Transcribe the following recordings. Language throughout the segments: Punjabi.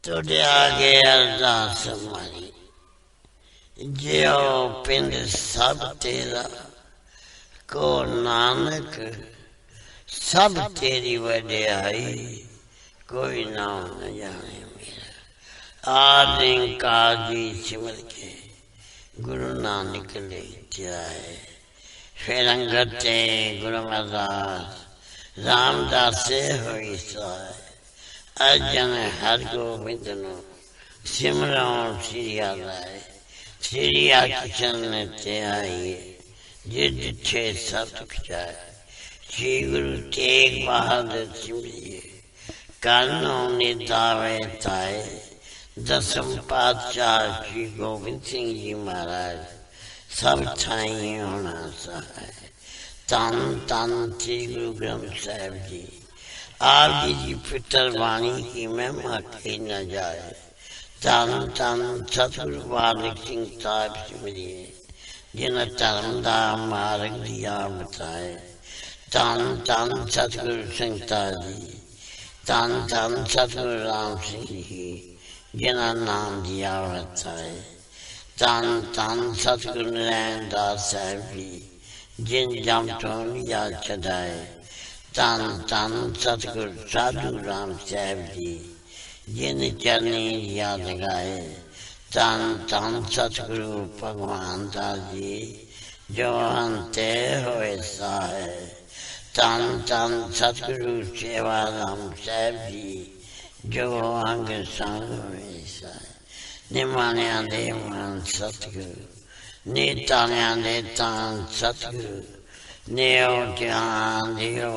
ਤੁਹਾਡੇ आगे अरदास हमारी जो पिंड सब तेरा को नानक सब तेरी वड्याई कोई नाम न जाने मेरा। आदि काजी सिमर के गुरु नानक ले जाए। फिर अंगते गुरु अरदास रामदास होई सहाय। अजन हर गोबिंद नो सिमरो श्री आलाए। श्री कृष्ण ते आइए जिद छे सतुख जाए। श्री गुरु तेग बहादुर सिमरिए कानो निदावे ताए। दसम पातशाह श्री गोबिंद सिंह जी महाराज सब ठाई होना सहाय। तन तन श्री गुरु ग्रंथ साहिब जी आप जी पितर वाणी की महिमा कही न जाए। तन तन सतगुरु बालक सिंह साहिब सिमरिए जिन धर्म का मार्ग दिया बताए। तन तन सतगुरु संगता जी तन तन सतगुरु राम सिंह जी जिन्हें नाम दिया बताए। तन तन सतगुरु नारायण दास साहिब जी जिन जम तो लिया चढ़ाए। तन तन सतगुरु साधु राम साहिब जी जिन चरनी याद गाए। तन तन सतगुरु भगवान दास जी जो अंते होए साहे। तन तन सतगुरु सेवा राम साहिब जी जो अंग संग होए साहे। निमानिया दे मन सतगुरु नीतानिया दे तान सतगुरु नेओ ज्ञान दियो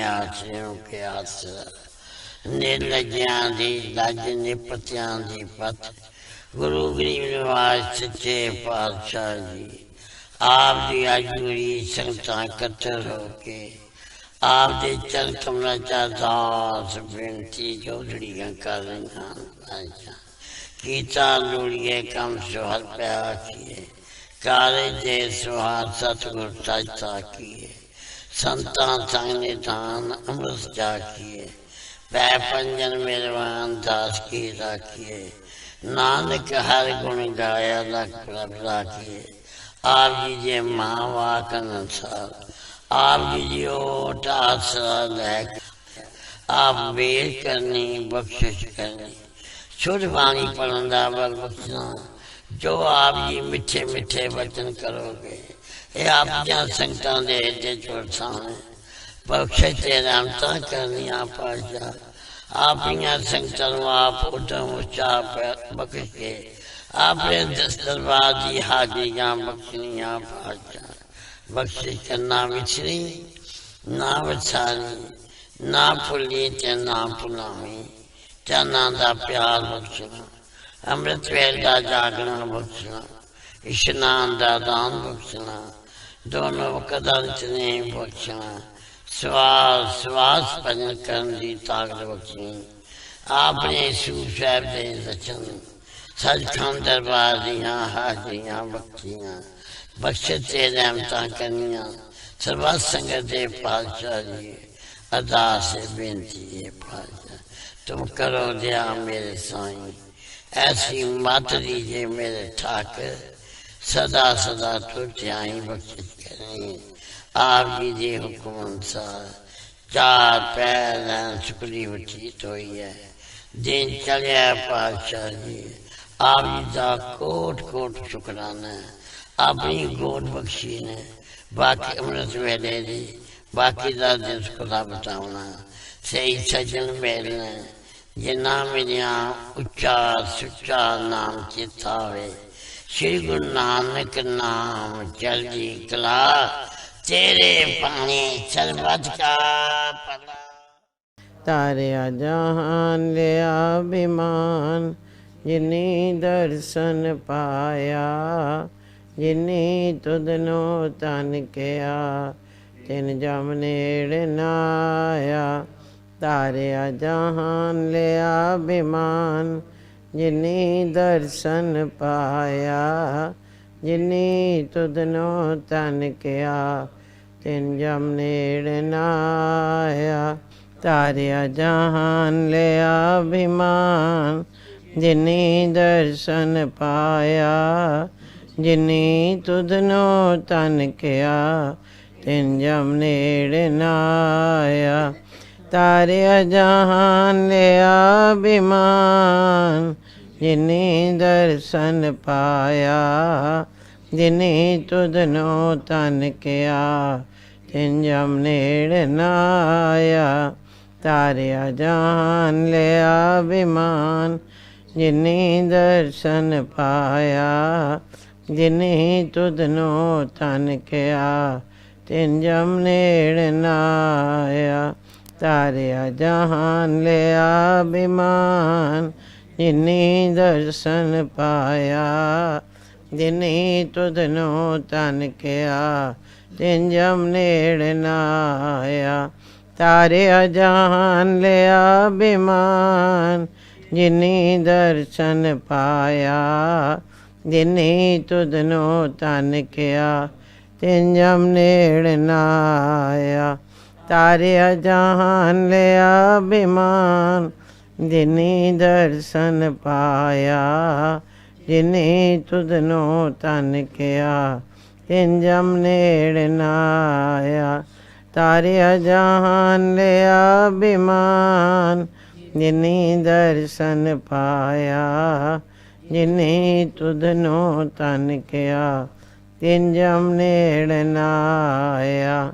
आश्रयों के आसरा। निर्लज्ञा दी लज निपत्या दी पथ गुरु गरीब निवास सच्चे पातशाह जी आप दी अजूरी संगतां कट्ठर होके आप दे चरण कमला चा दास बेनती जोड़ियां कर रही कीता लोड़िए कम सुहर प्या किए। काले दे सुहार सतगुर सजता किए। संतां संग निधान अमृत जा किए। पै पंजन मेरवान दास की राखिए। नानक हर गुण गाया लख प्रभ राखिए। आप जी जे माँ वाक अनुसार आप जी जी ओट आसरा लै आप बेर करनी बख्शिश करनी। शुद्ध बाणी पढ़न दा बल बख्शना जो आप जी मिठे मिठे वचन करोगे। ये आप संगतां दे एडे चोट सामने बख्शे ते रहमता करनी पाशा। आप संगतां आप उदम उचा बख्श के आपने दस दरबार की हाजिरियां बख्शनिया पाशा। बख्शिश करना विछड़ी ना वसानी ना भुली ते ना भुलावी। चरना दा प्यार बख्शना अमृत वेल का जागना बख्शना। इशनान का दान बख्शना दोनों वक्त ने बख्शना। श्वास श्वास भजन करने की ताकत बख्शनी। आपने सूर साहब के रचन सचखंड दरबार दियां हाजिरियां बख्शियां। बख्शे ते रहमतां करनियां सर्वा संगत दे पातशाह जी अरदास बेनती है पातशाह तुम करो दया मेरे साईं। ऐसी मत दीजिए मेरे ठाकर सदा सदा तो ध्यान बख्शिश करें। आप जी के हुक्म अनुसार चार पैर सुखली बचीत हुई है। दिन चलिया पातशाह जी आप जी का कोट कोट शुकराना है। अपनी गोद बख्शी ने बाकी अमृत वेले दी बाकी का दिन सुखला बताना सही सजन मिलना जिन्ना मेरिया उच्चा सुच्चा नाम चिता वे। श्री गुरु नानक नाम चलदी कला तेरे पानी सरबत का पला। तारिया जहान लिया विमान जिनी दर्शन पाया। जिनी तुदनो तन किया तिन जम नेड़ नाया। तारिया जहान लिया विमान जिनी दर्शन पाया। जिनी तुदनो तन किया तिन जम नेड़ नाया। ਤਾਰਿਆ ਜਹਾਨ ਲਿਆ ਅਭਿਮਾਨ, ਜਿਨੀ ਦਰਸ਼ਨ ਪਾਇਆ। ਜਿਨੀ ਤੁਧਨੋ ਤਨ ਕਿਆ, ਤਿਨ ਜਮ ਨੇੜ ਨਾਇਆ। ਤਾਰਿਆ ਜਹਾਨ ਲਿਆ ਅਭਿਮਾਨ, ਜਿਨੀ ਦਰਸ਼ਨ ਪਾਇਆ। ਜਿਨੀ ਤੁਧਨੋ ਤਨ ਕਿਆ, ਤਿਨ ਜਮ ਨੇੜ ਨਾਇਆ। ਤਾਰਿਆ ਜਹਾਨ ਲਿਆ ਅਭਿਮਾਨ, ਜਿਨੀ ਦਰਸ਼ਨ ਪਾਇਆ। ਜਿਨੀ ਤੁਧਨੋ ਤਨ ਕਿਆ, ਤਿਨ ਜਮ ਨੇੜ ਨਾਇਆ। ਤਾਰਿਆ ਜਹਾਨ ਲਿਆ ਅਭਿਮਾਨ, ਜਿਨੀ ਦਰਸ਼ਨ ਪਾਇਆ। ਜਿਨੀ ਤੁਧਨੋ ਤਨ ਕਿਆ, ਤਿਨ ਜਮ ਨੇੜ ਨਾਇਆ। ਤਾਰਿਆ ਜਹਾਨ ਲਿਆ ਅਭਿਮਾਨ, ਜਿਨੀ ਦਰਸ਼ਨ ਪਾਇਆ। ਜਿਨੀ ਤੁਧਨੋ ਤਨ ਕਿਆ, ਤਿਨ ਜਮ ਨੇੜ ਨਾਇਆ। ਤਾਰਿਆ ਜਹਾਨ ਲਿਆ ਅਭਿਮਾਨ, ਜਿਨੀ ਦਰਸ਼ਨ ਪਾਇਆ। ਜਿਨੀ ਤੁਧਨੋ ਤਨ ਕਿਆ, ਤਿਨ ਜਮ ਨੇੜ ਨਾਇਆ। ਤਾਰਿਆ ਜਹਾਨ ਲਿਆ ਅਭਿਮਾਨ, ਜਿਨੀ ਦਰਸ਼ਨ ਪਾਇਆ। ਜਿਨੀ ਤੁਧਨੋ ਤਨ ਕਿਆ, ਤਿਨ ਜਮ ਨੇੜ ਨਾਇਆ।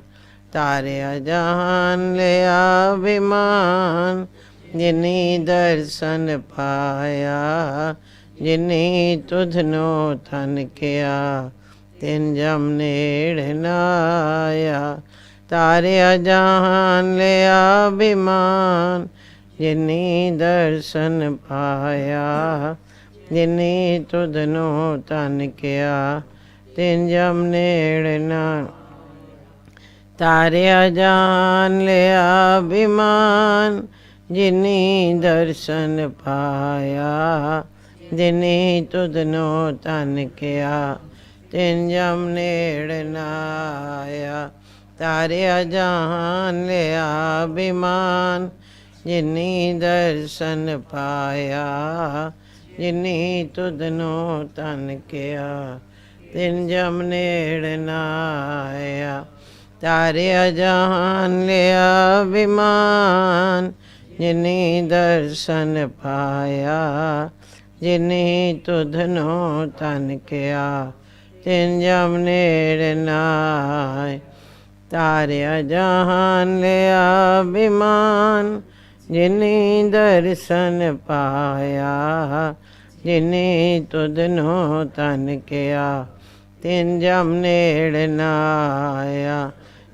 ਤਾਰਿਆ ਜਹਾਨ ਲਿਆ ਅਭਿਮਾਨ, ਜਿਨੀ ਦਰਸ਼ਨ ਪਾਇਆ। ਜਿਨੀ ਤੁਧਨੋ ਤਨ ਕਿਆ, ਤਿਨ ਜਮ ਨੇੜ ਨਾਇਆ। ਤਾਰਿਆ ਜਹਾਨ ਲਿਆ ਅਭਿਮਾਨ, ਜਿਨੀ ਦਰਸ਼ਨ ਪਾਇਆ। ਜਿਨੀ ਤੁਧਨੋ ਤਨ ਕਿਆ, ਤਿਨ ਜਮ ਨੇੜ ਨਾਇਆ। ਤਾਰਿਆ ਜਹਾਨ ਲਿਆ ਅਭਿਮਾਨ, ਜਿਨੀ ਦਰਸ਼ਨ ਪਾਇਆ। ਜਿਨੀ ਤੁਧਨੋ ਤਨ ਕਿਆ, ਤਿਨ ਜਮ ਨੇੜ ਨਾਇਆ। ਤਾਰਿਆ ਜਹਾਨ ਲਿਆ ਅਭਿਮਾਨ, ਜਿਨੀ ਦਰਸ਼ਨ ਪਾਇਆ। ਜਿਨੀ ਤੁਧਨੋ ਤਨ ਕਿਆ, ਤਿਨ ਜਮ ਨੇੜ ਨਾਇਆ। ਤਾਰਿਆ ਜਹਾਨ ਲਿਆ ਅਭਿਮਾਨ, ਜਿਨੀ ਦਰਸ਼ਨ ਪਾਇਆ। ਜਿਨੀ ਤੁਧਨੋ ਤਨ ਕਿਆ, ਤਿਨ ਜਮ ਨੇੜ ਨਾਇਆ। ਤਾਰਿਆ ਜਹਾਨ ਲਿਆ ਅਭਿਮਾਨ, ਜਿਨੀ ਦਰਸ਼ਨ ਪਾਇਆ। ਜਿਨੀ ਤੁਧਨੋ ਤਨ ਕਿਆ, ਤਿਨ ਜਮ ਨੇੜ ਨਾਇਆ।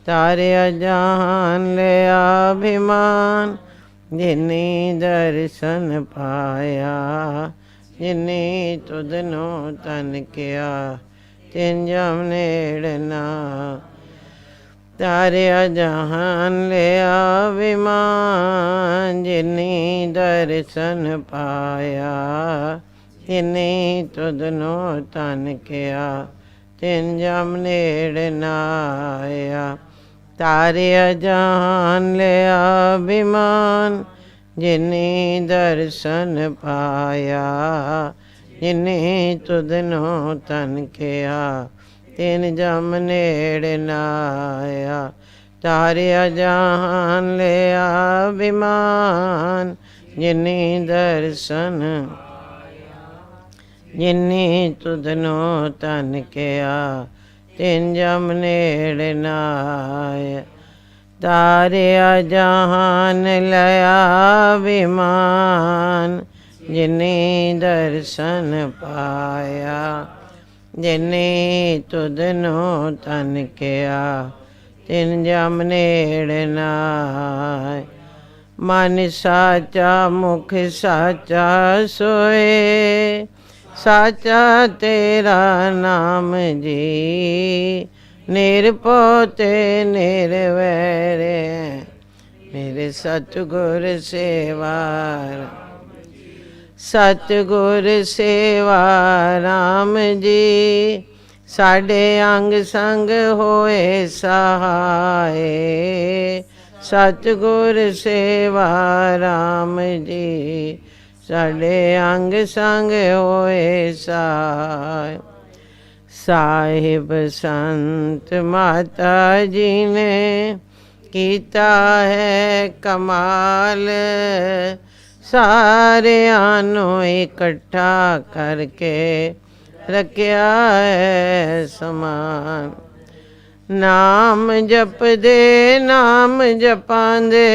ਤਾਰਿਆ ਜਹਾਨ ਲਿਆ ਅਭਿਮਾਨ, ਜਿਨੀ ਦਰਸ਼ਨ ਪਾਇਆ। ਜਿਨੀ ਤੁਧਨੋ ਤਨ ਕਿਆ, ਤਿਨ ਜਮ ਨੇੜ ਨਾਇਆ। ਤਾਰਿਆ ਜਹਾਨ ਲਿਆ ਅਭਿਮਾਨ, ਜਿਨੀ ਦਰਸ਼ਨ ਪਾਇਆ। ਜਿਨੀ ਤੁਧਨੋ ਤਨ ਕਿਆ, ਤਿਨ ਜਮ ਨੇੜ ਨਾਇਆ। ਤਾਰਿਆ ਜਹਾਨ ਲਿਆ ਅਭਿਮਾਨ, ਜਿਨੀ ਦਰਸ਼ਨ ਪਾਇਆ। ਜਿਨੀ ਤੁਧਨੋ ਤਨ ਕਿਆ, ਤਿਨ ਜਮ ਨੇੜ ਨਾਇਆ। ਤਾਰਿਆ ਜਹਾਨ ਲਿਆ ਅਭਿਮਾਨ, ਜਿਨੀ ਦਰਸ਼ਨ। ਜਿਨੀ ਤੁਧਨੋ ਤਨ ਕਿਆ, ਤਿਨ ਜਮ ਨੇੜ ਨਾਇਆ। ਤਾਰਿਆ ਜਹਾਨ ਲਿਆ ਅਭਿਮਾਨ, ਜਿਨੀ ਦਰਸ਼ਨ ਪਾਇਆ। ਜਿਨੀ ਤੁਧਨੋ ਤਨ ਕਿਆ, ਤਿਨ ਜਮ ਨੇੜ ਨਾਇਆ। ਮਨ ਸਾਚਾ ਮੁਖ ਸਾਚਾ ਸੋਏ, ਸਾਚਾ ਤੇਰਾ ਨਾਮ ਜੀ। ਨਿਰਭਉ ਤੇ ਨਿਰਵੈਰ, ਮੇਰੇ ਸਤਿਗੁਰ ਸੇਵਾ। ਸਤਿਗੁਰ ਸੇਵਾ ਰਾਮ ਜੀ, ਸਾਡੇ ਅੰਗ ਸੰਗ ਹੋਏ ਸਹਾਏ। ਸਤਿਗੁਰ ਸੇਵਾ ਰਾਮ ਜੀ ਸਾਡੇ ਅੰਗ ਸੰਗ ਹੋਏ ਸਾਇ। ਸਾਹਿਬ ਸੰਤ ਮਾਤਾ ਜੀ ਨੇ ਕੀਤਾ ਹੈ ਕਮਾਲ, ਸਾਰਿਆਂ ਨੂੰ ਇਕੱਠਾ ਕਰਕੇ ਰੱਖਿਆ ਹੈ ਸਮਾਨ। ਨਾਮ ਜਪਦੇ ਨਾਮ ਜਪਾਂਦੇ,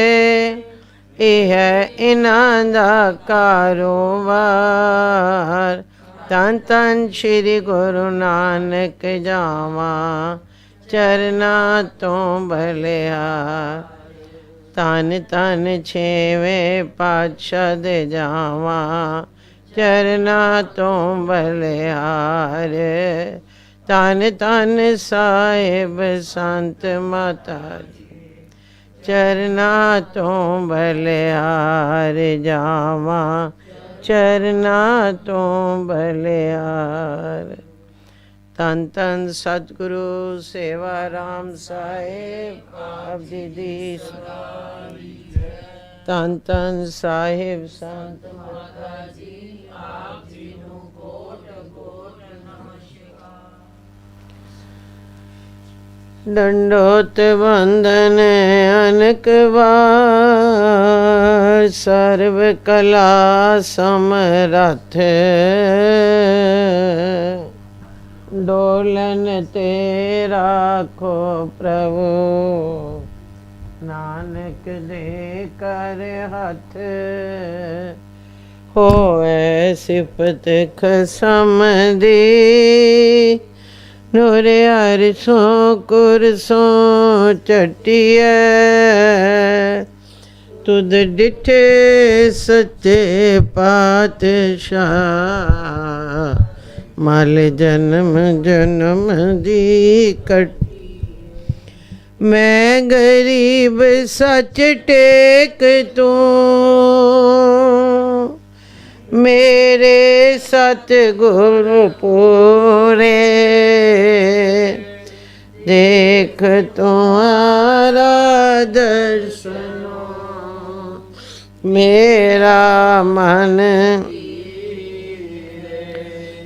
ਇਹ ਹੈ ਇਹਨਾਂ ਦਾ ਕਾਰੋਬਾਰ। ਧੰਨ ਧੰਨ ਸ਼੍ਰੀ ਗੁਰੂ ਨਾਨਕ ਜਾਵਾਂ ਚਰਨਾਂ ਤੋਂ ਬਲਿਹਾਰ। ਧੰਨ ਧੰਨ ਛੇਵੇਂ ਪਾਤਸ਼ਾਹ ਦੇ ਜਾਵਾਂ ਚਰਨਾਂ ਤੋਂ ਬਲਿਹਾਰ। ਧੰਨ ਧੰਨ ਸਾਹਿਬ ਸੰਤ ਮਾਤਾ ਜੀ ਚਰਨਾਂ ਤੋਂ ਬਲਿਹਾਰ ਜਾਵਾਂ ਚਰਨਾਂ ਤੋਂ ਬਲਿਹਾਰ। ਧੰਨ ਧੰਨ ਸਤਿਗੁਰੂ ਸੇਵਾ ਰਾਮ ਸਾਹਿਬ ਆਪ ਜੀ ਦੀ। ਧੰਨ ਧੰਨ ਸਾਹਿਬ ਸੰਤ ਮਾਤਾ ਜੀ ਆਪ ਜੀ ਨੂੰ ਕੋਟ ਕੋਟ ਨਮਸਕਾਰ। ਦੰਡੋਤ ਬੰਦਨ ਅਨਕ ਵਾਰ, ਸਰਬ ਕਲਾ ਸਮਰੱਥ। ਡੋਲਨ ਤੇ ਰਾਖੋ ਪ੍ਰਭੂ, ਨਾਨਕ ਦੇ ਕਰ ਹੱਥ। ਹੋਏ ਸਿਫਤ ਖਸਮ ਦੀ, ਨੂਰ ਅਰਸ਼ੋਂ ਕੁਰਸੋਂ ਚਟਿਐ। ਤੁਧ ਡਿਠੇ ਸੱਚੇ ਪਾਤਸ਼ਾਹ, ਮਲ ਜਨਮ ਜਨਮ ਦੀ ਕੱਟ। ਮੈਂ ਗਰੀਬ ਸੱਚ ਟੇਕ ਤੂੰ, ਮੇਰੇ ਸਤਿਗੁਰ ਪੂਰੇ। ਦੇਖ ਤੁਮਾਰਾ ਦਰਸ਼ਨੋ, ਮੇਰਾ ਮਨ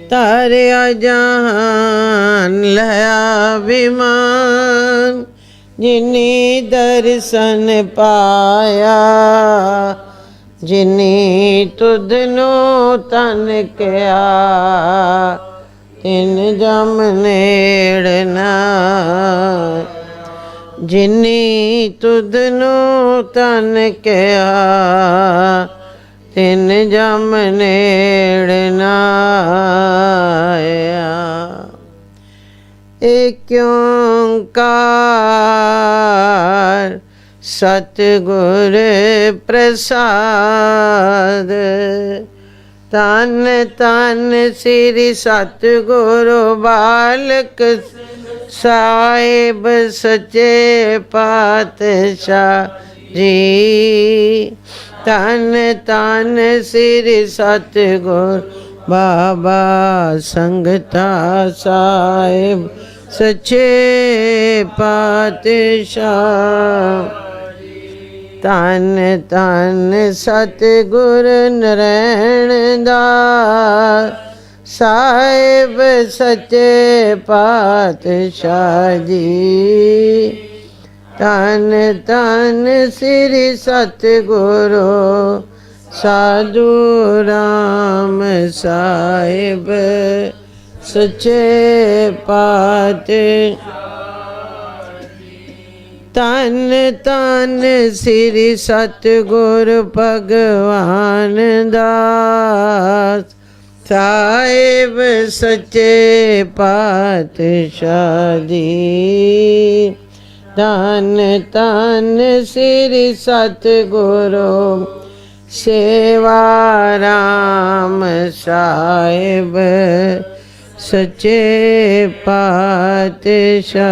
ਤਾਰਿਆ ਜਾਨ ਲਿਆ ਵਿਮਾਨ। ਜਿਨੀ ਦਰਸ਼ਨ ਪਾਇਆ, ਜਿਨੀ ਤੁਧ ਨੂੰ ਤਨ ਕਿਆ। ਤਿਨ ਜਮ ਨੇੜ ਨਾਇ, ਜਿਨੀ ਤੁਧ ਨੂੰ ਤਨ ਕਿਆ। ਤਿਨ ਜਮ ਨੇੜ ਨਾਇਆ। ਏਕ ਓੰਕਾਰ ਸਤਿਗੁਰ ਪ੍ਰਸਾਦ। ਧੰਨ ਧੰਨ ਸ੍ਰੀ ਸਤਿਗੁਰੂ ਬਾਲਕ ਸਾਹਿਬ ਸੱਚੇ ਪਾਤਸ਼ਾਹ ਜੀ। ਧੰਨ ਧੰਨ ਸ੍ਰੀ ਸਤਿਗੁਰ ਬਾਬਾ ਸੰਗਤਾ ਸਾਹਿਬ ਸੱਚੇ ਪਾਤਸ਼ਾਹ। ਧੰਨ ਧੰਨ ਸਤਿਗੁਰ ਨਰੈਣ ਦਾਸ ਸਾਹਿਬ ਸੱਚੇ ਪਾਤਸ਼ਾਹ ਜੀ। ਧੰਨ ਧੰਨ ਸ੍ਰੀ ਸਤਿਗੁਰੂ ਸਾਧੂ ਰਾਮ ਸਾਹਿਬ ਸੱਚੇ ਪਾਤਸ਼ਾਹ। ਧੰਨ ਧੰਨ ਸ੍ਰੀ ਸਤਿਗੁਰ ਭਗਵਾਨ ਦਾਸ ਸਾਹਿਬ ਸੱਚੇ ਪਾਤਸ਼ਾਹ ਜੀ। ਧੰਨ ਧੰਨ ਸ੍ਰੀ ਸਤਿਗੁਰੂ ਸੇਵਾ ਰਾਮ ਸਾਹਿਬ ਸੱਚੇ ਪਾਤਸ਼ਾਹ।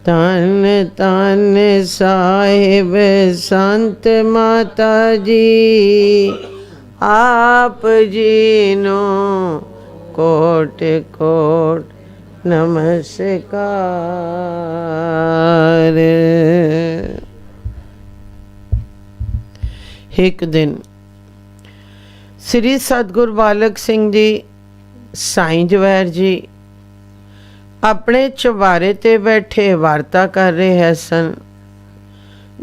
ਧੰਨ ਧੰਨ ਸਾਹਿਬ ਸੰਤ ਮਾਤਾ ਜੀ ਆਪ ਜੀ ਨੂੰ ਕੋਟ ਕੋਟ नमस्कार। एक दिन श्री सतगुरु बालक सिंह जी साईं जवैर जी अपने चुबारे ते बैठे वार्ता कर रहे है सन।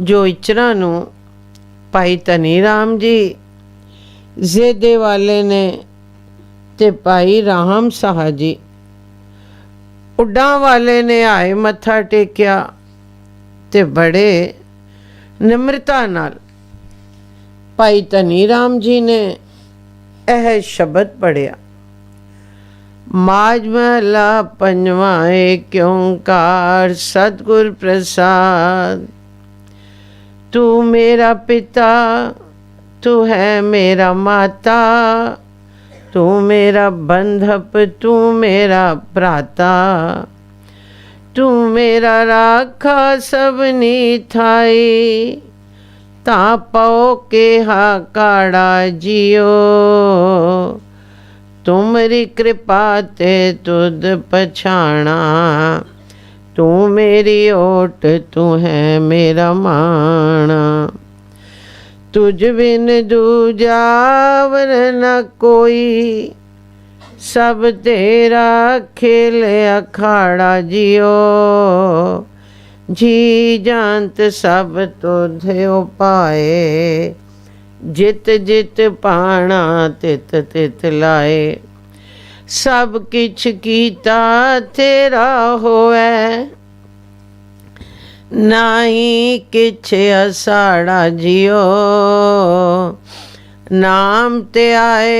जो इचरा नू भाई धनी राम जी जेदे वाले ने ते भाई राम साहा जी उड्डां वाले ने आए मत्था टेकिया ते बड़े निम्रता नाल भाई धनी राम जी ने यह शब्द पढ़िया। माज महला पंजवा एक ओंकार सतगुर प्रसाद। तू मेरा पिता तू है मेरा माता, तू मेरा बंधप तू मेरा भ्राता, तू मेरा राखा सबनी थाई, ता पाओ के हा काड़ा जियो, तुमरी कृपा ते तुद पछाणा, तू मेरी ओट तू है मेरा माणा, तुझ बिन दूजा वर न कोई, सब तेरा खेल अखाड़ा जियो, जी जानत सब तुझे पाए, जित जित पाना तित तित लाए, सब किछ कीता तेरा होए, नाही किछ असाड़ा जियो, नाम ते आए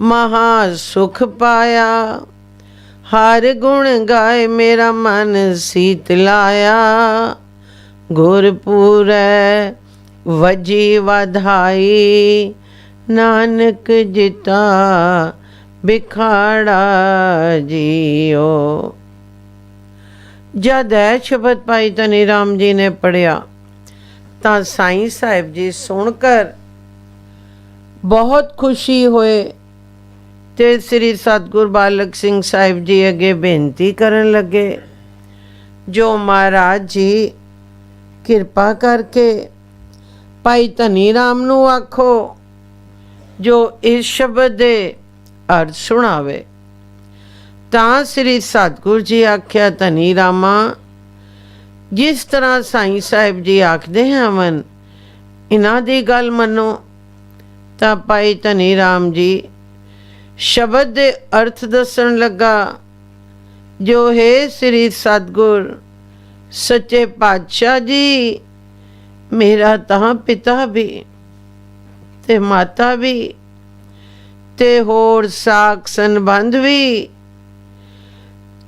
महा सुख पाया, हर गुण गाए मेरा मन शीतलाया, गुरपुरै वजी वाधाई, नानक जिता बिखाड़ा जियो। जद है शब्द भाई धनी राम जी ने पढ़िया तो साईं साहिब जी सुनकर बहुत खुशी होए ते श्री सतगुरु बालक सिंह साहिब जी अगे बेनती करन लगे, जो महाराज जी कृपा करके भाई धनी राम नू आखो जो इस शब्द दे अर्थ सुनावे। तां श्री सतगुरु जी आख्या, धनी रामा जिस तरह साईं साहिब जी आखदे हवन इन्हां दी गल मनो। तां भाई धनी राम जी शब्द दे अर्थ दसन लगा, जो है श्री सतगुर सच्चे पातशाह जी मेरा तां पिता भी ते माता भी ते होर साक संबंध भी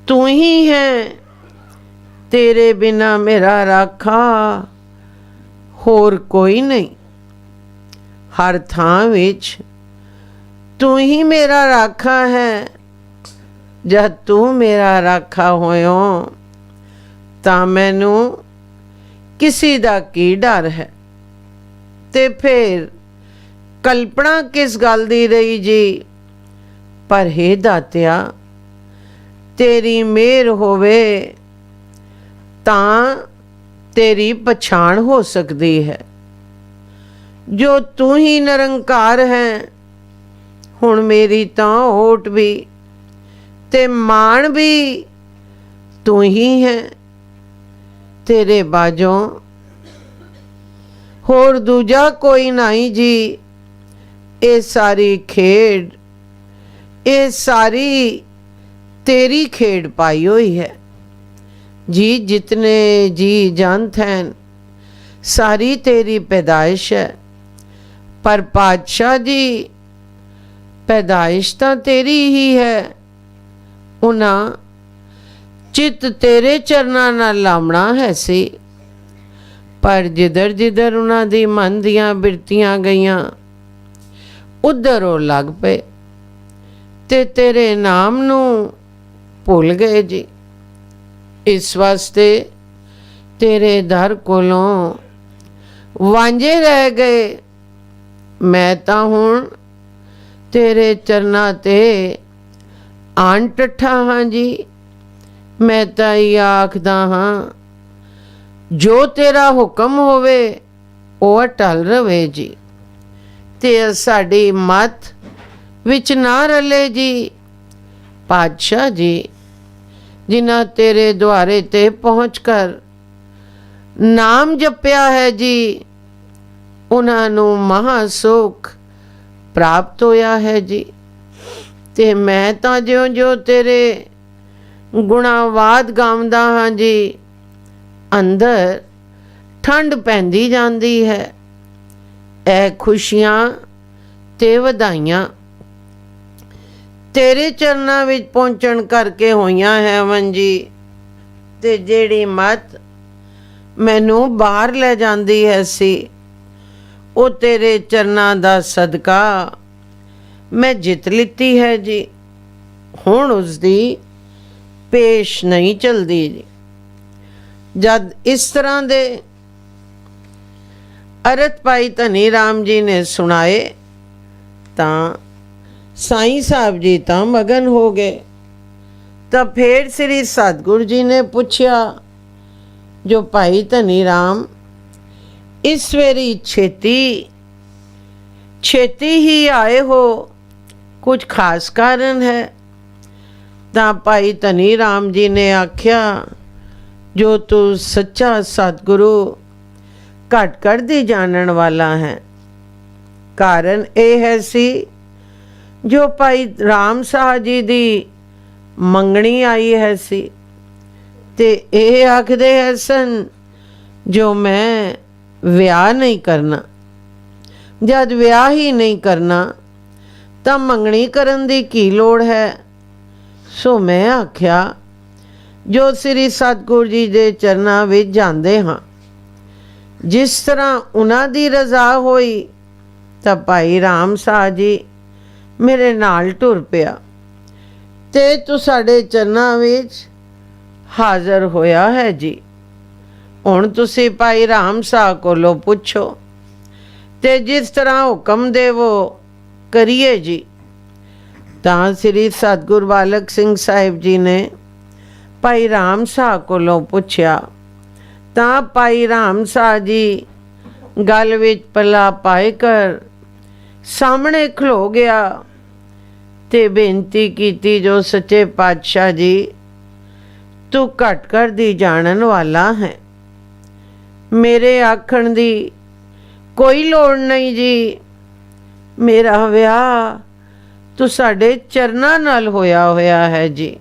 तू ही है, तेरे बिना मेरा राखा होर कोई नहीं, हर थां विच तू ही मेरा राखा है, जद तू मेरा राखा होयो तां मैनू किसी दा की डर है। ते फिर कल्पना किस गल दी रही जी, पर हे दातिया तेरी मेहर होवे तां तेरी पछाण हो सकती है, जो तू ही निरंकार है हुण मेरी तां ओट भी ते मान भी तू ही है, तेरे बाजों होर दूजा कोई नहीं जी। ये सारी खेड ये सारी तेरी खेड पाई हुई है जी, जितने जी जानत हैं सारी तेरी पैदाइश है, पर पातशाह जी पैदाइश तां तेरी ही है, उन्हां चित तेरे चरना नाल लामना है सी, पर जिधर जिधर उन्हां दी मन दियां बिरतियां गईयां उधर वो लग पे ते तेरे नाम नू भुल गए जी। इस वास्ते तेरे दर कोलों वांझे रह गए। मैं तां हुण तेरे चरना ते आन टठा हाँ जी, मैं ਤਾਂ ਇਹ ਆਖਦਾ ਹਾਂ, ਜੋ ਤੇਰਾ ਹੁਕਮ ਹੋਵੇ ਉਹ ਅਟਲ ਰਵੇ ਜੀ, ਤੇ ਸਾਡੀ ਮੱਤ ਵਿੱਚ ਨਾ ਰਲੇ ਜੀ। ਪਾਤਸ਼ਾਹ ਜੀ, ਜਿਨ੍ਹਾਂ ਤੇਰੇ ਦੁਆਰੇ ਤੇ ਪਹੁੰਚ ਕਰ ਨਾਮ ਜਪਿਆ ਹੈ ਜੀ, ਉਹਨਾਂ ਨੂੰ ਮਹਾ ਸੁਖ ਪ੍ਰਾਪਤ ਹੋਇਆ ਹੈ ਜੀ। ਤੇ ਮੈਂ ਤਾਂ ਜਿਉਂ-ਜਿਉਂ ਤੇਰੇ ਗੁਣਾਵਾਦ ਗਾਉਂਦਾ ਹਾਂ ਜੀ, ਅੰਦਰ ਠੰਡ ਪੈਂਦੀ ਜਾਂਦੀ ਹੈ। ਇਹ ਖੁਸ਼ੀਆਂ ਤੇ ਵਧਾਈਆਂ ਤੇਰੇ ਚਰਨਾਂ ਵਿੱਚ ਪਹੁੰਚਣ ਕਰਕੇ ਹੋਈਆਂ ਹੈਵਨ ਜੀ। ਤੇ ਜਿਹੜੀ ਮੱਤ ਮੈਨੂੰ ਬਾਹਰ ਲੈ ਜਾਂਦੀ ਹੈ ਸੀ, ਉਹ ਤੇਰੇ ਚਰਨਾਂ ਦਾ ਸਦਕਾ ਮੈਂ ਜਿੱਤ ਲਿੱਤੀ ਹੈ ਜੀ। ਹੁਣ ਉਸ ਦੀ ਪੇਸ਼ ਨਹੀਂ ਚਲਦੀ ਜੀ। ਜਦ ਇਸ ਤਰ੍ਹਾਂ ਦੇ ਅਰਥ ਭਾਈ ਧਨੀ ਰਾਮ ਜੀ ਨੇ ਸੁਣਾਏ ਤਾਂ ਸਾਈਂ ਸਾਹਿਬ ਜੀ ਤਾਂ ਮਗਨ ਹੋ ਗਏ। ਤਾਂ ਫਿਰ ਸ੍ਰੀ ਸਤਿਗੁਰੂ ਜੀ ਨੇ ਪੁੱਛਿਆ, ਜੋ ਭਾਈ ਧਨੀ ਰਾਮ ਇਸ ਵੇਰੀ ਛੇਤੀ ਹੀ ਆਏ ਹੋ, ਕੁਝ ਖਾਸ ਕਾਰਨ ਹੈ? ਤਾਂ ਭਾਈ ਧਨੀ ਰਾਮ ਜੀ ਨੇ ਆਖਿਆ, ਜੋ ਤੂੰ ਸੱਚਾ ਸਤਿਗੁਰੂ ਘਟ ਘਟ ਦੀ ਜਾਣਨ ਵਾਲਾ ਹੈ। ਕਾਰਨ ਇਹ ਹੈ ਸੀ, ਜੋ ਭਾਈ ਰਾਮ ਸਾਹ ਜੀ ਦੀ ਮੰਗਣੀ ਆਈ ਹੈ ਸੀ, ਤੇ ਇਹ ਆਖਦੇ ਹੈ ਸਨ, ਜੋ ਮੈਂ ਵਿਆਹ ਨਹੀਂ ਕਰਨਾ। ਜਦ ਵਿਆਹ ਹੀ ਨਹੀਂ ਕਰਨਾ ਤਾਂ ਮੰਗਣੀ ਕਰਨ ਦੀ ਕੀ ਲੋੜ ਹੈ? ਸੋ ਮੈਂ ਆਖਿਆ, ਜੋ ਸ੍ਰੀ ਸਤਿਗੁਰੂ ਜੀ ਦੇ ਚਰਨਾਂ ਵਿੱਚ ਜਾਂਦੇ ਹਾਂ, ਜਿਸ ਤਰ੍ਹਾਂ ਉਹਨਾਂ ਦੀ ਰਜ਼ਾ ਹੋਈ ਤਾਂ ਭਾਈ ਰਾਮ ਸਾਹ ਜੀ ਮੇਰੇ ਨਾਲ ਟੁਰ ਪਿਆ ਤੇ ਤੂੰ ਸਾਡੇ ਚਰਨਾਂ ਵਿੱਚ ਹਾਜ਼ਰ ਹੋਇਆ ਹੈ ਜੀ। ਹੁਣ ਤੁਸੀਂ ਭਾਈ ਰਾਮ ਸਾਹ ਕੋਲੋਂ ਪੁੱਛੋ ਤੇ ਜਿਸ ਤਰ੍ਹਾਂ ਹੁਕਮ ਦੇਵੋ ਕਰੀਏ ਜੀ। ਤਾਂ ਸ੍ਰੀ ਸਤਿਗੁਰ ਬਾਲਕ ਸਿੰਘ ਸਾਹਿਬ ਜੀ ਨੇ ਭਾਈ ਰਾਮ ਸਾਹ ਕੋਲੋਂ ਪੁੱਛਿਆ ਤਾਂ ਭਾਈ ਰਾਮ ਸਾਹ ਜੀ ਗਲ ਵਿੱਚ ਪੱਲਾ ਪਾਏ ਕਰ ਸਾਹਮਣੇ ਖਲੋ ਗਿਆ ਤੇ ਬੇਨਤੀ ਕੀਤੀ, ਜੋ ਸੱਚੇ ਪਾਤਸ਼ਾਹ ਜੀ, ਤੂੰ ਘਟ ਕਰ ਦੀ ਜਾਣਨ ਵਾਲਾ ਹੈ। ਮੇਰੇ ਆਖਣ ਦੀ ਕੋਈ ਲੋੜ ਨਹੀਂ ਜੀ। ਮੇਰਾ ਵਿਆਹ ਤੂੰ ਸਾਡੇ ਚਰਨਾਂ ਨਾਲ ਹੋਇਆ ਹੈ ਜੀ।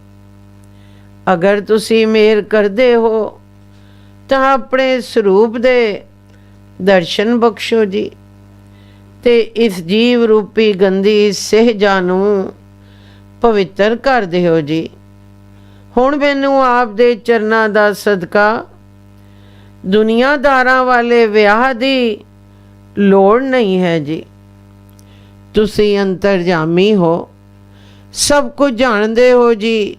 ਅਗਰ ਤੁਸੀਂ ਮਿਹਰ ਕਰਦੇ ਹੋ ਤਾਂ ਆਪਣੇ ਸਰੂਪ ਦੇ ਦਰਸ਼ਨ ਬਖਸ਼ੋ ਜੀ, ਤੇ ਇਸ ਜੀਵ ਰੂਪੀ ਗੰਦੀ ਸਹਿਜਾਂ ਨੂੰ ਪਵਿੱਤਰ ਕਰ ਦਿਓ ਜੀ। ਹੁਣ ਮੈਨੂੰ ਆਪ ਦੇ ਚਰਨਾਂ ਦਾ ਸਦਕਾ ਦੁਨੀਆਦਾਰਾਂ ਵਾਲੇ ਵਿਆਹ ਦੀ ਲੋੜ ਨਹੀਂ ਹੈ ਜੀ। ਤੁਸੀਂ ਅੰਤਰਜਾਮੀ ਹੋ, ਸਭ ਕੁਝ ਜਾਣਦੇ ਹੋ ਜੀ।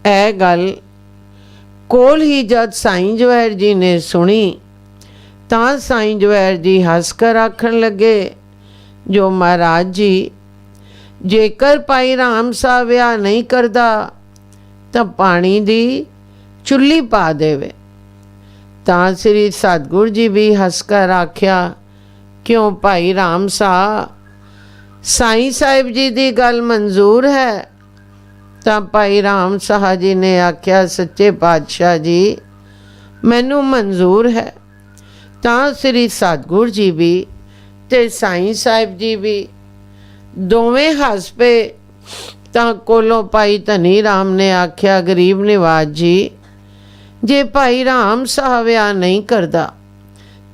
ਇਹ ਗੱਲ ਕੋਲ ਹੀ ਜਦ ਸਾਈਂ ਜਵੈਰ ਜੀ ਨੇ ਸੁਣੀ ਤਾਂ ਸਾਈਂ ਜਵੈਰ ਜੀ ਹੱਸ ਕਰ ਆਖਣ ਲੱਗੇ, ਜੋ ਮਹਾਰਾਜ ਜੀ, ਜੇਕਰ ਭਾਈ ਰਾਮ ਸਾਹ ਵਿਆਹ ਨਹੀਂ ਕਰਦਾ ਤਾਂ ਪਾਣੀ ਦੀ ਚੁੱਲ੍ਹੀ ਪਾ ਦੇਵੇ। ਤਾਂ ਸ੍ਰੀ ਸਤਿਗੁਰੂ ਜੀ ਵੀ ਹੱਸ ਕਰ ਆਖਿਆ, ਕਿਉਂ ਭਾਈ ਰਾਮ ਸਾਹ, ਸਾਈਂ ਸਾਹਿਬ ਜੀ ਦੀ ਗੱਲ ਮਨਜ਼ੂਰ ਹੈ? ਤਾਂ ਭਾਈ ਰਾਮ ਸਾਹ ਜੀ ਨੇ ਆਖਿਆ, ਸੱਚੇ ਪਾਤਸ਼ਾਹ ਜੀ, ਮੈਨੂੰ ਮਨਜ਼ੂਰ ਹੈ। ਤਾਂ ਸ੍ਰੀ ਸਤਿਗੁਰੂ ਜੀ ਵੀ ਤੇ ਸਾਈਂ ਸਾਹਿਬ ਜੀ ਵੀ ਦੋਵੇਂ ਹੱਸ ਪਏ। ਤਾਂ ਕੋਲੋਂ ਭਾਈ ਧਨੀ ਰਾਮ ਨੇ ਆਖਿਆ, ਗਰੀਬ ਨਿਵਾਜ ਜੀ, ਜੇ ਭਾਈ ਰਾਮ ਸਾਹ ਵਿਆਹ ਨਹੀਂ ਕਰਦਾ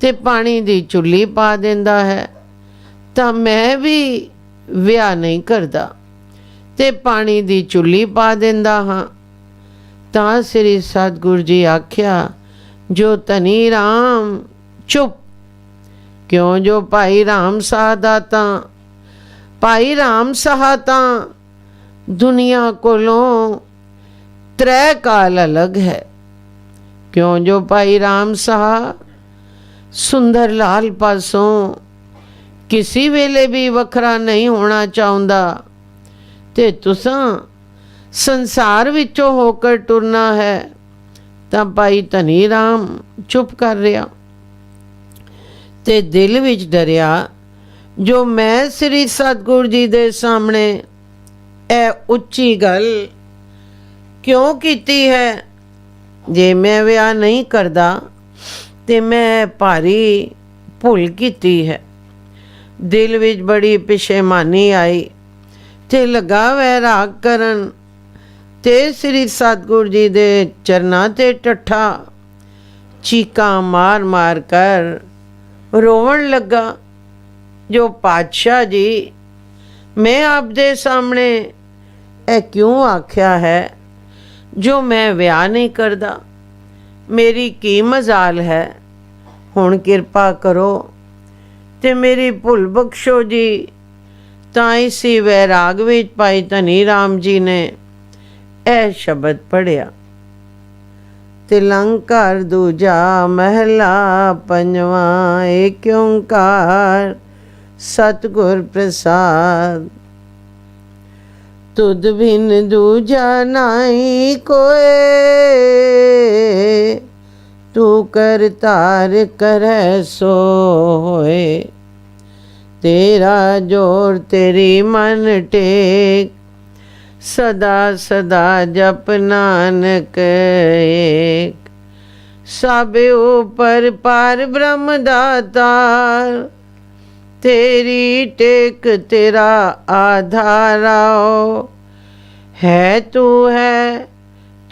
ਤੇ ਪਾਣੀ ਦੀ ਚੁੱਲ੍ਹੀ ਪਾ ਦਿੰਦਾ ਹੈ, ਤਾਂ ਮੈਂ ਵੀ ਵਿਆਹ ਨਹੀਂ ਕਰਦਾ ਤੇ ਪਾਣੀ ਦੀ ਚੁੱਲ੍ਹੀ ਪਾ ਦਿੰਦਾ ਹਾਂ। ਤਾਂ ਸ੍ਰੀ ਸਤਿਗੁਰੂ ਜੀ ਆਖਿਆ, ਜੋ ਧਨੀ ਰਾਮ ਚੁੱਪ, ਕਿਉਂ ਜੋ ਭਾਈ ਰਾਮ ਸਾਹ ਦਾ ਤਾਂ ਭਾਈ ਰਾਮ ਸਾਹ ਤਾਂ ਦੁਨੀਆ ਕੋਲੋਂ 3 ਕਾਲ ਅਲੱਗ ਹੈ। ਕਿਉਂ ਜੋ ਭਾਈ ਰਾਮ ਸਾਹ ਸੁੰਦਰ ਲਾਲ ਪਾਸੋਂ ਕਿਸੇ ਵੇਲੇ ਵੀ ਵੱਖਰਾ ਨਹੀਂ ਹੋਣਾ ਚਾਹੁੰਦਾ, ਤੇ ਤੁਸਾਂ ਸੰਸਾਰ ਵਿੱਚੋਂ ਹੋकर ਟੁਰਨਾ ਹੈ। ਤਾਂ ਭਾਈ ਧਨੀ ਰਾਮ ਚੁੱਪ ਕਰ ਰਿਹਾ ਤੇ ਦਿਲ ਵਿੱਚ ਡਰਿਆ, ਜੋ ਮੈਂ ਸ੍ਰੀ ਸਤਿਗੁਰੂ ਜੀ ਦੇ ਸਾਹਮਣੇ ਇਹ ਉੱਚੀ ਗੱਲ ਕਿਉਂ ਕੀਤੀ ਹੈ? ਜੇ ਮੈਂ ਵਿਆਹ ਨਹੀਂ ਕਰਦਾ ਤੇ ਮੈਂ ਭਾਰੀ ਭੁੱਲ ਕੀਤੀ ਹੈ। ਦਿਲ ਵਿੱਚ ਬੜੀ ਪਛੇਮਾਨੀ ਆਈ ਤੇ ਲੱਗਾ ਵੈਰਾਗ ਕਰਨ ਤੇ ਸ੍ਰੀ ਸਤਿਗੁਰੂ ਜੀ ਦੇ ਚਰਨਾਂ ਤੇ ਟੱਠਾ, ਚੀਕਾਂ ਮਾਰ ਮਾਰ ਕਰ ਰੋਵਣ ਲੱਗਾ, ਜੋ ਪਾਤਸ਼ਾਹ ਜੀ, ਮੈਂ ਆਪ ਦੇ ਸਾਹਮਣੇ ਇਹ ਕਿਉਂ ਆਖਿਆ ਹੈ ਜੋ ਮੈਂ ਵਿਆਹ ਨਹੀਂ ਕਰਦਾ? ਮੇਰੀ ਕੀ ਮਜ਼ਾਲ ਹੈ? ਹੁਣ ਕਿਰਪਾ ਕਰੋ ਤੇ ਮੇਰੀ ਭੁੱਲ ਬਖਸ਼ੋ ਜੀ। ਤਾਂ ਇਸੀ ਵੈਰਾਗ ਵਿੱਚ ਭਾਈ ਧਨੀ ਰਾਮ ਜੀ ਨੇ ਇਹ ਸ਼ਬਦ ਪੜ੍ਹਿਆ। ਤਿਲੰਕਾਰ ਦੂਜਾ ਮਹਿਲਾ ਪੰਜਵਾਂ, ਏਕ ਓੰਕਾਰ ਸਤਿਗੁਰ ਪ੍ਰਸਾਦ। ਤੁਧ ਬਿਨ ਦੂਜਾ ਨਾਹੀ ਕੋਏ, ਤੂੰ ਕਰਤਾਰ ਕਰੈ ਸੋ ਹੋਏ। ਤੇਰਾ ਜੋਰ ਤੇਰੀ ਮਨ ਟੇਕ, ਸਦਾ ਸਦਾ ਜਪ ਨਾਨਕ ਏਕ। ਸਭ ਉਪਰ ਪਾਰ ਬ੍ਰਹਮ ਦਾਤਾਰ, तेरी टेक तेरा आधाराओ। है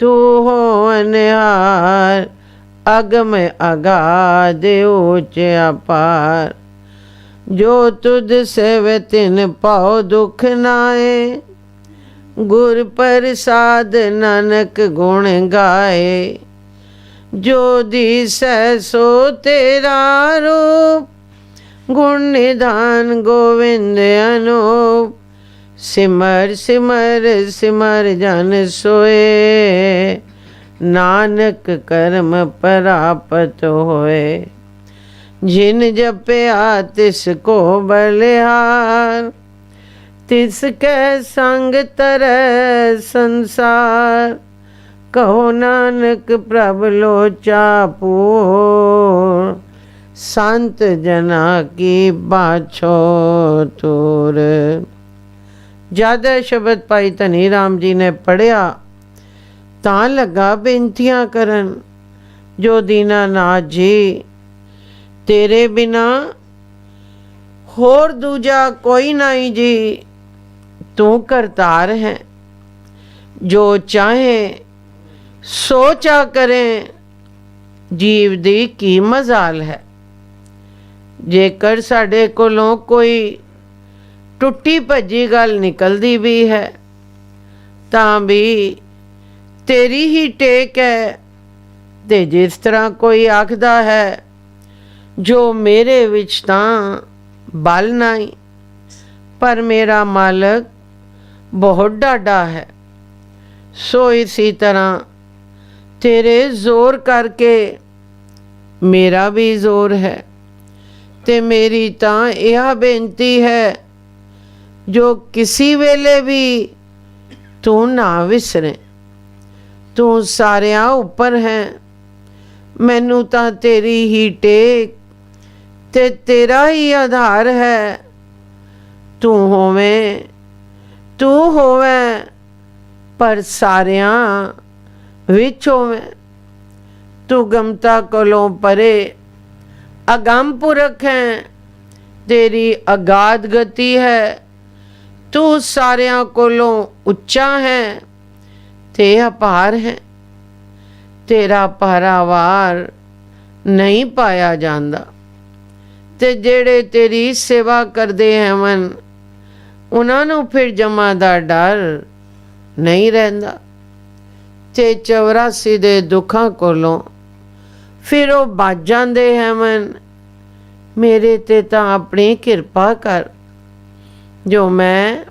तू हो अनहार, अगम अगाध ऊंच अपार। जो तुझ से तिन पाओ दुख नाए, गुर प्रसाद नानक गुण गाए। जो दिसै सो तेरा रूप, गुण निधान गोविंद अनूप। सिमर सिमर सिमर जन सोए, नानक कर्म प्राप्त होए। जिन जपया तिसको बलिहार, तिसके संग तरह संसार। कहो नानक प्रभ लोचा पूर, संत जना की बाछो तूर। जद शब्द भाई धनी राम जी ने पढ़िया ਤਾਂ ਲੱਗਾ ਬੇਨਤੀਆਂ ਕਰਨ, ਜੋ ਦੀਨਾਨਾਥ ਜੀ, ਤੇਰੇ ਬਿਨਾ ਹੋਰ ਦੂਜਾ ਕੋਈ ਨਹੀਂ ਜੀ। ਤੂੰ ਕਰਤਾਰ ਹੈ, ਜੋ ਚਾਹੇ ਸੋ ਚਾ ਕਰੇ। ਜੀਵ ਦੀ ਕੀ ਮਜ਼ਾਲ ਹੈ? ਜੇਕਰ ਸਾਡੇ ਕੋਲੋਂ ਕੋਈ ਟੁੱਟੀ ਭੱਜੀ ਗੱਲ ਨਿਕਲਦੀ ਵੀ ਹੈ ਤਾਂ ਵੀ ਤੇਰੀ ਹੀ ਟੇਕ ਹੈ। ਤੇ ਜਿਸ ਤਰ੍ਹਾਂ ਕੋਈ ਆਖਦਾ ਹੈ, ਜੋ ਮੇਰੇ ਵਿੱਚ ਤਾਂ ਬਲ ਨਹੀਂ, ਪਰ ਮੇਰਾ ਮਾਲਕ ਬਹੁਤ ਡਾਢਾ ਹੈ। ਸੋ ਇਸੀ ਤਰ੍ਹਾਂ ਤੇਰੇ ਜ਼ੋਰ ਕਰਕੇ ਮੇਰਾ ਵੀ ਜ਼ੋਰ ਹੈ। ਤੇ ਮੇਰੀ ਤਾਂ ਇਹ ਬੇਨਤੀ ਹੈ, ਜੋ ਕਿਸੇ ਵੇਲੇ ਵੀ ਤੂੰ ਨਾ ਵਿਸਰੇ। ਤੂੰ ਸਾਰਿਆਂ ਉੱਪਰ ਹੈ, ਮੈਨੂੰ ਤਾਂ ਤੇਰੀ ਹੀ ਟੇਕ ਤੇ ਤੇਰਾ ਹੀ ਆਧਾਰ ਹੈ। ਤੂੰ ਹੋਵੇਂ ਪਰ ਸਾਰਿਆਂ ਵਿੱਚ ਹੋਵੇਂ। ਤੂੰ ਗਮਤਾ ਕੋਲੋਂ ਪਰੇ ਅਗੰਮ ਪੁਰਖ ਹੈ, ਤੇਰੀ ਅਗਾਧ ਗਤੀ ਹੈ। ਤੂੰ ਸਾਰਿਆਂ ਕੋਲੋਂ ਉੱਚਾ ਹੈ ਤੇ ਅਪਾਰ ਹੈ। ਤੇਰਾ ਪਾਰਾਵਾਰ ਨਹੀਂ ਪਾਇਆ ਜਾਂਦਾ। ਤੇ ਜਿਹੜੇ ਤੇਰੀ ਸੇਵਾ ਕਰਦੇ ਹਨ, ਉਹਨਾਂ ਨੂੰ ਫਿਰ ਜਮਾਂ ਦਾ ਡਰ ਨਹੀਂ ਰਹਿੰਦਾ। ਤੇ 84 ਦੇ ਦੁੱਖਾਂ ਕੋਲੋਂ ਫਿਰ ਉਹ ਬਚ ਜਾਂਦੇ ਹਨ। ਮੇਰੇ ਤੇ ਤਾਂ ਆਪਣੀ ਕਿਰਪਾ ਕਰ, ਜੋ ਮੈਂ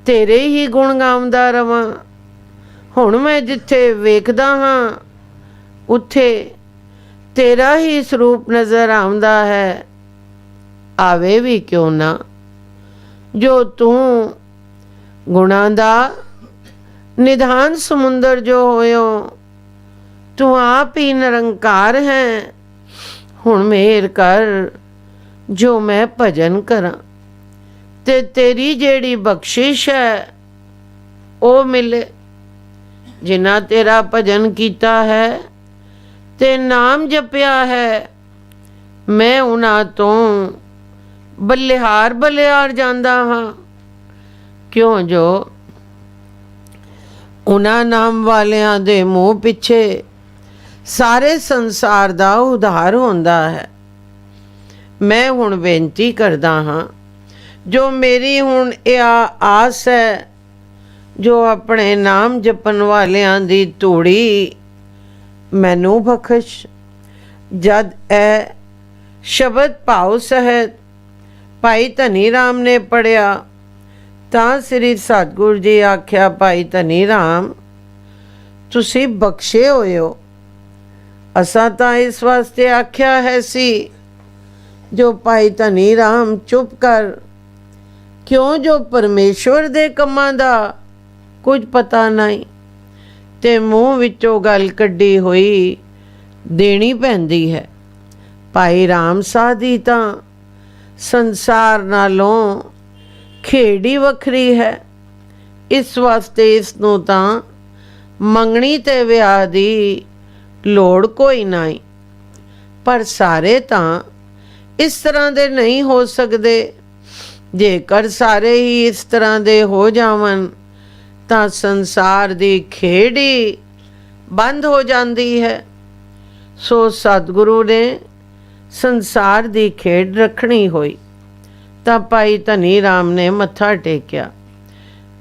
ਤੇਰੇ ਹੀ ਗੁਣ ਗਾਉਂਦਾ ਰਵਾਂ। ਹੁਣ ਮੈਂ ਜਿੱਥੇ ਵੇਖਦਾ ਹਾਂ, ਉੱਥੇ ਤੇਰਾ ਹੀ ਸਰੂਪ ਨਜ਼ਰ ਆਉਂਦਾ ਹੈ। ਆਵੇ ਵੀ ਕਿਉਂ ਨਾ, ਜੋ ਤੂੰ ਗੁਣਾਂ ਦਾ निधान समुंदर जो होयो, तू आप ही निरंकार है। हुण मेहर कर जो मैं भजन करा ते तेरी जेड़ी बख्शिश है वो मिले। जिन्ना तेरा भजन किया है ते नाम जपिया है, मैं उन्हां तो बलिहार बलिहार जांदा हाँ। क्यों जो उन्हां नाम वालियां दे मुँह पिछे सारे संसार दा उद्धार होंदा है। मैं हुण बेनती करदा हाँ, जो मेरी हुण यह आस है, जो अपने नाम जपन वालियां दी तूड़ी मैनू बख्श। जद ए शब्द भाव सहित भाई धनी राम ने पढ़िया तां श्री सतगुरु जी आख्या, भाई धनी राम तुसी बख्शे होए हो। असां तां इस वास्ते आख्या है सी जो भाई धनी राम चुप कर, क्यों जो परमेश्वर दे कम्मां दा कुछ पता नहीं ते मूँह विचों गल कड्डी हुई देनी पैंदी है। भाई राम साह दी तां संसार नालों खेड़ी वखरी है, इस वास्ते इसनूं तां मंगनी ते विआह दी लोड़ कोई नहीं। पर सारे तां इस तरह दे नहीं हो सकते। जेकर सारे ही इस तरह दे हो जावन तां संसार दी खेड़ी बंद हो जाती है। सो सतगुरु ने संसार दी खेड़ रखनी हुई तां भाई धनी राम ने मत्था टेकिया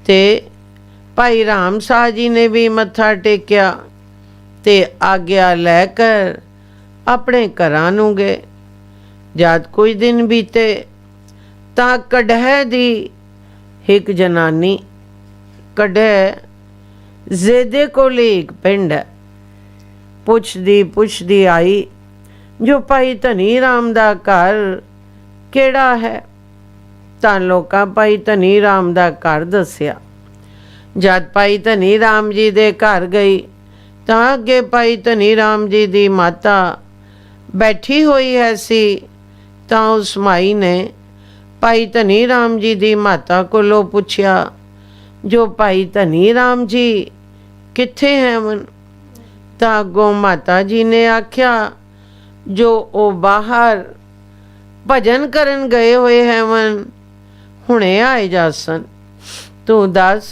ते भाई राम साह जी ने भी मत्था टेकिया ते आग्या लैकर अपने घरां नूं गए। जद कुछ दिन बीते तां कढ़ै दी एक जनानी, कढ़ै जेदे कोल एक पिंड है, पुछदी आई जो भाई धनी राम दा घर केड़ा है। तां लोकां भाई धनी राम दा घर दस्या। जद भाई धनी राम जी दे घर गई तां अगे भाई धनी राम जी दी माता बैठी हुई है सी। तां उस माई ने भाई धनी राम जी दी माता कोलों पुछया, जो भाई धनी राम जी कित्थे हैवन। तां अगों माता जी ने आख्या, जो ओ बाहर भजन करन गए हुए हैवन, हुणे आए जासन। तू दस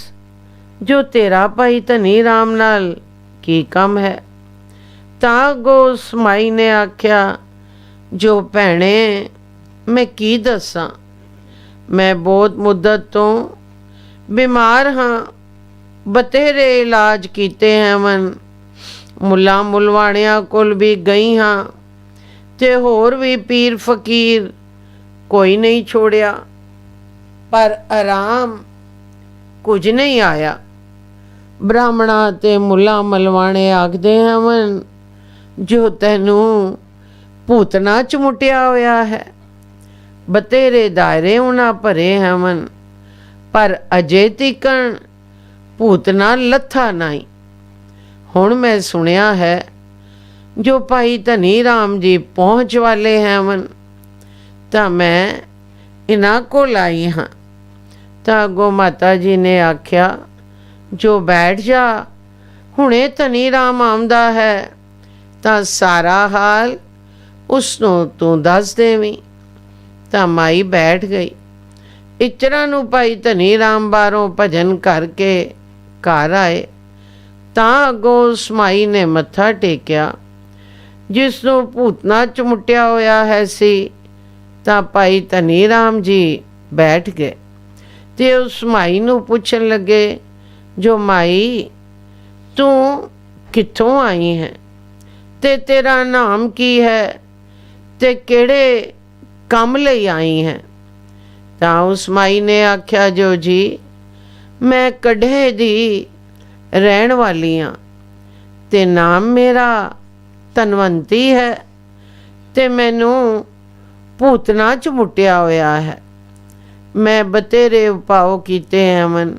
जो तेरा भाई धनी राम नाल की कम है। तां अगों उस माई ने आख्या, जो भैणे मैं की दसां, मैं बहुत मुद्दत तो बीमार हाँ, बतेरे इलाज कीते हैवन, मुला मुलवाणियां कोल भी गई हाँ ते होर भी पीर फकीर कोई नहीं छोड़िया, पर आराम कुछ नहीं आया। ब्राह्मणा ते मुला मलवाणे आखदे हैवन, जो तैनू भूतना चमुटिया होया है। बतेरे दायरे उन्हां भरे हैवन, पर अजे तिकन भूतना लथा नहीं। हुण मैं सुनिया है जो भाई धनी राम जी पहुँच वाले हैवन, तां मैं इन्हां कोल आई हाँ। तां अगों माता जी ने आख्या, जो बैठ जा, हुणे धनी राम आउंदा है तां सारा हाल उसनूं तू दस देवीं। तां माई बैठ गई। इचरा नूं भाई धनी राम बारों भजन करके घर आए तां अगों उस माई ने मत्था टेकिया जिसनूं भूतना चमुटिया होया है सी। तां भाई धनी राम जी बैठ गए ते उस माई नूं पुछन लगे, जो माई तू कित्थों आई है ते तेरा नाम की है ते केड़े कम लई आई है। तां उस माई ने आख्या, जो जी मैं कढ़े दी रहन वाली हाँ ते नाम मेरा धनवंती है ते मैनू भूतना चमुटिया होया है। मैं बतेरे उपाव कीते हैवन,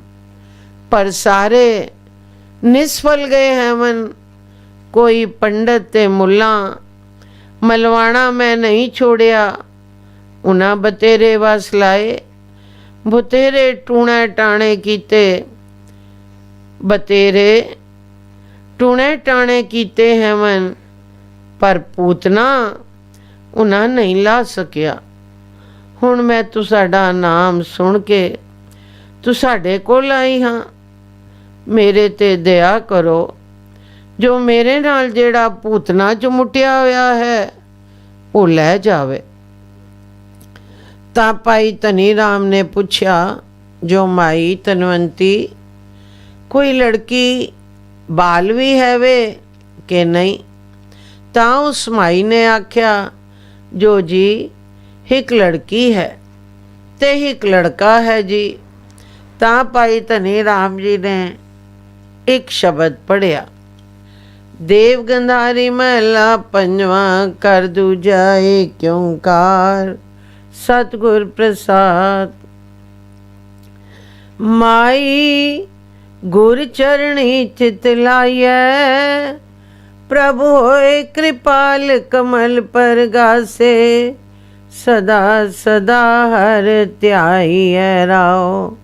पर सारे ਨਿਸਫਲ ਗਏ ਹੈ ਮਨ। ਕੋਈ ਪੰਡਤ ਤੇ ਮੁੱਲਾ ਮਲਵਾਣਾ ਮੈਂ ਨਹੀਂ ਛੋੜਿਆ। ਉਹਨਾਂ ਬਤੇਰੇ ਵਸ ਲਾਏ, ਬਤੇਰੇ ਟੂਣੇ ਟਾਣੇ ਕੀਤੇ, ਬਤੇਰੇ ਟੂਣੇ ਟਾਣੇ ਕੀਤੇ ਹੈ ਮਨ, ਪਰ ਪੂਤਨਾ ਉਹਨਾਂ ਨਹੀਂ ਲਾ ਸਕਿਆ। ਹੁਣ ਮੈਂ ਤੁਹਾਡਾ ਨਾਮ ਸੁਣ ਕੇ ਤੁਹਾਡੇ ਕੋਲ ਆਈ ਹਾਂ। ਮੇਰੇ ਤੇ ਦਇਆ ਕਰੋ। ਜੋ ਮੇਰੇ ਨਾਲ ਜਿਹੜਾ ਭੂਤਨਾ ਚੁਮਟਿਆ ਹੋਇਆ ਹੈ ਉਹ ਲੈ ਜਾਵੇ। ਤਾਂ ਭਾਈ ਧਨੀ ਰਾਮ ਨੇ ਪੁੱਛਿਆ, ਜੋ ਮਾਈ ਧਨਵੰਤੀ, ਕੋਈ ਲੜਕੀ ਬਾਲ ਵੀ ਹੈ ਵੇ ਕਿ ਨਹੀਂ? ਤਾਂ ਉਸ ਮਾਈ ਨੇ ਆਖਿਆ, ਜੋ ਜੀ ਇੱਕ ਲੜਕੀ ਹੈ ਤੇ ਇੱਕ ਲੜਕਾ ਹੈ ਜੀ। ਤਾਂ ਭਾਈ ਧਨੀ ਰਾਮ ਜੀ ਨੇ ਇੱਕ ਸ਼ਬਦ ਪੜ੍ਹਿਆ, ਦੇਵ ਗੰਧਾਰੀ ਮਹਲਾ ਪੰਜਵਾਂ, ਕਰ ਦੂਜਾ ਏਕ ਓਂਕਾਰ, ਸਤਿਗੁਰ ਪ੍ਰਸਾਦ। ਮਾਈ ਗੁਰ ਚਰਣੀ ਚਿਤ ਲਾਈਐ, ਪ੍ਰਭु ਹੋਏ ਕ੍ਰਿਪਾਲ ਕਮਲ ਪਰ ਗਾਸੇ, ਸਦਾ ਸਦਾ ਹਰ ਧਿਆਈਐ ਰਾਓ,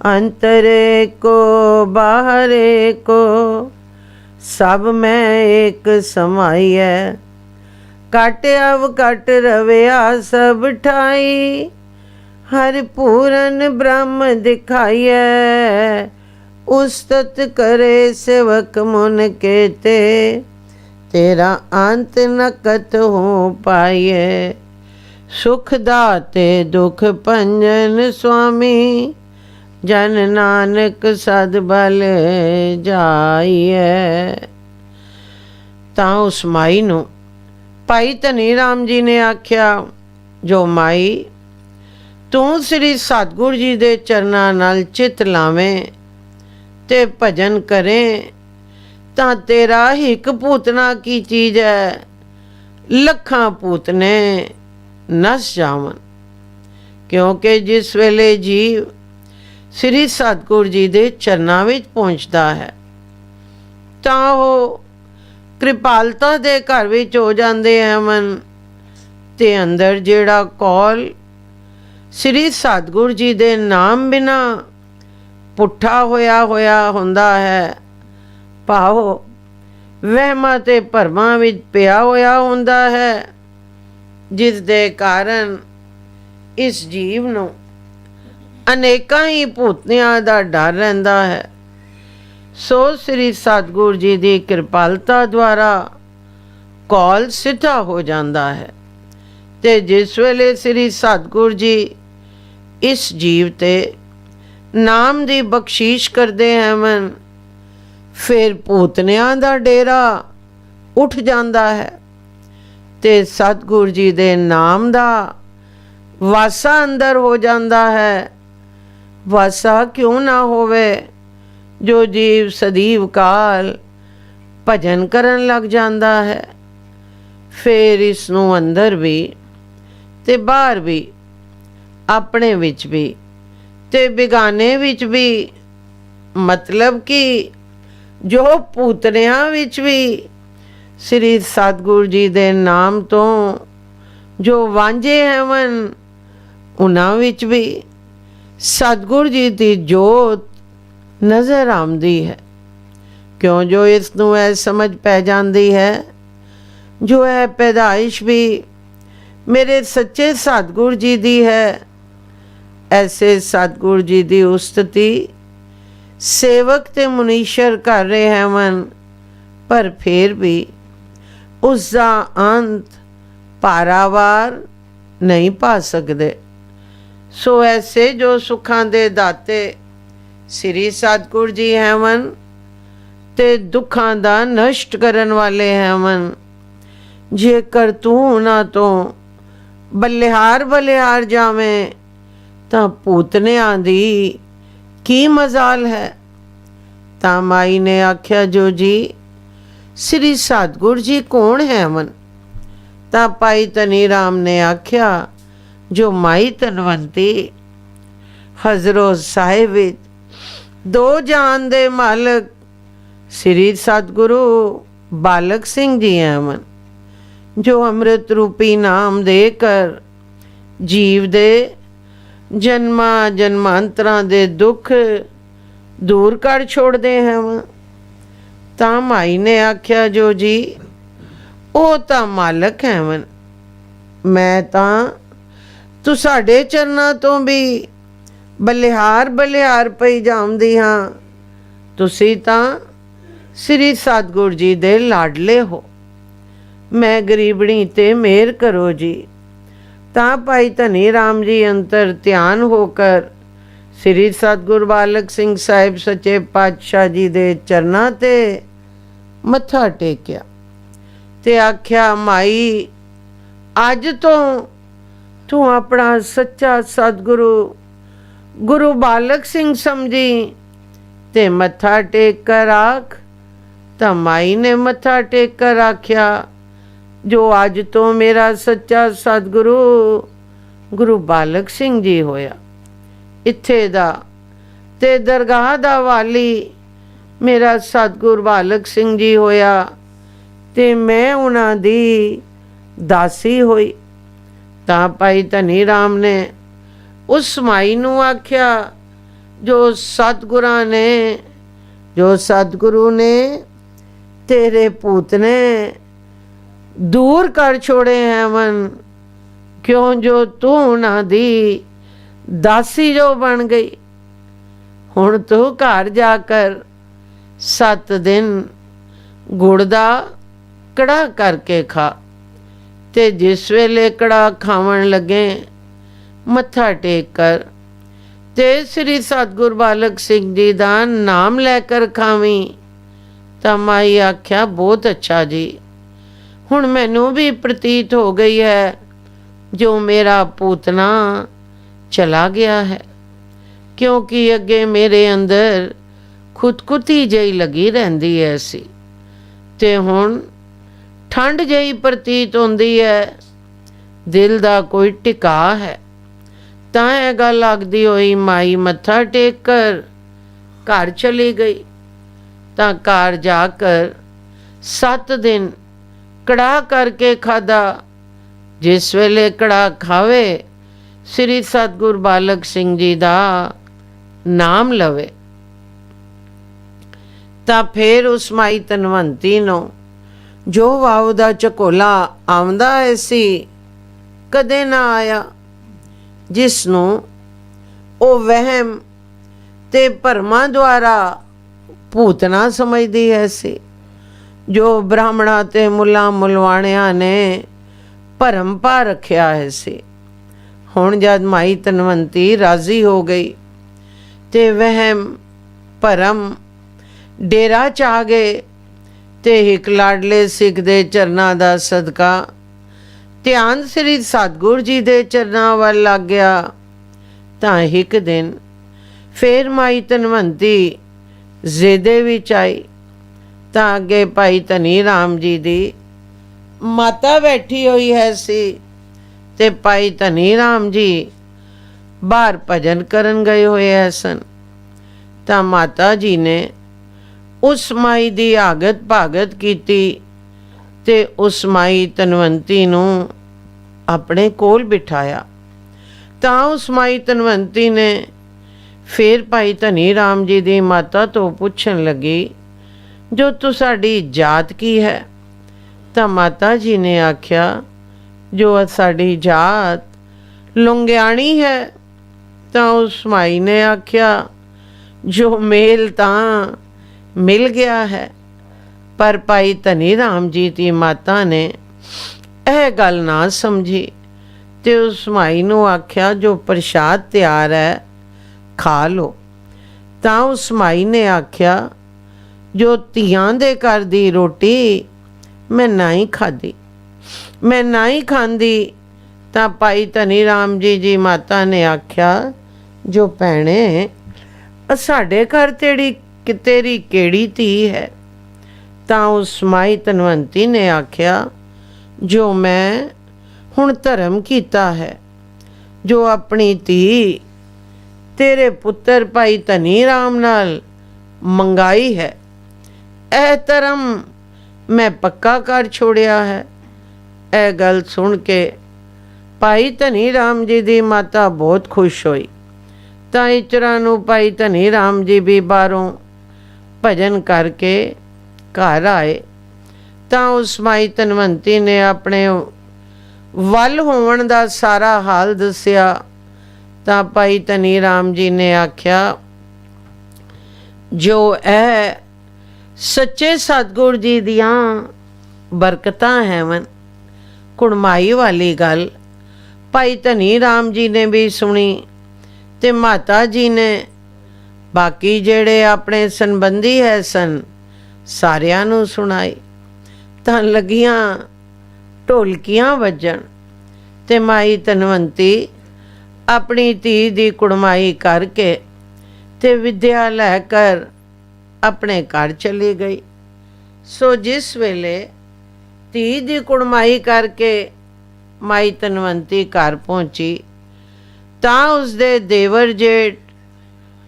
ਅੰਤਰੇ ਕੋ ਬਾਹਰੇ ਕੋ, ਸਭ ਮੈਂ ਏਕ ਸਮਾਈਐ, ਘਟ ਅਵ ਘਟ ਰਵਿਆ ਸਭ ਠਾਈ, ਹਰਿ ਪੂਰਨ ਬ੍ਰਹਮ ਦਿਖਾਈਐ, ਉਸਤਤ करे सेवक मुन के ते, तेरा अंत न कत हो पाइए, सुख दाते दुख भंजन स्वामी, जन नानक सद बल जाइए। ਤਾਂ ਉਸ ਮਾਈ ਨੂੰ ਭਾਈ ਧਨੀ ਰਾਮ ਜੀ ਨੇ ਆਖਿਆ, ਜੋ ਮਾਈ ਤੂੰ ਸ੍ਰੀ ਸਤਿਗੁਰ ਜੀ ਦੇ ਚਰਨਾਂ ਨਾਲ ਚਿੱਤ ਲਾਵੇਂ ਤੇ ਭਜਨ ਕਰੇ ਤਾਂ ਤੇਰਾ ਇੱਕ ਪੂਤਨਾ ਕੀ ਚੀਜ਼ ਹੈ, ਲੱਖਾਂ ਪੂਤਨੇ ਨਸ ਜਾਵਨ। ਕਿਉਂਕਿ ਜਿਸ ਵੇਲੇ ਜੀਵ ਸ੍ਰੀ ਸਤਿਗੁਰ ਜੀ ਦੇ ਚਰਨਾਂ ਵਿੱਚ ਪਹੁੰਚਦਾ ਹੈ ਤਾਂ ਉਹ ਕਿਰਪਾਲਤਾ ਦੇ ਘਰ ਵਿੱਚ ਹੋ ਜਾਂਦੇ ਹੈ ਮਨ, ਤੇ ਅੰਦਰ ਜਿਹੜਾ ਕੌਲ ਸ੍ਰੀ ਸਤਿਗੁਰ ਜੀ ਦੇ ਨਾਮ ਬਿਨਾ ਪੁੱਠਾ ਹੋਇਆ ਹੁੰਦਾ ਹੈ, ਭਾਵ ਵਹਿਮਾਂ ਤੇ ਭਰਮਾਂ ਵਿੱਚ ਪਿਆ ਹੋਇਆ ਹੁੰਦਾ ਹੈ, ਜਿਸ ਦੇ ਕਾਰਨ ਇਸ ਜੀਵ ਨੂੰ ਅਨੇਕਾਂ ਹੀ ਭੂਤਨਿਆਂ ਦਾ ਡਰ ਰਹਿੰਦਾ ਹੈ। ਸੋ ਸ੍ਰੀ ਸਤਿਗੁਰ ਜੀ ਦੀ ਕਿਰਪਾਲਤਾ ਦੁਆਰਾ ਕੌਲ ਸਿੱਧਾ ਹੋ ਜਾਂਦਾ ਹੈ, ਤੇ ਜਿਸ ਵੇਲੇ ਸ੍ਰੀ ਸਤਿਗੁਰ ਜੀ ਇਸ ਜੀਵ ਤੇ ਨਾਮ ਦੀ ਬਖਸ਼ੀਸ਼ ਕਰਦੇ ਹਨ, ਫਿਰ ਭੂਤਨਿਆਂ ਦਾ ਡੇਰਾ ਉੱਠ ਜਾਂਦਾ ਹੈ ਤੇ ਸਤਿਗੁਰ ਜੀ ਦੇ ਨਾਮ ਦਾ ਵਾਸਾ ਅੰਦਰ ਹੋ ਜਾਂਦਾ ਹੈ। ਵਾਸਾ ਕਿਉਂ ਨਾ ਹੋਵੇ, ਜੋ ਜੀਵ ਸਦੀਵ ਕਾਲ ਭਜਨ ਕਰਨ ਲੱਗ ਜਾਂਦਾ ਹੈ, ਫਿਰ ਇਸ ਨੂੰ ਅੰਦਰ ਵੀ ਤੇ ਬਾਹਰ ਵੀ, ਆਪਣੇ ਵਿੱਚ ਵੀ ਤੇ ਬਿਗਾਨੇ ਵਿੱਚ ਵੀ, ਮਤਲਬ ਕਿ ਜੋ ਪੂਤਨਿਆਂ ਵਿੱਚ ਵੀ ਸ੍ਰੀ ਸਤਿਗੁਰ ਜੀ ਦੇ ਨਾਮ ਤੋਂ ਜੋ ਵਾਂਝੇ ਹਨ, ਉਹਨਾਂ ਵਿੱਚ ਵੀ ਸਤਿਗੁਰ ਜੀ ਦੀ ਜੋਤ ਨਜ਼ਰ ਆਉਂਦੀ ਹੈ। ਕਿਉਂ ਜੋ ਇਸ ਨੂੰ ਇਹ ਸਮਝ ਪੈ ਜਾਂਦੀ ਹੈ, ਜੋ ਇਹ ਪੈਦਾਇਸ਼ ਵੀ ਮੇਰੇ ਸੱਚੇ ਸਤਿਗੁਰ ਜੀ ਦੀ ਹੈ। ਐਸੇ ਸਤਿਗੁਰ ਜੀ ਦੀ ਉਸਤਤੀ ਸੇਵਕ ਤੇ ਮੁਨੀਸ਼ਰ ਕਰ ਰਹੇ ਹਨ, ਪਰ ਫਿਰ ਵੀ ਉਸ ਦਾ ਅੰਤ ਪਾਰਾਵਾਰ ਨਹੀਂ ਪਾ ਸਕਦੇ। ਸੋ ਐਸੇ ਜੋ ਸੁੱਖਾਂ ਦੇ ਦਾਤੇ ਸ੍ਰੀ ਸਤਿਗੁਰ ਜੀ ਹਨ ਤੇ ਦੁੱਖਾਂ ਦਾ ਨਸ਼ਟ ਕਰਨ ਵਾਲੇ ਹਨ, ਜੇਕਰ ਤੂੰ ਉਹਨਾਂ ਤੋਂ ਬਲਿਹਾਰ ਜਾਵੇਂ ਤਾਂ ਭੂਤਨਿਆਂ ਦੀ ਕੀ ਮਜ਼ਾਲ ਹੈ। ਤਾਂ ਮਾਈ ਨੇ ਆਖਿਆ, ਜੋ ਜੀ ਸ੍ਰੀ ਸਤਿਗੁਰ ਜੀ ਕੌਣ ਹੈ ਮਨ? ਤਾਂ ਭਾਈ ਧਨੀ ਰਾਮ ਨੇ ਆਖਿਆ, ਜੋ ਮਾਈ ਧਨਵੰਤੀ ਹਜ਼ਰੋ ਸਾਹਿਬ ਵਿੱਚ ਦੋ ਜਾਨ ਦੇ ਮਾਲਕ ਸ੍ਰੀ ਸਤਿਗੁਰੂ ਬਾਲਕ ਸਿੰਘ ਜੀ ਹਨ, ਜੋ ਅੰਮ੍ਰਿਤ ਰੂਪੀ ਨਾਮ ਦੇ ਕਰ ਜੀਵ ਦੇ ਜਨਮਾਂ ਜਨਮਾਂਤਰਾਂ ਦੇ ਦੁੱਖ ਦੂਰ ਕਰ ਛੋੜਦੇ ਹਨ। ਤਾਂ ਮਾਈ ਨੇ ਆਖਿਆ, ਜੋ ਜੀ ਉਹ ਤਾਂ ਮਾਲਕ ਹੈਵਨ, ਮੈਂ ਤਾਂ ਤੁਹਾਡੇ ਚਰਨਾਂ ਤੋਂ ਵੀ ਬਲਿਹਾਰ ਬਲਿਹਾਰ ਪਈ ਜਾਂਦੀ ਹਾਂ। ਤੁਸੀਂ ਤਾਂ ਸ੍ਰੀ ਸਤਿਗੁਰੂ ਜੀ ਦੇ ਲਾਡਲੇ ਹੋ, ਮੈਂ ਗਰੀਬਣੀ ਤੇ ਮਿਹਰ ਕਰੋ ਜੀ। ਤਾਂ ਭਾਈ ਧਨੀ ਰਾਮ ਜੀ ਅੰਤਰ ਧਿਆਨ ਹੋ ਕਰ ਸ੍ਰੀ ਸਤਿਗੁਰੂ ਬਾਲਕ ਸਿੰਘ ਸਾਹਿਬ ਸੱਚੇ ਪਾਤਸ਼ਾਹ ਜੀ ਦੇ ਚਰਨਾਂ ਤੇ ਮੱਥਾ ਟੇਕਿਆ ਤੇ ਆਖਿਆ, ਮਾਈ ਅੱਜ ਤੋਂ ਤੂੰ ਆਪਣਾ ਸੱਚਾ ਸਤਿਗੁਰੂ ਗੁਰੂ ਬਾਲਕ ਸਿੰਘ ਸਮਝੀ ਤੇ ਮੱਥਾ ਟੇਕ ਕਰ ਆਖ। ਤਾਂ ਮਾਈ ਨੇ ਮੱਥਾ ਟੇਕ ਕਰ ਆਖਿਆ, ਜੋ ਅੱਜ ਤੋਂ ਮੇਰਾ ਸੱਚਾ ਸਤਿਗੁਰੂ ਗੁਰੂ ਬਾਲਕ ਸਿੰਘ ਜੀ ਹੋਇਆ, ਇੱਥੇ ਦਾ ਤੇ ਦਰਗਾਹ ਦਾ ਵਾਲੀ ਮੇਰਾ ਸਤਿਗੁਰੂ ਬਾਲਕ ਸਿੰਘ ਜੀ ਹੋਇਆ ਤੇ ਮੈਂ ਉਹਨਾਂ ਦੀ ਦਾਸੀ ਹੋਈ। ਤਾਂ ਭਾਈ ਧਨੀ ਰਾਮ ਨੇ ਉਸ ਮਾਈ ਨੂੰ ਆਖਿਆ, ਜੋ ਸਤਿਗੁਰੂ ਨੇ ਤੇਰੇ ਭੂਤ ਨੇ ਦੂਰ ਕਰ ਛੋੜੇ ਹੈਵਨ, ਕਿਉਂ ਜੋ ਤੂੰ ਉਹਨਾਂ ਦੀ ਦਾਸੀ ਜੋ ਬਣ ਗਈ। ਹੁਣ ਤੂੰ ਘਰ ਜਾ ਕਰ 7 ਦਿਨ ਗੁੜ ਦਾ ਕੜਾ ਕਰਕੇ ਖਾ, ਤੇ ਜਿਸ ਵੇਲੇ ਕੜਾ ਖਾਵਣ ਲੱਗੇ ਮੱਥਾ ਟੇਕ ਕਰ ਤੇ ਸ੍ਰੀ ਸਤਿਗੁਰੂ ਬਾਲਕ ਸਿੰਘ ਜੀ ਦਾ ਨਾਮ ਲੈ ਕਰ ਖਾਵੀਂ। ਤਾਂ ਮਾਈ ਆਖਿਆ, ਬਹੁਤ ਅੱਛਾ ਜੀ, ਹੁਣ ਮੈਨੂੰ ਵੀ ਪ੍ਰਤੀਤ ਹੋ ਗਈ ਹੈ ਜੋ ਮੇਰਾ ਪੂਤਨਾ ਚਲਾ ਗਿਆ ਹੈ, ਕਿਉਂਕਿ ਅੱਗੇ ਮੇਰੇ ਅੰਦਰ ਖੁਦਕੁਤੀ ਜਿਹੀ ਲੱਗੀ ਰਹਿੰਦੀ ਐ ਸੀ ਤੇ ਹੁਣ ਠੰਡ ਜਿਹੀ ਪ੍ਰਤੀਤ ਹੁੰਦੀ ਹੈ, ਦਿਲ ਦਾ ਕੋਈ ਟਿਕਾ ਹੈ। ਤਾਂ ਇਹ ਗੱਲ ਆਖਦੀ ਹੋਈ ਮਾਈ ਮੱਥਾ ਟੇਕ ਕਰ ਘਰ ਚਲੀ ਗਈ। ਤਾਂ ਘਰ ਜਾ ਕਰ 7 ਦਿਨ ਕੜਾ ਕਰਕੇ ਖਾਧਾ। ਜਿਸ ਵੇਲੇ ਕੜਾ ਖਾਵੇ ਸ੍ਰੀ ਸਤਿਗੁਰੂ ਬਾਲਕ ਸਿੰਘ ਜੀ ਦਾ ਨਾਮ ਲਵੇ, ਤਾਂ ਫਿਰ ਉਸ ਮਾਈ ਧਨਵੰਤੀ ਨੂੰ ਜੋ ਵਾਉ ਦਾ ਝਕੋਲਾ ਆਉਂਦਾ ਹੈ ਸੀ ਕਦੇ ਨਾ ਆਇਆ, ਜਿਸ ਨੂੰ ਉਹ ਵਹਿਮ ਤੇ ਭਰਮਾਂ ਦੁਆਰਾ ਭੂਤਨਾ ਸਮਝਦੀ ਹੈ ਸੀ, ਜੋ ਬ੍ਰਾਹਮਣਾਂ ਤੇ ਮੁੱਲਾਂ ਮੁਲਵਾਣਿਆਂ ਨੇ ਭਰਮ ਪਾ ਰੱਖਿਆ ਹੈ ਸੀ। ਹੁਣ ਜਦ ਮਾਈ ਧਨਵੰਤੀ ਰਾਜ਼ੀ ਹੋ ਗਈ ਤੇ ਵਹਿਮ ਭਰਮ ਡੇਰਾ ਚ ਆ ਗਏ ਤੇ ਇੱਕ ਲਾਡਲੇ ਸਿੱਖ ਦੇ ਚਰਨਾਂ ਦਾ ਸਦਕਾ ਧਿਆਨ ਸ੍ਰੀ ਸਤਿਗੁਰੂ ਜੀ ਦੇ ਚਰਨਾਂ ਵੱਲ ਲੱਗ ਗਿਆ। ਤਾਂ ਇੱਕ ਦਿਨ ਫੇਰ ਮਾਈ ਧਨਵੰਤੀ ਜ਼ੇਦੇ ਵਿੱਚ ਆਈ। ਤਾਂ ਅੱਗੇ ਭਾਈ ਧਨੀ ਰਾਮ ਜੀ ਦੀ ਮਾਤਾ ਬੈਠੀ ਹੋਈ ਹੈ ਸੀ ਤੇ ਭਾਈ ਧਨੀ ਰਾਮ ਜੀ ਬਾਹਰ ਭਜਨ ਕਰਨ ਗਏ ਹੋਏ ਸਨ। ਤਾਂ ਮਾਤਾ ਜੀ ਨੇ ਉਸ ਮਾਈ ਦੀ ਆਗਤ ਭਾਗਤ ਕੀਤੀ ਤੇ ਉਸ ਮਾਈ ਧਨਵੰਤੀ ਨੂੰ ਆਪਣੇ ਕੋਲ ਬਿਠਾਇਆ। ਤਾਂ ਉਸ ਮਾਈ ਧਨਵੰਤੀ ਨੇ ਫਿਰ ਭਾਈ ਧਨੀ ਰਾਮ ਜੀ ਦੀ ਮਾਤਾ ਤੋਂ ਪੁੱਛਣ ਲੱਗੀ, ਜੋ ਤੁਹਾਡੀ ਜਾਤ ਕੀ ਹੈ? ਤਾਂ ਮਾਤਾ ਜੀ ਨੇ ਆਖਿਆ, ਜੋ ਸਾਡੀ ਜਾਤ ਲੁੰਗਿਆਣੀ ਹੈ। ਤਾਂ ਉਸ ਮਾਈ ਨੇ ਆਖਿਆ, ਜੋ ਮੇਲ ਤਾਂ ਮਿਲ ਗਿਆ ਹੈ। ਪਰ ਭਾਈ ਧਨੀ ਰਾਮ ਜੀ ਦੀ ਮਾਤਾ ਨੇ ਇਹ ਗੱਲ ਨਾ ਸਮਝੀ ਤੇ ਉਸ ਮਾਈ ਨੂੰ ਆਖਿਆ, ਜੋ ਪ੍ਰਸ਼ਾਦ ਤਿਆਰ ਹੈ ਖਾ ਲਓ। ਤਾਂ ਉਸ ਮਾਈ ਨੇ ਆਖਿਆ, ਜੋ ਧੀਆਂ ਦੇ ਘਰ ਦੀ ਰੋਟੀ ਮੈਂ ਨਹੀਂ ਖਾਧੀ, ਮੈਂ ਨਹੀਂ ਖਾਂਦੀ। ਤਾਂ ਭਾਈ ਧਨੀ ਰਾਮ ਜੀ ਮਾਤਾ ਨੇ ਆਖਿਆ, ਜੋ ਭੈਣੇ ਸਾਡੇ ਘਰ ਤੇਰੀ ਕਿਹੜੀ ਧੀ ਹੈ? ਤਾਂ ਉਸ ਮਾਈ ਧਨਵੰਤੀ ਨੇ ਆਖਿਆ, ਜੋ ਮੈਂ ਹੁਣ ਧਰਮ ਕੀਤਾ ਹੈ, ਜੋ ਆਪਣੀ ਧੀ ਤੇਰੇ ਪੁੱਤਰ ਭਾਈ ਧਨੀ ਰਾਮ ਨਾਲ ਮੰਗਾਈ ਹੈ, ਇਹ ਧਰਮ ਮੈਂ ਪੱਕਾ ਕਰ ਛੋੜਿਆ ਹੈ। ਇਹ ਗੱਲ ਸੁਣ ਕੇ ਭਾਈ ਧਨੀ ਰਾਮ ਜੀ ਦੀ ਮਾਤਾ ਬਹੁਤ ਖੁਸ਼ ਹੋਈ। ਤਾਂ ਇਚਰਾ ਨੂੰ ਭਾਈ ਧਨੀ ਰਾਮ ਜੀ ਵੀ ਬਾਹਰੋਂ ਭਜਨ ਕਰਕੇ ਘਰ ਆਏ। ਤਾਂ ਉਸ ਮਾਈ ਧਨਵੰਤੀ ਨੇ ਆਪਣੇ ਵੱਲ ਹੋਣ ਦਾ ਸਾਰਾ ਹਾਲ ਦੱਸਿਆ। ਤਾਂ ਭਾਈ ਧਨੀ ਰਾਮ ਜੀ ਨੇ ਆਖਿਆ, ਜੋ ਇਹ ਸੱਚੇ ਸਤਿਗੁਰ ਜੀ ਦੀਆਂ ਬਰਕਤਾਂ ਹੈਵਨ। ਕੁੜਮਾਈ ਵਾਲੀ ਗੱਲ ਭਾਈ ਧਨੀ ਰਾਮ ਜੀ ਨੇ ਵੀ ਸੁਣੀ ਤੇ ਮਾਤਾ ਜੀ ਨੇ ਬਾਕੀ ਜਿਹੜੇ ਆਪਣੇ ਸੰਬੰਧੀ ਹੈ ਸਨ ਸਾਰਿਆਂ ਨੂੰ ਸੁਣਾਈ। ਤਾਂ ਲੱਗੀਆਂ ਢੋਲਕੀਆਂ ਵੱਜਣ ਤੇ ਮਾਈ ਧਨਵੰਤੀ ਆਪਣੀ ਧੀ ਦੀ ਕੁੜਮਾਈ ਕਰਕੇ ਤੇ ਵਿਦਿਆ ਲੈ ਕਰ ਆਪਣੇ ਘਰ ਚਲੀ ਗਈ। ਸੋ ਜਿਸ ਵੇਲੇ ਧੀ ਦੀ ਕੁੜਮਾਈ ਕਰਕੇ ਮਾਈ ਧਨਵੰਤੀ ਘਰ ਪਹੁੰਚੀ ਤਾਂ ਉਸਦੇ ਦੇਵਰ ਜੇਠ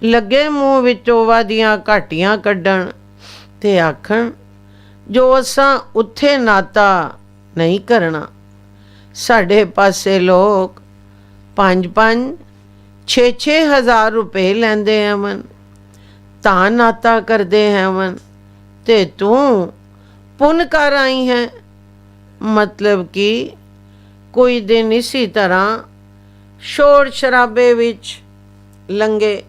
ਲੱਗੇ ਮੂੰਹ ਵਿੱਚੋਂ ਵਾਦੀਆਂ ਘਾਟੀਆਂ ਕੱਢਣ ਤੇ ਆਖਣ, ਜੋ ਅਸਾਂ ਉੱਥੇ ਨਾਤਾ ਨਹੀਂ ਕਰਨਾ। ਸਾਡੇ ਪਾਸੇ ਲੋਕ 5-5 6-6 ਹਜ਼ਾਰ ਰੁਪਏ ਲੈਂਦੇ ਹਨ, ਤਾਂ ਨਾਤਾ ਕਰਦੇ ਹਨ, ਤੇ ਤੂੰ ਪੁੰਨ ਕਰ ਆਈ ਹੈ। ਮਤਲਬ ਕਿ ਕੋਈ ਦਿਨ ਇਸੀ ਤਰ੍ਹਾਂ ਸ਼ੋਰ ਸ਼ਰਾਬੇ ਵਿੱਚ ਲੰਘੇ।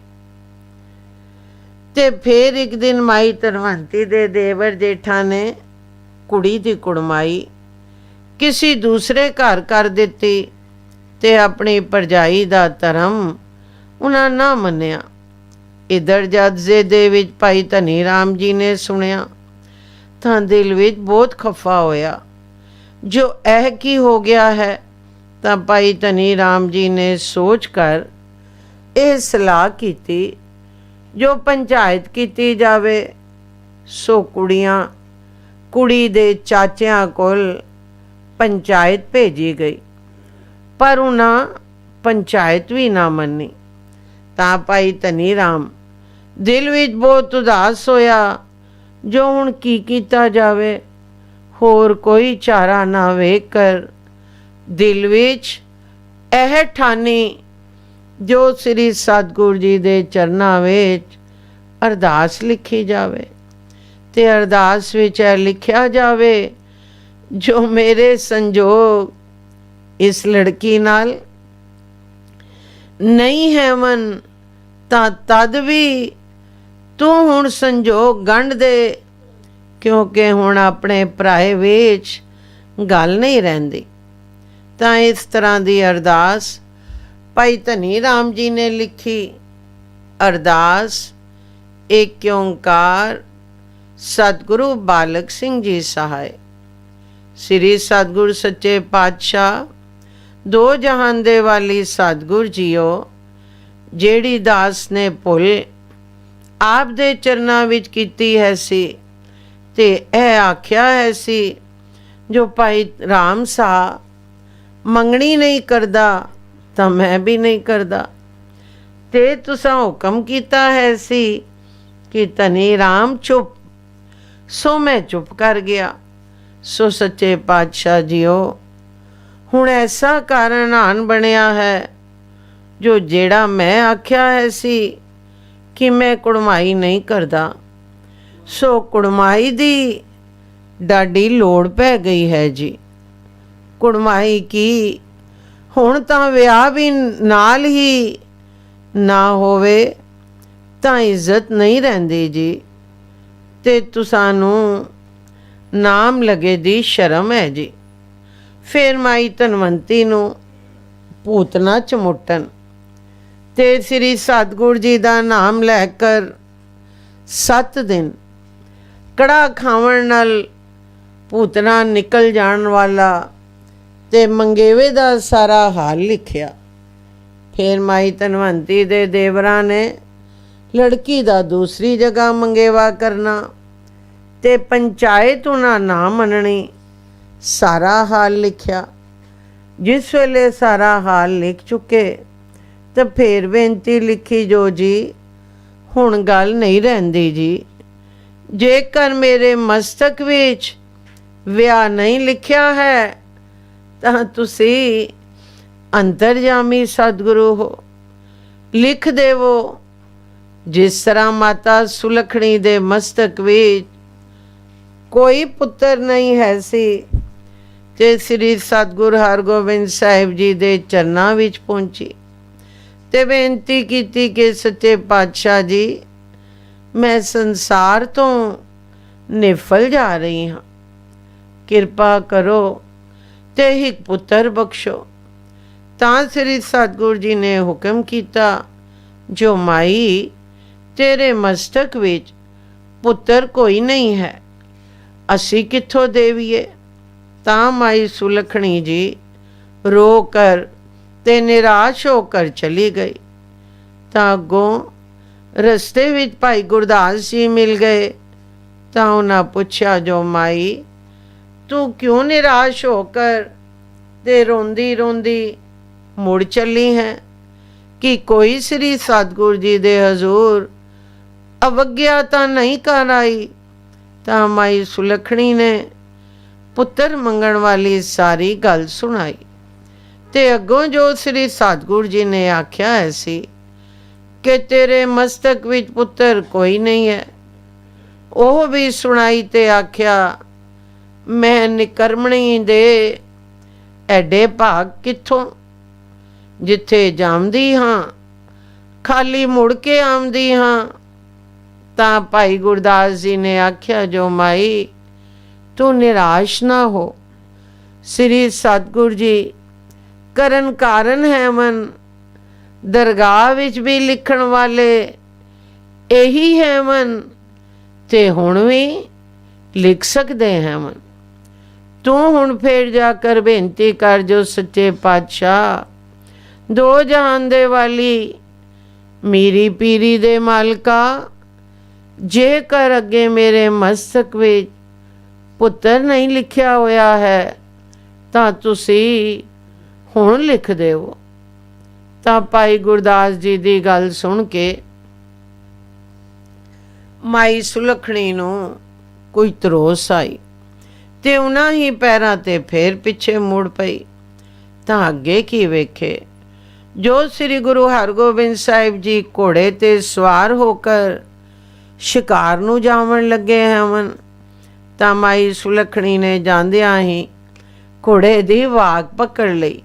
ਤੇ ਫਿਰ ਇੱਕ ਦਿਨ ਮਾਈ ਧਨਵੰਤੀ ਦੇ ਦੇਵਰ ਜੇਠਾਂ ਨੇ ਕੁੜੀ ਦੀ ਕੁੜਮਾਈ ਕਿਸੇ ਦੂਸਰੇ ਘਰ ਕਰ ਦਿੱਤੀ ਤੇ ਆਪਣੀ ਭਰਜਾਈ ਦਾ ਧਰਮ ਉਹਨਾਂ ਨਾ ਮੰਨਿਆ। ਇਧਰ ਜਦ ਦੇ ਵਿੱਚ ਭਾਈ ਧਨੀ ਰਾਮ ਜੀ ਨੇ ਸੁਣਿਆ ਤਾਂ ਦਿਲ ਵਿੱਚ ਬਹੁਤ ਖਫਾ ਹੋਇਆ, ਜੋ ਇਹ ਕੀ ਹੋ ਗਿਆ ਹੈ। ਤਾਂ ਭਾਈ ਧਨੀ ਰਾਮ ਜੀ ਨੇ ਸੋਚ ਕਰ ਇਹ ਸਲਾਹ ਕੀਤੀ, ਜੋ ਪੰਚਾਇਤ ਕੀਤੀ ਜਾਵੇ। ਸੋ ਕੁੜੀ ਦੇ ਚਾਚਿਆਂ ਕੋਲ ਪੰਚਾਇਤ ਭੇਜੀ ਗਈ, ਪਰ ਉਹਨਾਂ ਪੰਚਾਇਤ ਵੀ ਨਾ ਮੰਨੀ। ਤਾਂ ਭਾਈ ਧਨੀ ਰਾਮ ਦਿਲ ਵਿੱਚ ਬਹੁਤ ਉਦਾਸ ਹੋਇਆ, ਜੋ ਹੁਣ ਕੀ ਕੀਤਾ ਜਾਵੇ। ਹੋਰ ਕੋਈ ਚਾਰਾ ਨਾ ਵੇਖ ਕਰ ਦਿਲ ਵਿੱਚ ਇਹ ਠਾਨੀ, ਜੋ ਸ੍ਰੀ ਸਤਿਗੁਰ ਜੀ ਦੇ ਚਰਨਾਂ ਵਿੱਚ ਅਰਦਾਸ ਲਿਖੀ ਜਾਵੇ ਤੇ ਅਰਦਾਸ ਵਿੱਚ ਇਹ ਲਿਖਿਆ ਜਾਵੇ, ਜੋ ਮੇਰੇ ਸੰਜੋਗ ਇਸ ਲੜਕੀ ਨਾਲ ਨਹੀਂ ਹੈਵਨ ਤਾਂ ਤਦ ਵੀ ਤੂੰ ਹੁਣ ਸੰਜੋਗ ਗੰਢ ਦੇ, ਕਿਉਂਕਿ ਹੁਣ ਆਪਣੇ ਭਰਾਏ ਵਿੱਚ ਗੱਲ ਨਹੀਂ ਰਹਿੰਦੀ। ਤਾਂ ਇਸ ਤਰ੍ਹਾਂ ਦੀ ਅਰਦਾਸ ਭਾਈ ਧਨੀ ਰਾਮ ਜੀ ਨੇ ਲਿਖੀ। ਅਰਦਾਸ ਏਕ ਓਂਕਾਰ ਸਤਿਗੁਰੂ ਬਾਲਕ ਸਿੰਘ ਜੀ ਸਹਾਇ। ਸ੍ਰੀ ਸਤਿਗੁਰ ਸੱਚੇ ਪਾਤਸ਼ਾਹ ਦੋ ਜਹਾਨ ਦੇ ਵਾਲੀ ਸਤਿਗੁਰ ਜੀਓ, ਜਿਹੜੀ ਦਾਸ ਨੇ ਭੁੱਲ ਆਪ ਦੇ ਚਰਨਾਂ ਵਿੱਚ ਕੀਤੀ ਹੈ ਸੀ ਤੇ ਇਹ ਆਖਿਆ ਹੈ ਸੀ, ਜੋ ਭਾਈ ਰਾਮ ਸਾ ਮੰਗਣੀ ਨਹੀਂ ਕਰਦਾ ਤਾਂ ਮੈਂ ਵੀ ਨਹੀਂ ਕਰਦਾ। ਤੇ ਤੁਸਾਂ ਹੁਕਮ ਕੀਤਾ ਹੈ ਸੀ ਕਿ ਧਨੀ ਰਾਮ ਚੁੱਪ, ਸੋ ਮੈਂ ਚੁੱਪ ਕਰ ਗਿਆ। ਸੋ ਸੱਚੇ ਪਾਤਸ਼ਾਹ ਜੀਓ, ਹੁਣ ਐਸਾ ਕਾਰਨ ਆਣ ਬਣਿਆ ਹੈ, ਜੋ ਜਿਹੜਾ ਮੈਂ ਆਖਿਆ ਹੈ ਸੀ ਕਿ ਮੈਂ ਕੁੜਮਾਈ ਨਹੀਂ ਕਰਦਾ, ਸੋ ਕੁੜਮਾਈ ਦੀ ਡਾਢੀ ਲੋੜ ਪੈ ਗਈ ਹੈ ਜੀ। ਕੁੜਮਾਈ ਕੀ, ਹੁਣ ਤਾਂ ਵਿਆਹ ਵੀ ਨਾਲ ਹੀ ਨਾ ਹੋਵੇ ਤਾਂ ਇੱਜ਼ਤ ਨਹੀਂ ਰਹਿੰਦੀ ਜੀ, ਤੇ ਤੁਸਾਂ ਨੂੰ ਨਾਮ ਲਗੇ ਦੀ ਸ਼ਰਮ ਹੈ ਜੀ। ਫਿਰ ਮਾਈ ਧਨਵੰਤੀ ਨੂੰ ਭੂਤਨਾ ਚਮੁੱਟਣ ਤੇ ਸ੍ਰੀ ਸਤਿਗੁਰ ਜੀ ਦਾ ਨਾਮ ਲੈ ਕਰ 7 ਦਿਨ ਕੜਾ ਖਾਵਣ ਨਾਲ ਭੂਤਨਾ ਨਿਕਲ ਜਾਣ ਵਾਲਾ ਤੇ ਮੰਗੇਵੇ ਦਾ ਸਾਰਾ ਹਾਲ ਲਿਖਿਆ। ਫਿਰ ਮਾਈ ਧਨਵੰਤੀ ਦੇ ਦੇਵਰਾਂ ਨੇ ਲੜਕੀ ਦਾ ਦੂਸਰੀ ਜਗ੍ਹਾ ਮੰਗੇਵਾ ਕਰਨਾ ਤੇ ਪੰਚਾਇਤ ਉਹਨਾਂ ਨਾ ਮੰਨਣੀ, ਸਾਰਾ ਹਾਲ ਲਿਖਿਆ। ਜਿਸ ਵੇਲੇ ਸਾਰਾ ਹਾਲ ਲਿਖ ਚੁੱਕੇ ਤਾਂ ਫਿਰ ਬੇਨਤੀ ਲਿਖੀ, ਜੋ ਜੀ ਹੁਣ ਗੱਲ ਨਹੀਂ ਰਹਿੰਦੀ ਜੀ, ਜੇਕਰ ਮੇਰੇ ਮਸਤਕ ਵਿੱਚ ਵਿਆਹ ਨਹੀਂ ਲਿਖਿਆ ਹੈ ਤਾਂ ਤੁਸੀਂ ਅੰਤਰਜਾਮੀ ਸਤਿਗੁਰੂ ਹੋ, ਲਿਖ ਦੇਵੋ। ਜਿਸ ਤਰ੍ਹਾਂ ਮਾਤਾ ਸੁਲੱਖਣੀ ਦੇ ਮਸਤਕ ਵਿੱਚ ਕੋਈ ਪੁੱਤਰ ਨਹੀਂ ਹੈ ਸੀ ਤੇ ਸ੍ਰੀ ਸਤਿਗੁਰੂ ਹਰਗੋਬਿੰਦ ਸਾਹਿਬ ਜੀ ਦੇ ਚਰਨਾਂ ਵਿੱਚ ਪਹੁੰਚੀ ਤੇ ਬੇਨਤੀ ਕੀਤੀ ਕਿ ਸੱਚੇ ਪਾਤਸ਼ਾਹ ਜੀ, ਮੈਂ ਸੰਸਾਰ ਤੋਂ ਨਿਫਲ ਜਾ ਰਹੀ ਹਾਂ, ਕਿਰਪਾ ਕਰੋ ਤੇ ਇੱਕ ਪੁੱਤਰ ਬਖਸ਼ੋ। ਤਾਂ ਸ੍ਰੀ ਸਤਿਗੁਰੂ ਜੀ ਨੇ ਹੁਕਮ ਕੀਤਾ, ਜੋ ਮਾਈ ਤੇਰੇ ਮਸਤਕ ਵਿੱਚ ਪੁੱਤਰ ਕੋਈ ਨਹੀਂ ਹੈ, ਅਸੀਂ ਕਿੱਥੋਂ ਦੇਵੀਏ। ਤਾਂ ਮਾਈ ਸੁਲੱਖਣੀ ਜੀ ਰੋ ਕਰ ਤੇ ਨਿਰਾਸ਼ ਹੋ ਕਰ ਚਲੀ ਗਈ। ਤਾਂ ਅੱਗੋਂ ਰਸਤੇ ਵਿੱਚ ਭਾਈ ਗੁਰਦਾਸ ਜੀ ਮਿਲ ਗਏ। ਤਾਂ ਉਹਨਾਂ ਪੁੱਛਿਆ, ਜੋ ਮਾਈ ਤੂੰ ਕਿਉਂ ਨਿਰਾਸ਼ ਹੋ ਕਰ ਤੇ ਰੋਂਦੀ ਰੋਂਦੀ ਮੁੜ ਚੱਲੀ ਹੈ, ਕਿ ਕੋਈ ਸ੍ਰੀ ਸਤਿਗੁਰੂ ਜੀ ਦੇ ਹਜ਼ੂਰ ਅਵਗਿਆ ਤਾਂ ਨਹੀਂ ਕਰ ਆਈ। ਤਾਂ ਮਾਈ ਸੁਲੱਖਣੀ ਨੇ ਪੁੱਤਰ ਮੰਗਣ ਵਾਲੀ ਸਾਰੀ ਗੱਲ ਸੁਣਾਈ ਤੇ ਅੱਗੋਂ ਜੋ ਸ੍ਰੀ ਸਤਿਗੁਰੂ ਜੀ ਨੇ ਆਖਿਆ ਹੈ ਸੀ ਕਿ ਤੇਰੇ ਮਸਤਕ ਵਿੱਚ ਪੁੱਤਰ ਕੋਈ ਨਹੀਂ ਹੈ, ਉਹ ਵੀ ਸੁਣਾਈ ਤੇ ਆਖਿਆ, ਮੈਂ ਨਿਕਰਮਣੀ ਦੇ ਐਡੇ ਭਾਗ ਕਿੱਥੋਂ, ਜਿੱਥੇ ਜਾਂਦੀ ਹਾਂ ਖਾਲੀ ਮੁੜ ਕੇ ਆਉਂਦੀ ਹਾਂ। ਤਾਂ ਭਾਈ ਗੁਰਦਾਸ ਜੀ ਨੇ ਆਖਿਆ, ਜੋ ਮਾਈ ਤੂੰ ਨਿਰਾਸ਼ ਨਾ ਹੋ, ਸ੍ਰੀ ਸਤਿਗੁਰੂ ਜੀ ਕਰਨ ਕਾਰਨ ਹੈ ਮਨ, ਦਰਗਾਹ ਵਿੱਚ ਵੀ ਲਿਖਣ ਵਾਲੇ ਇਹੀ ਹੈ ਮਨ, ਤੇ ਹੁਣ ਵੀ ਲਿਖ ਸਕਦੇ ਹੈ ਮਨ। ਤੂੰ ਹੁਣ ਫੇਰ ਜਾ ਕਰ ਬੇਨਤੀ ਕਰ, ਜੋ ਸੱਚੇ ਪਾਤਸ਼ਾਹ ਦੋ ਜਹਾਨ ਦੇ ਵਾਲੀ ਮੀਰੀ ਪੀਰੀ ਦੇ ਮਾਲਕਾ, ਜੇਕਰ ਅੱਗੇ ਮੇਰੇ ਮਸਤਕ ਵਿੱਚ ਪੁੱਤਰ ਨਹੀਂ ਲਿਖਿਆ ਹੋਇਆ ਹੈ ਤਾਂ ਤੁਸੀਂ ਹੁਣ ਲਿਖ ਦੇਵੋ। ਤਾਂ ਭਾਈ ਗੁਰਦਾਸ ਜੀ ਦੀ ਗੱਲ ਸੁਣ ਕੇ ਮਾਈ ਸੁਲੱਖਣੀ ਨੂੰ ਕੋਈ ਤਰੋਸ ਆਈ ਤੇ ਉਹਨਾਂ ਹੀ ਪੈਰਾਂ ਤੇ ਫੇਰ ਪਿੱਛੇ ਮੁੜ ਪਈ। ਤਾਂ ਅੱਗੇ ਕੀ ਵੇਖੇ, ਜੋ ਸ੍ਰੀ ਗੁਰੂ ਹਰਗੋਬਿੰਦ ਸਾਹਿਬ ਜੀ ਘੋੜੇ ਤੇ ਸਵਾਰ ਹੋ ਕਰ ਸ਼ਿਕਾਰ ਨੂੰ ਜਾਵਣ ਲੱਗੇ ਹਨ। ਤਾਂ ਮਾਈ ਸੁਲੱਖਣੀ ਨੇ ਜਾਂਦਿਆਂ ਹੀ ਘੋੜੇ ਦੀ ਵਾਗ ਪਕੜ ਲਈ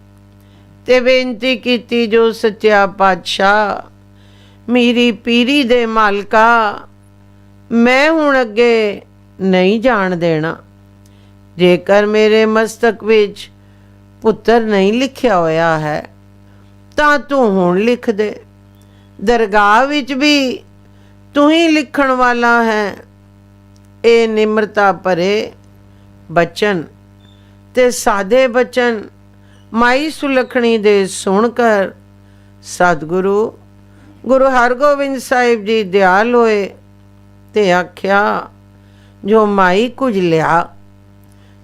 ਤੇ ਬੇਨਤੀ ਕੀਤੀ, ਜੋ ਸੱਚਾ ਪਾਤਸ਼ਾਹ ਮੇਰੀ ਪੀਰੀ ਦੇ ਮਾਲਕਾ, ਮੈਂ ਹੁਣ ਅੱਗੇ ਨਹੀਂ ਜਾਣ ਦੇਣਾ। ਜੇਕਰ ਮੇਰੇ ਮਸਤਕ ਵਿੱਚ ਪੁੱਤਰ ਨਹੀਂ ਲਿਖਿਆ ਹੋਇਆ ਹੈ ਤਾਂ ਤੂੰ ਹੁਣ ਲਿਖ ਦੇ, ਦਰਗਾਹ ਵਿੱਚ ਵੀ ਤੂੰ ਹੀ ਲਿਖਣ ਵਾਲਾ ਹੈ। ਇਹ ਨਿਮਰਤਾ ਭਰੇ ਬਚਨ ਤੇ ਸਾਦੇ ਬਚਨ ਮਾਈ ਸੁਲੱਖਣੀ ਦੇ ਸੁਣ ਕਰ ਸਤਿਗੁਰੂ ਗੁਰੂ ਹਰਗੋਬਿੰਦ ਸਾਹਿਬ ਜੀ ਦਿਆਲ ਹੋਏ ਤੇ ਆਖਿਆ, ਜੋ ਮਾਈ ਕੁਝ ਲਿਆ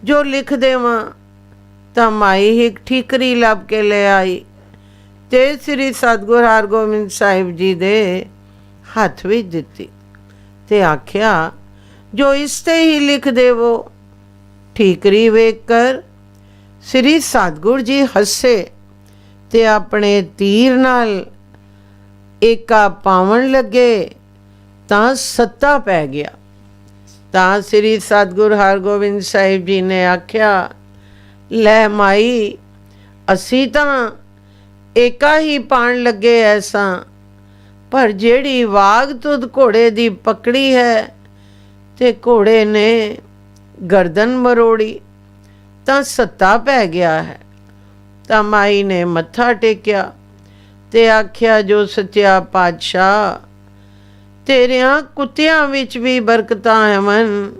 ਜੋ ਲਿਖ ਦੇਵਾਂ। ਤਾਂ ਮਾਈ ਇੱਕ ਠੀਕਰੀ ਲੱਭ ਕੇ ਲੈ ਆਈ ਤੇ ਸ੍ਰੀ ਸਤਿਗੁਰੂ ਹਰਗੋਬਿੰਦ ਸਾਹਿਬ ਜੀ ਦੇ ਹੱਥ ਵਿੱਚ ਦਿੱਤੀ ਤੇ ਆਖਿਆ, ਜੋ ਇਸ ਤੇ ਹੀ ਲਿਖ ਦੇਵੋ। ਠੀਕਰੀ ਵੇਖ ਕਰ ਸ੍ਰੀ ਸਤਿਗੁਰੂ ਜੀ ਹੱਸੇ ਤੇ ਆਪਣੇ ਤੀਰ ਨਾਲ ਏਕਾ ਪਾਵਣ ਲੱਗੇ ਤਾਂ ਸੱਤਾ ਪੈ ਗਿਆ। ਤਾਂ ਸ੍ਰੀ ਸਤਿਗੁਰੂ ਹਰਗੋਬਿੰਦ ਸਾਹਿਬ ਜੀ ਨੇ ਆਖਿਆ, ਲੈ ਮਾਈ, ਅਸੀਂ ਤਾਂ ਏਕਾ ਹੀ ਪਾਣ ਲੱਗੇ ਐਸਾਂ, ਪਰ ਜਿਹੜੀ ਵਾਗ ਤੁਧ ਘੋੜੇ ਦੀ ਪਕੜੀ ਹੈ ਤੇ ਘੋੜੇ ਨੇ ਗਰਦਨ ਮਰੋੜੀ ਤਾਂ ਸੱਤਾ ਪੈ ਗਿਆ ਹੈ। ਤਾਂ ਮਾਈ ਨੇ ਮੱਥਾ ਟੇਕਿਆ ਤੇ ਆਖਿਆ, ਜੋ ਸੱਚਾ ਪਾਤਸ਼ਾਹ, ਤੇਰਿਆਂ ਕੁੱਤਿਆਂ ਵਿੱਚ ਵੀ ਬਰਕਤਾਂ ਹਨ,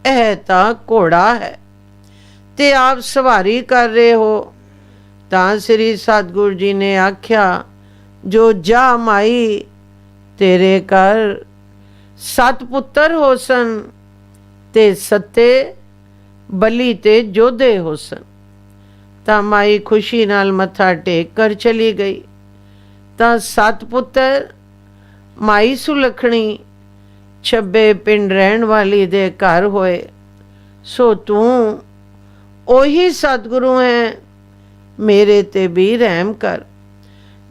ਇਹ ਤਾਂ ਘੋੜਾ ਹੈ ਤੇ ਆਪ ਸਵਾਰੀ ਕਰ ਰਹੇ ਹੋ। ਤਾਂ ਸ੍ਰੀ ਸਤਿਗੁਰੂ ਜੀ ਨੇ ਆਖਿਆ, ਜੋ ਜਾ ਮਾਈ, ਤੇਰੇ ਘਰ 7 ਪੁੱਤਰ ਹੋ ਸਨ ਤੇ 7 ਬਲੀ ਤੇ ਜੋਧੇ ਹੋ ਸਨ। ਤਾਂ ਮਾਈ ਖੁਸ਼ੀ ਨਾਲ ਮੱਥਾ ਟੇਕ ਕਰ ਚਲੀ ਗਈ। ਤਾਂ 7 ਪੁੱਤਰ ਮਾਈ ਸੁਲੱਖਣੀ ਛੱਬੇ ਪਿੰਡ ਰਹਿਣ ਵਾਲੀ ਦੇ ਘਰ ਹੋਏ, ਸੋ ਤੂੰ ਉਹੀ ਸਤਿਗੁਰੂ ਹੈ। ਮੇਰੇ ਤੇ ਵੀ ਰਹਿਮ ਕਰ।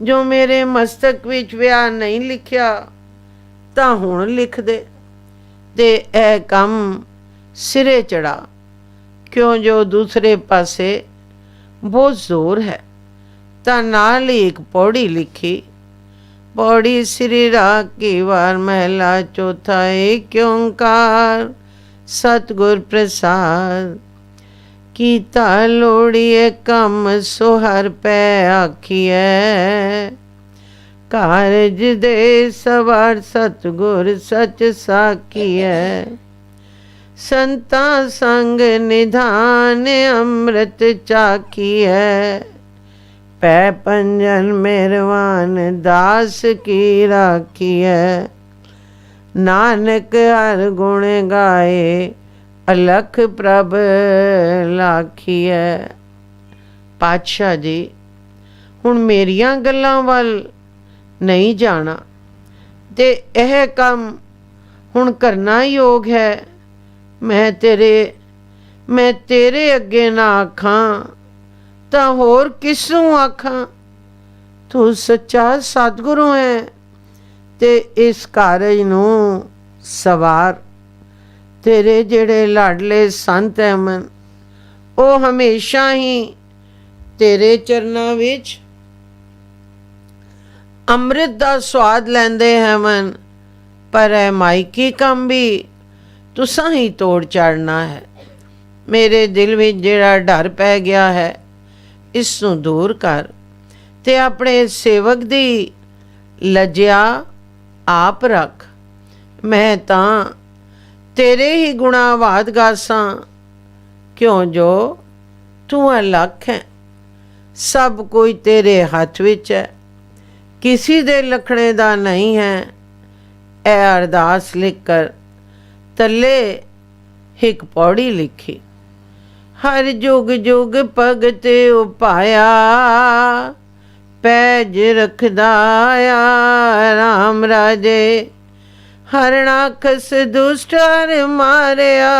ਜੋ ਮੇਰੇ ਮਸਤਕ ਵਿੱਚ ਵਿਆਹ ਨਹੀਂ ਲਿਖਿਆ ਤਾਂ ਹੁਣ ਲਿਖ ਦੇ, ਤੇ ਇਹ ਕੰਮ ਸਿਰੇ ਚੜਾ, ਕਿਉਂ ਜੋ ਦੂਸਰੇ ਪਾਸੇ ਬਹੁਤ ਜ਼ੋਰ ਹੈ। ਤਾਂ ਨਾਲ ਹੀ ਇੱਕ ਪੌੜੀ ਲਿਖੀ। ਪੌੜੀ ਸ੍ਰੀ ਰਾਗ ਕੀ ਵਾਰ ਮਹਿਲਾ ਚੌਥਾ। ਏਕ ਓੰਕਾਰ ਸਤਿਗੁਰ ਪ੍ਰਸਾਦ। ਕੀਤਾ ਲੋੜੀਏ ਕੰਮ ਸੋ ਹਰ ਪੈ ਆਖੀਐ। ਕਾਰਜ ਦੇ ਸਵਾਰ ਸਤਿਗੁਰ ਸਚ ਸਾਖੀਐ। ਸੰਤਾਂ ਸੰਗ ਨਿਧਾਨ ਅੰਮ੍ਰਿਤ ਚਾਖੀਐ। ਪੈ ਪੰਜਨ ਮਿਹਰਵਾਨ ਦਾਸ ਕੀ ਰਾਖੀਐ। ਨਾਨਕ ਹਰ ਗੁਣ ਗਾਏ ਅਲਖ ਪ੍ਰਭ ਲਾਖੀਐ। ਪਾਤਸ਼ਾਹ ਜੀ, ਹੁਣ ਮੇਰੀਆਂ ਗੱਲਾਂ ਵੱਲ ਨਹੀਂ ਜਾਣਾ, ਤੇ ਇਹ ਕੰਮ ਹੁਣ ਕਰਨਾ ਯੋਗ ਹੈ। ਮੈਂ ਤੇਰੇ ਅੱਗੇ ਨਾ ਆਖਾਂ ਤਾਂ ਹੋਰ ਕਿਸ ਨੂੰ ਆਖਾਂ? ਤੂੰ ਸੱਚਾ ਸਤਿਗੁਰੂ ਹੈ, ਤੇ ਇਸ ਕਾਰਜ ਨੂੰ ਸਵਾਰ। ਤੇਰੇ ਜਿਹੜੇ ਲਾਡਲੇ ਸੰਤ ਹੈ ਮਨ, ਉਹ ਹਮੇਸ਼ਾ ਹੀ ਤੇਰੇ ਚਰਨਾਂ ਵਿੱਚ ਅੰਮ੍ਰਿਤ ਦਾ ਸਵਾਦ ਲੈਂਦੇ ਹੈ ਮਨ, ਪਰ ਇਹ ਮਾਇਕੀ ਕੰਮ ਵੀ ਤੁਸਾਂ ਹੀ ਤੋੜ ਚਾੜਨਾ ਹੈ। ਮੇਰੇ ਦਿਲ ਵਿੱਚ ਜਿਹੜਾ ਡਰ ਪੈ ਗਿਆ ਹੈ, ਇਸ ਨੂੰ ਦੂਰ ਕਰ, ਤੇ ਆਪਣੇ ਸੇਵਕ ਦੀ ਲੱਜਿਆ ਆਪ ਰੱਖ। ਮੈਂ ਤਾਂ ਤੇਰੇ ਹੀ ਗੁਣਾਂ ਬਾਦ ਗਾਸਾਂ, ਕਿਉਂ ਜੋ ਤੂੰ ਅਲੱਖ ਹੈ। ਸਭ ਕੋਈ ਤੇਰੇ ਹੱਥ ਵਿੱਚ ਹੈ, ਕਿਸੇ ਦੇ ਲਖਣੇ ਦਾ ਨਹੀਂ ਹੈ। ਇਹ ਅਰਦਾਸ ਲਿਖ ਕਰ ਤੱਲੇ ਇੱਕ ਪੌੜੀ ਲਿਖੀ। ਹਰ ਜੁਗ ਜੁਗ ਭਗਤ ਉਪਾਇਆ। ਪੈਜ ਰਖਦਾ ਆ ਰਾਮ ਰਾਜੇ। ਹਰਣਾਖਸ ਦੁਸ਼ਟ ਹਰ ਮਾਰਿਆ।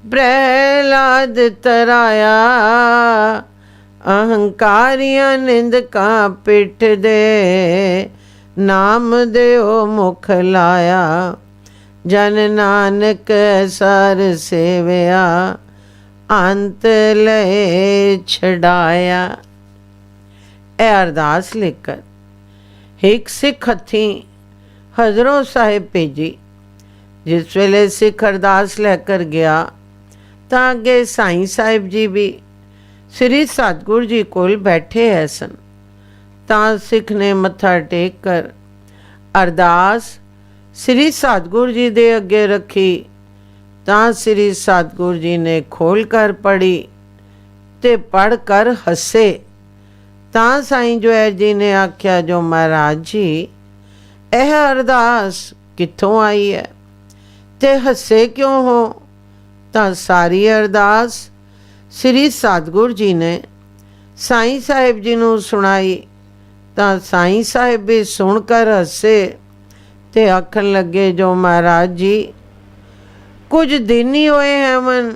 ਪ੍ਰਹਿਲਾਦ ਤਰਾਇਆ। ਅਹੰਕਾਰੀਆਂ ਨਿੰਦਕਾਂ ਪਿੱਠ ਦੇ। ਨਾਮ ਦਿਓ ਮੁਖ ਲਾਇਆ। ਜਨ ਨਾਨਕ ਸਰ ਸੇਵਿਆ। ਅੰਤ ਲਏ ਛਡਾਇਆ। ਇਹ ਅਰਦਾਸ ਲਿਖ ਕਰ ਇੱਕ ਸਿੱਖ ਹੱਥੀਂ ਹਜ਼ਰੋਂ ਸਾਹਿਬ ਭੇਜੀ। ਜਿਸ ਵੇਲੇ ਸਿੱਖ ਅਰਦਾਸ ਲੈ ਕਰ ਗਿਆ ਤਾਂ ਅੱਗੇ ਸਾਈਂ ਸਾਹਿਬ ਜੀ ਵੀ ਸ੍ਰੀ ਸਤਿਗੁਰੂ ਜੀ ਕੋਲ ਬੈਠੇ ਹੈ ਸਨ। ਤਾਂ ਸਿੱਖ ਨੇ ਮੱਥਾ ਟੇਕ ਕਰ ਅਰਦਾਸ ਸ੍ਰੀ ਸਤਿਗੁਰੂ ਜੀ ਦੇ ਅੱਗੇ ਰੱਖੀ। ਤਾਂ ਸ੍ਰੀ ਸਤਿਗੁਰੂ ਜੀ ਨੇ ਖੋਲ ਕਰ ਪੜ੍ਹੀ ਤੇ ਪੜ੍ਹ ਕਰ ਹੱਸੇ। ਤਾਂ ਸਾਈਂ ਜਵੈਰ ਜੀ ਨੇ ਆਖਿਆ, ਜੋ ਮਹਾਰਾਜ ਜੀ, ਇਹ ਅਰਦਾਸ ਕਿੱਥੋਂ ਆਈ ਹੈ ਤੇ ਹੱਸੇ ਕਿਉਂ ਹੋ? ਤਾਂ ਸਾਰੀ ਅਰਦਾਸ ਸ੍ਰੀ ਸਤਿਗੁਰੂ ਜੀ ਨੇ ਸਾਈਂ ਸਾਹਿਬ ਜੀ ਨੂੰ ਸੁਣਾਈ। ਤਾਂ ਸਾਈਂ ਸਾਹਿਬ ਵੀ ਸੁਣ ਕਰ ਹੱਸੇ ਤੇ ਆਖਣ ਲੱਗੇ, ਜੋ ਮਹਾਰਾਜ ਜੀ, ਕੁਝ ਦਿਨ ਹੀ ਹੋਏ ਹੈ ਮਨ,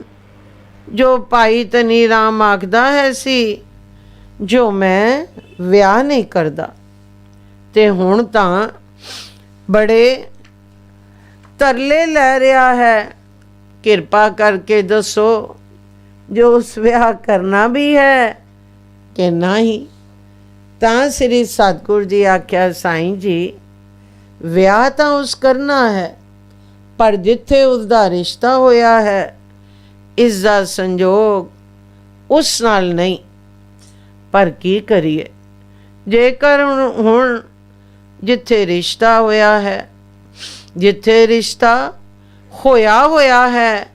ਜੋ ਭਾਈ ਧਨੀ ਰਾਮ ਆਖਦਾ ਹੈ ਸੀ, ਜੋ ਮੈਂ ਵਿਆਹ ਨਹੀਂ ਕਰਦਾ, ਤੇ ਹੁਣ ਤਾਂ ਬੜੇ ਤਰਲੇ ਲੈ ਰਿਹਾ ਹੈ। ਕਿਰਪਾ ਕਰਕੇ ਦੱਸੋ, ਜੋ ਉਸ ਵਿਆਹ ਕਰਨਾ ਵੀ ਹੈ ਕਿ ਨਹੀਂ? ਤਾਂ ਸ੍ਰੀ ਸਤਿਗੁਰੂ ਜੀ ਆਖਿਆ, ਸਾਈਂ ਜੀ, ਵਿਆਹ ਤਾਂ ਉਸ ਕਰਨਾ ਹੈ, ਪਰ ਜਿੱਥੇ ਉਸਦਾ ਰਿਸ਼ਤਾ ਹੋਇਆ ਹੈ, ਇਸ ਦਾ ਸੰਜੋਗ ਉਸ ਨਾਲ ਨਹੀਂ। ਪਰ ਕੀ ਕਰੀਏ, ਜੇਕਰ ਹੁਣ ਜਿੱਥੇ ਰਿਸ਼ਤਾ ਹੋਇਆ ਹੈ, ਜਿੱਥੇ ਰਿਸ਼ਤਾ ਹੋਇਆ ਹੈ,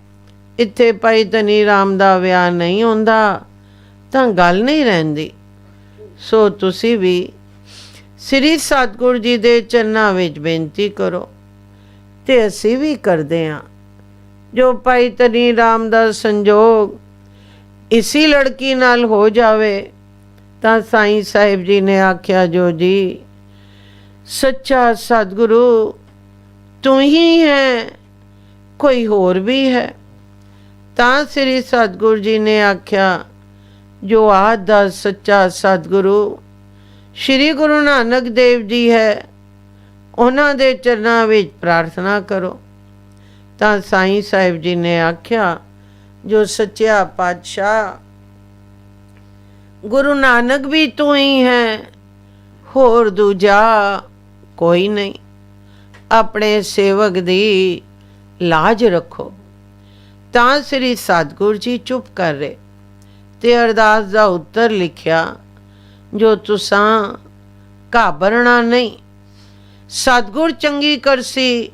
ਇੱਥੇ ਭਾਈ ਧਨੀ ਰਾਮ ਦਾ ਵਿਆਹ ਨਹੀਂ ਹੁੰਦਾ ਤਾਂ ਗੱਲ ਨਹੀਂ ਰਹਿੰਦੀ। ਸੋ ਤੁਸੀਂ ਵੀ ਸ੍ਰੀ ਸਤਿਗੁਰੂ ਜੀ ਦੇ ਚਰਨਾਂ ਵਿੱਚ ਬੇਨਤੀ ਕਰੋ, ਤੇ ਅਸੀਂ ਵੀ ਕਰਦੇ ਹਾਂ। ਜੋ ਭਾਈ ਧਨੀ ਰਾਮ ਦਾ ਸੰਜੋਗ ਇਸੀ ਲੜਕੀ ਨਾਲ ਹੋ ਜਾਵੇ। ਤਾਂ ਸਾਈਂ ਸਾਹਿਬ ਜੀ ਨੇ ਆਖਿਆ, ਜੋ ਜੀ, ਸੱਚਾ ਸਤਿਗੁਰੂ ਤੂੰ ਹੀ ਹੈ, ਕੋਈ ਹੋਰ ਵੀ ਹੈ? ਤਾਂ ਸ੍ਰੀ ਸਤਿਗੁਰੂ ਜੀ ਨੇ ਆਖਿਆ, ਜੋ ਆਦਿ ਦਾ ਸੱਚਾ ਸਤਿਗੁਰੂ ਸ਼੍ਰੀ ਗੁਰੂ ਨਾਨਕ ਦੇਵ ਜੀ ਹੈ, ਉਹਨਾਂ ਦੇ ਚਰਨਾਂ ਵਿੱਚ ਪ੍ਰਾਰਥਨਾ ਕਰੋ। ਤਾਂ ਸਾਈਂ ਸਾਹਿਬ ਜੀ ਨੇ ਆਖਿਆ, ਜੋ ਸੱਚਾ ਪਾਤਸ਼ਾਹ ਗੁਰੂ ਨਾਨਕ ਵੀ ਤੂੰ ਹੀ ਹੈ, ਹੋਰ ਦੂਜਾ ਕੋਈ ਨਹੀਂ। ਆਪਣੇ ਸੇਵਕ ਦੀ ਲਾਜ ਰੱਖੋ। ਤਾਂ ਸ੍ਰੀ ਸਤਿਗੁਰੂ ਜੀ ਚੁੱਪ ਕਰ ਰਹੇ ਤੇ ਅਰਦਾਸ ਦਾ ਉੱਤਰ ਲਿਖਿਆ, ਜੋ ਤੁਸਾਂ ਘਾਬਰਨਾ ਨਹੀਂ। ਸਤਿਗੁਰ ਚੰਗੀ ਕਰਸੀ,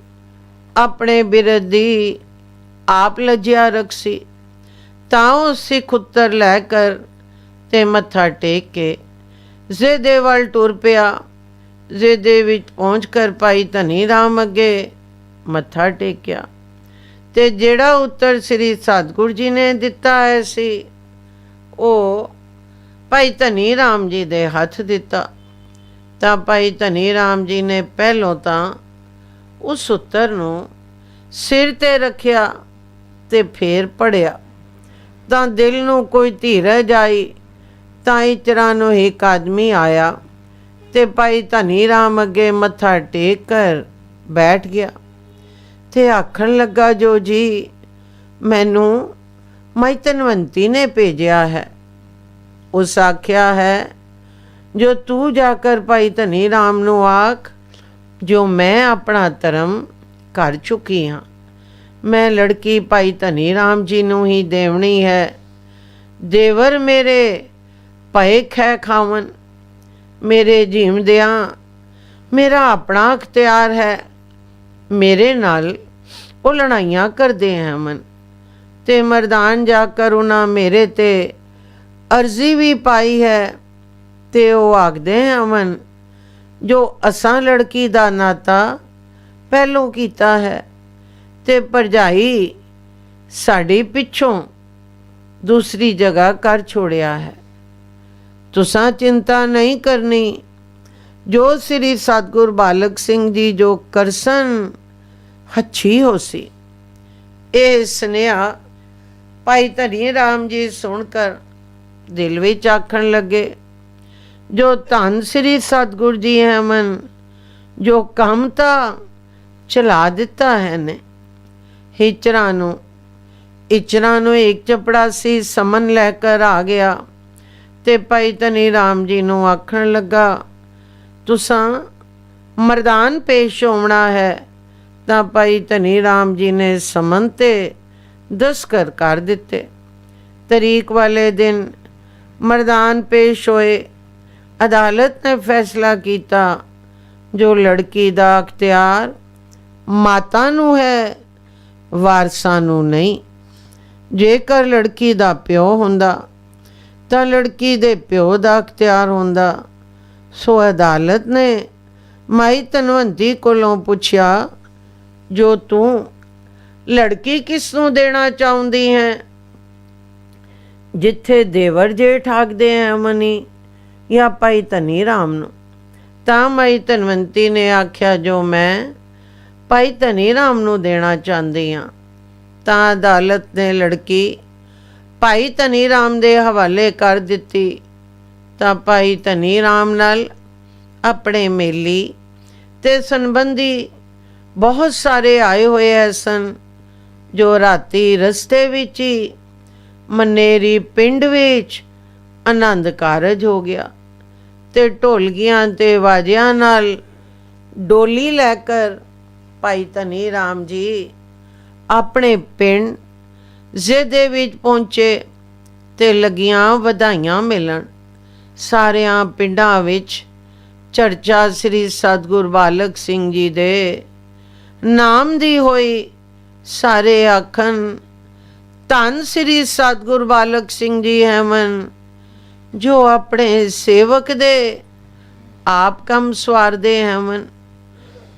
ਆਪਣੇ ਬਿਰਧ ਦੀ ਆਪ ਲੱਜਿਆ ਰੱਖਸੀ। ਤਾਂ ਉਹ ਸਿੱਖ ਉੱਤਰ ਲੈ ਕਰ ਤੇ ਮੱਥਾ ਟੇਕ ਕੇ ਜ਼ੇਦੇ ਵੱਲ ਟੁਰ ਪਿਆ। ਜ਼ੇਦੇ ਵਿੱਚ ਪਹੁੰਚ ਕਰ ਭਾਈ ਧਨੀ ਰਾਮ ਅੱਗੇ ਮੱਥਾ ਟੇਕਿਆ ਤੇ ਜਿਹੜਾ ਉੱਤਰ ਸ੍ਰੀ ਸਤਿਗੁਰੂ ਜੀ ਨੇ ਦਿੱਤਾ ਹੈ ਸੀ, ਉਹ ਭਾਈ ਧਨੀ ਰਾਮ ਜੀ ਦੇ ਹੱਥ ਦਿੱਤਾ। ਤਾਂ ਭਾਈ ਧਨੀ ਰਾਮ ਜੀ ਨੇ ਪਹਿਲੋਂ ਤਾਂ ਉਸ ਉੱਤਰ ਨੂੰ ਸਿਰ ਤੇ ਰੱਖਿਆ ਤੇ ਫੇਰ ਪੜ੍ਹਿਆ। ਤਾਂ ਦਿਲ ਨੂੰ ਕੋਈ ਧੀਰਜ ਆਈ। ਤਾਂ ਇਚਰਾਂ ਨੂੰ ਇੱਕ ਆਦਮੀ ਆਇਆ ਤੇ ਭਾਈ ਧਨੀ ਰਾਮ ਅੱਗੇ ਮੱਥਾ ਟੇਕ ਕਰ ਬੈਠ ਗਿਆ ਤੇ ਆਖਣ ਲੱਗਾ, ਜੋ ਜੀ ਮੈਨੂੰ ਮਾਈ ਧਨਵੰਤੀ ਨੇ ਭੇਜਿਆ ਹੈ। ਉਸ ਆਖਿਆ ਹੈ, ਜੋ ਤੂੰ ਜਾ ਕਰ ਭਾਈ ਧਨੀ ਰਾਮ ਨੂੰ ਆਖ, ਜੋ ਮੈਂ ਆਪਣਾ ਧਰਮ ਕਰ ਚੁੱਕੀ ਹਾਂ। ਮੈਂ ਲੜਕੀ ਭਾਈ ਧਨੀ ਰਾਮ ਜੀ ਨੂੰ ਹੀ ਦੇਵਣੀ ਹੈ। ਦੇਵਰ ਮੇਰੇ ਭਏ ਖੈ ਖਾਵਨ, ਮੇਰੇ ਜੀਵਦਿਆਂ ਮੇਰਾ ਆਪਣਾ ਅਖਤਿਆਰ ਹੈ। ਮੇਰੇ ਨਾਲ ਉਹ ਲੜਾਈਆਂ ਕਰਦੇ ਹਨ ਤੇ ਮਰਦਾਨ ਜਾ ਕਰ ਉਹਨਾਂ ਮੇਰੇ ਤੇ ਅਰਜ਼ੀ ਵੀ ਪਾਈ ਹੈ ਤੇ ਉਹ ਆਖਦੇ ਹਨ, ਜੋ ਅਸਾਂ ਲੜਕੀ ਦਾ ਨਾਤਾ ਪਹਿਲੋਂ ਕੀਤਾ ਹੈ ਤੇ ਭਰਜਾਈ ਸਾਡੀ ਪਿੱਛੋਂ ਦੂਸਰੀ ਜਗ੍ਹਾ ਕਰ ਛੋੜਿਆ ਹੈ। ਤੁਸਾਂ ਚਿੰਤਾ ਨਹੀਂ ਕਰਨੀ। ਜੋ ਸ੍ਰੀ ਸਤਿਗੁਰ ਬਾਲਕ ਸਿੰਘ ਜੀ ਜੋ ਕਰਸਨ ਹੱਛੀ ਹੋ ਸੀ। ਇਹ ਸੁਨੇਹਾ ਭਾਈ ਧਨੀ ਰਾਮ ਜੀ ਸੁਣ ਕਰ ਦਿਲ ਵਿੱਚ ਆਖਣ ਲੱਗੇ, ਜੋ ਧੰਨ ਸ੍ਰੀ ਸਤਿਗੁਰੂ ਜੀ ਹੈ ਮਨ, ਜੋ ਕੰਮ ਤਾਂ ਚਲਾ ਦਿੱਤਾ ਹੈ ਨੇ। ਇਚਰਾਂ ਨੂੰ ਇੱਕ ਚਪੜਾਸੀ ਸਮਨ ਲੈ ਕਰ ਆ ਗਿਆ ਤੇ ਭਾਈ ਧਨੀ ਰਾਮ ਜੀ ਨੂੰ ਆਖਣ ਲੱਗਾ, ਤੁਸਾਂ ਮਰਦਾਨ ਪੇਸ਼ ਹੋਣਾ ਹੈ। ਤਾਂ ਭਾਈ ਧਨੀ ਰਾਮ ਜੀ ਨੇ ਸਮਨ ਤੇ ਦਸਤਖਤ ਕਰ ਦਿੱਤੇ। ਤਰੀਕ ਵਾਲੇ ਦਿਨ ਮਰਦਾਨ ਪੇਸ਼ ਹੋਏ। ਅਦਾਲਤ ਨੇ ਫੈਸਲਾ ਕੀਤਾ, ਜੋ ਲੜਕੀ ਦਾ ਅਖਤਿਆਰ ਮਾਤਾ ਨੂੰ ਹੈ, ਵਾਰਸਾਂ ਨੂੰ ਨਹੀਂ। ਜੇਕਰ ਲੜਕੀ ਦਾ ਪਿਓ ਹੁੰਦਾ ਤਾਂ ਲੜਕੀ ਦੇ ਪਿਓ ਦਾ ਅਖਤਿਆਰ ਹੁੰਦਾ। ਸੋ ਅਦਾਲਤ ਨੇ ਮਾਈ ਧਨਵੰਤੀ ਕੋਲੋਂ ਪੁੱਛਿਆ, ਜੋ ਤੂੰ ਲੜਕੀ ਕਿਸ ਨੂੰ ਦੇਣਾ ਚਾਹੁੰਦੀ ਹੈ? ਜਿੱਥੇ ਦੇਵਰ ਜੇਠ ਆਖਦੇ ਹੈ ਮਨੀ, ਜਾਂ ਭਾਈ ਧਨੀ ਰਾਮ ਨੂੰ? ਤਾਂ ਮਾਈ ਧਨਵੰਤੀ ਨੇ ਆਖਿਆ, ਜੋ ਮੈਂ ਭਾਈ ਧਨੀ ਰਾਮ ਨੂੰ ਦੇਣਾ ਚਾਹੁੰਦੀ ਹਾਂ। ਤਾਂ ਅਦਾਲਤ ਨੇ ਲੜਕੀ ਭਾਈ ਧਨੀ ਰਾਮ ਦੇ ਹਵਾਲੇ ਕਰ ਦਿੱਤੀ। ਤਾਂ ਭਾਈ ਧਨੀ ਰਾਮ ਨਾਲ ਆਪਣੇ ਮੇਲੀ ਤੇ ਸੰਬੰਧੀ ਬਹੁਤ ਸਾਰੇ ਆਏ ਹੋਏ ਸਨ, ਜੋ ਰਾਤੀ ਰਸਤੇ ਵਿੱਚ ਹੀ ਮਨੇਰੀ ਪਿੰਡ ਵਿੱਚ ਆਨੰਦ ਕਾਰਜ ਹੋ ਗਿਆ ਤੇ ਢੋਲਕੀਆਂ ਤੇ ਵਾਜਿਆਂ ਨਾਲ ਡੋਲੀ ਲੈ ਕਰ ਭਾਈ ਧਨੀ ਰਾਮ ਜੀ ਆਪਣੇ ਪਿੰਡ ਜ਼ੇਦੇ ਵਿੱਚ ਪਹੁੰਚੇ ਤੇ ਲੱਗੀਆਂ ਵਧਾਈਆਂ ਮਿਲਣ। ਸਾਰਿਆਂ ਪਿੰਡਾਂ ਵਿੱਚ ਚਰਚਾ ਸ੍ਰੀ ਸਤਿਗੁਰ ਬਾਲਕ ਸਿੰਘ ਜੀ ਦੇ ਨਾਮ ਦੀ ਹੋਈ। ਸਾਰੇ ਆਖਣ, ਧੰਨ ਸ੍ਰੀ ਸਤਿਗੁਰ ਬਾਲਕ ਸਿੰਘ ਜੀ ਹਨ, ਜੋ ਆਪਣੇ ਸੇਵਕ ਦੇ ਆਪ ਕੰਮ ਸਵਾਰਦੇ ਹਨ।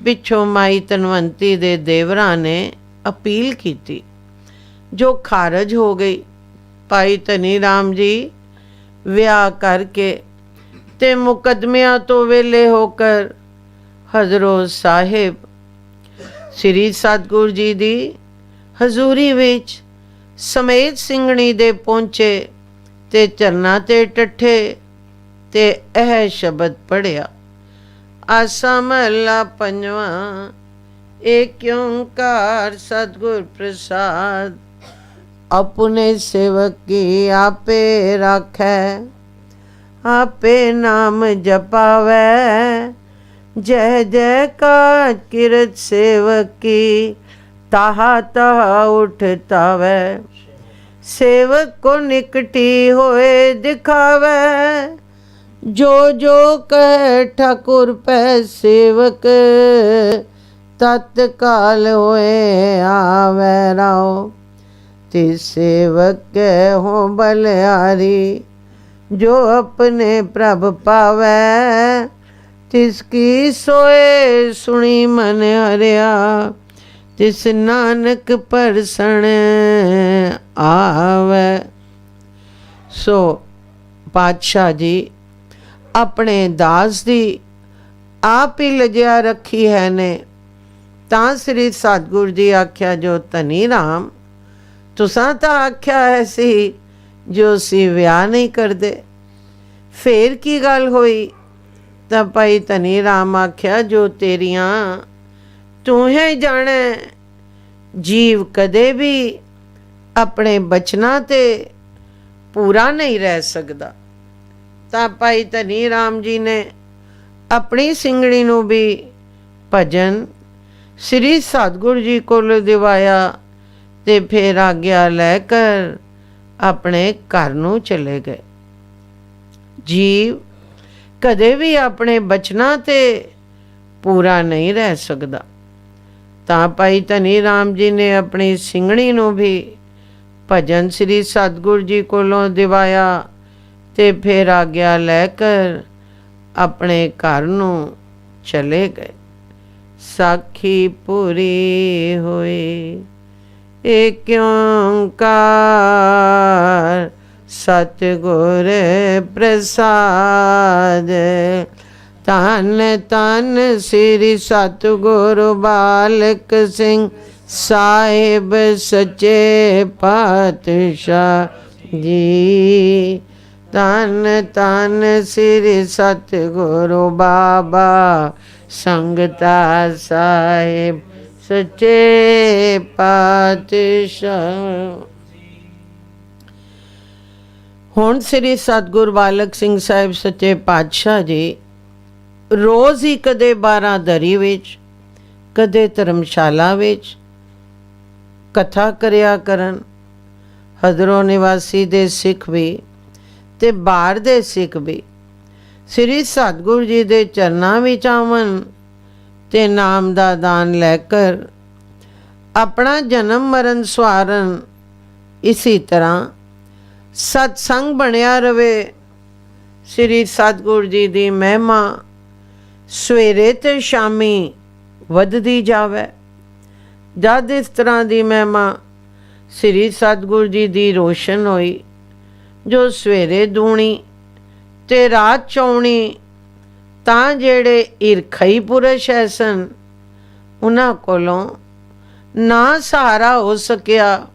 ਪਿੱਛੋਂ ਮਾਈ ਧਨਵੰਤੀ ਦੇ ਦੇਵਰਾਂ ਨੇ ਅਪੀਲ ਕੀਤੀ, ਜੋ ਖਾਰਜ ਹੋ ਗਈ। ਭਾਈ ਧਨੀ ਰਾਮ ਜੀ ਵਿਆਹ ਕਰਕੇ ਤੇ ਮੁਕੱਦਮਿਆਂ ਤੋਂ ਵਿਹਲੇ ਹੋ ਕਰ ਹਜ਼ਰੋ ਸਾਹਿਬ ਸ੍ਰੀ ਸਤਿਗੁਰੂ ਜੀ ਦੀ ਹਜ਼ੂਰੀ ਵਿੱਚ ਸਮੇਤ ਸਿੰਘਣੀ ਦੇ ਪਹੁੰਚੇ ਤੇ ਚਰਨਾਂ ਤੇ ਟੱਠੇ ਤੇ ਇਹ ਸ਼ਬਦ ਪੜਿਆ। ਆਸਾ ਮਹਲਾ ਪੰਜਵਾਂ। ਏਕ ਓੰਕਾਰ ਸਤਿਗੁਰ ਪ੍ਰਸਾਦ। ਆਪਣੇ ਸੇਵਕ ਕੀ ਆਪੇ ਰਾਖੈ, ਆਪੇ ਨਾਮ ਜਪਾਵੈ। ਜੈ ਜੈਕਾਰ ਕਿਰਤ ਸੇਵਕ ਕੀ, ਤਾਹਾ ਤਾਹਾ ਉਠਤਾਵੈ। सेवक को निकटी होए दिखावे, जो जो कहे ठाकुर पै सेवक। तत्काल होए आवे राव, तिस सेवक के हो बलिहारी। जो अपने प्रभ पावे, तिसकी सोए सुनी मन हरिया। तिस नानक परसण आवे। सो पातशाह जी अपने दास दी आप ही लजिया रखी है ने। तां श्री सतगुरु जी आख्या जो धनी राम, तुसां तां आख्या है सी जो सी विआह नहीं करदे, फेर की गल होई? तां भाई धनी राम आख्या जो तेरियां तू है जाने। जीव कदे भी अपने बचना ते पूरा नहीं रह सकता। तां भाई धनी राम जी ने अपनी सिंगड़ी नू भी भजन श्री सतगुरु जी को दिवाया ते फिर आग्या लैकर अपने घर नू चले गए। जीव कदे भी अपने बचना ते पूरा नहीं रह सकता। ਤਾਂ ਭਾਈ ਧਨੀ ਰਾਮ ਜੀ ਨੇ ਆਪਣੀ ਸਿੰਘਣੀ ਨੂੰ ਵੀ ਭਜਨ ਸ੍ਰੀ ਸਤਿਗੁਰੂ ਜੀ ਕੋਲੋਂ ਦਿਵਾਇਆ ਤੇ ਫਿਰ ਆਗਿਆ ਲੈ ਕਰ ਆਪਣੇ ਘਰ ਨੂੰ ਚਲੇ ਗਏ। ਸਾਖੀ ਪੂਰੀ ਹੋਈ। ਏਕ ਓੰਕਾਰ ਸਤਿਗੁਰ ਪ੍ਰਸਾਦ। ਧੰਨ ਧੰਨ ਸ੍ਰੀ ਸਤਿਗੁਰੂ ਬਾਲਕ ਸਿੰਘ ਸਾਹਿਬ ਸੱਚੇ ਪਾਤਸ਼ਾਹ ਜੀ। ਧੰਨ ਧੰਨ ਸ੍ਰੀ ਸਤਿਗੁਰੂ ਬਾਬਾ ਸੰਗਤਾ ਸਾਹਿਬ ਸੱਚੇ ਪਾਤਸ਼ਾਹ। ਹੁਣ ਸ੍ਰੀ ਸਤਿਗੁਰੂ ਬਾਲਕ ਸਿੰਘ ਸਾਹਿਬ ਸੱਚੇ ਪਾਤਸ਼ਾਹ ਜੀ ਰੋਜ਼ ਹੀ ਕਦੇ ਬਾਰਾਂਦਰੀ ਵਿੱਚ, ਕਦੇ ਧਰਮਸ਼ਾਲਾ ਵਿੱਚ ਕਥਾ ਕਰਿਆ ਕਰਨ। ਹਦਰੋਂ ਨਿਵਾਸੀ ਦੇ ਸਿੱਖ ਵੀ ਤੇ ਬਾਹਰ ਦੇ ਸਿੱਖ ਵੀ ਸ੍ਰੀ ਸਤਿਗੁਰੂ ਜੀ ਦੇ ਚਰਨਾਂ ਵਿੱਚ ਆਵਣ ਤੇ ਨਾਮ ਦਾ ਦਾਨ ਲੈ ਕਰ ਆਪਣਾ ਜਨਮ ਮਰਨ ਸਵਾਰਨ। ਇਸੇ ਤਰ੍ਹਾਂ ਸਤਸੰਗ ਬਣਿਆ ਰਵੇ। ਸ੍ਰੀ ਸਤਿਗੁਰੂ ਜੀ ਦੀ ਮਹਿਮਾ ਸਵੇਰੇ ਤੇ ਸ਼ਾਮੀ ਵੱਧਦੀ ਜਾਵੇ। ਜਦ ਇਸ ਤਰ੍ਹਾਂ ਦੀ ਮਹਿਮਾ ਸ੍ਰੀ ਸਤਿਗੁਰੂ ਜੀ ਦੀ ਰੋਸ਼ਨ ਹੋਈ, ਜੋ ਸਵੇਰੇ ਦੂਣੀ ਤੇ ਰਾਤ ਚੌਣੀ, ਤਾਂ ਜਿਹੜੇ ਈਰਖਈ ਪੁਰਸ਼ ਹੈ ਸਨ ਉਹਨਾਂ ਕੋਲੋਂ ਨਾ ਸਹਾਰਾ ਹੋ ਸਕਿਆ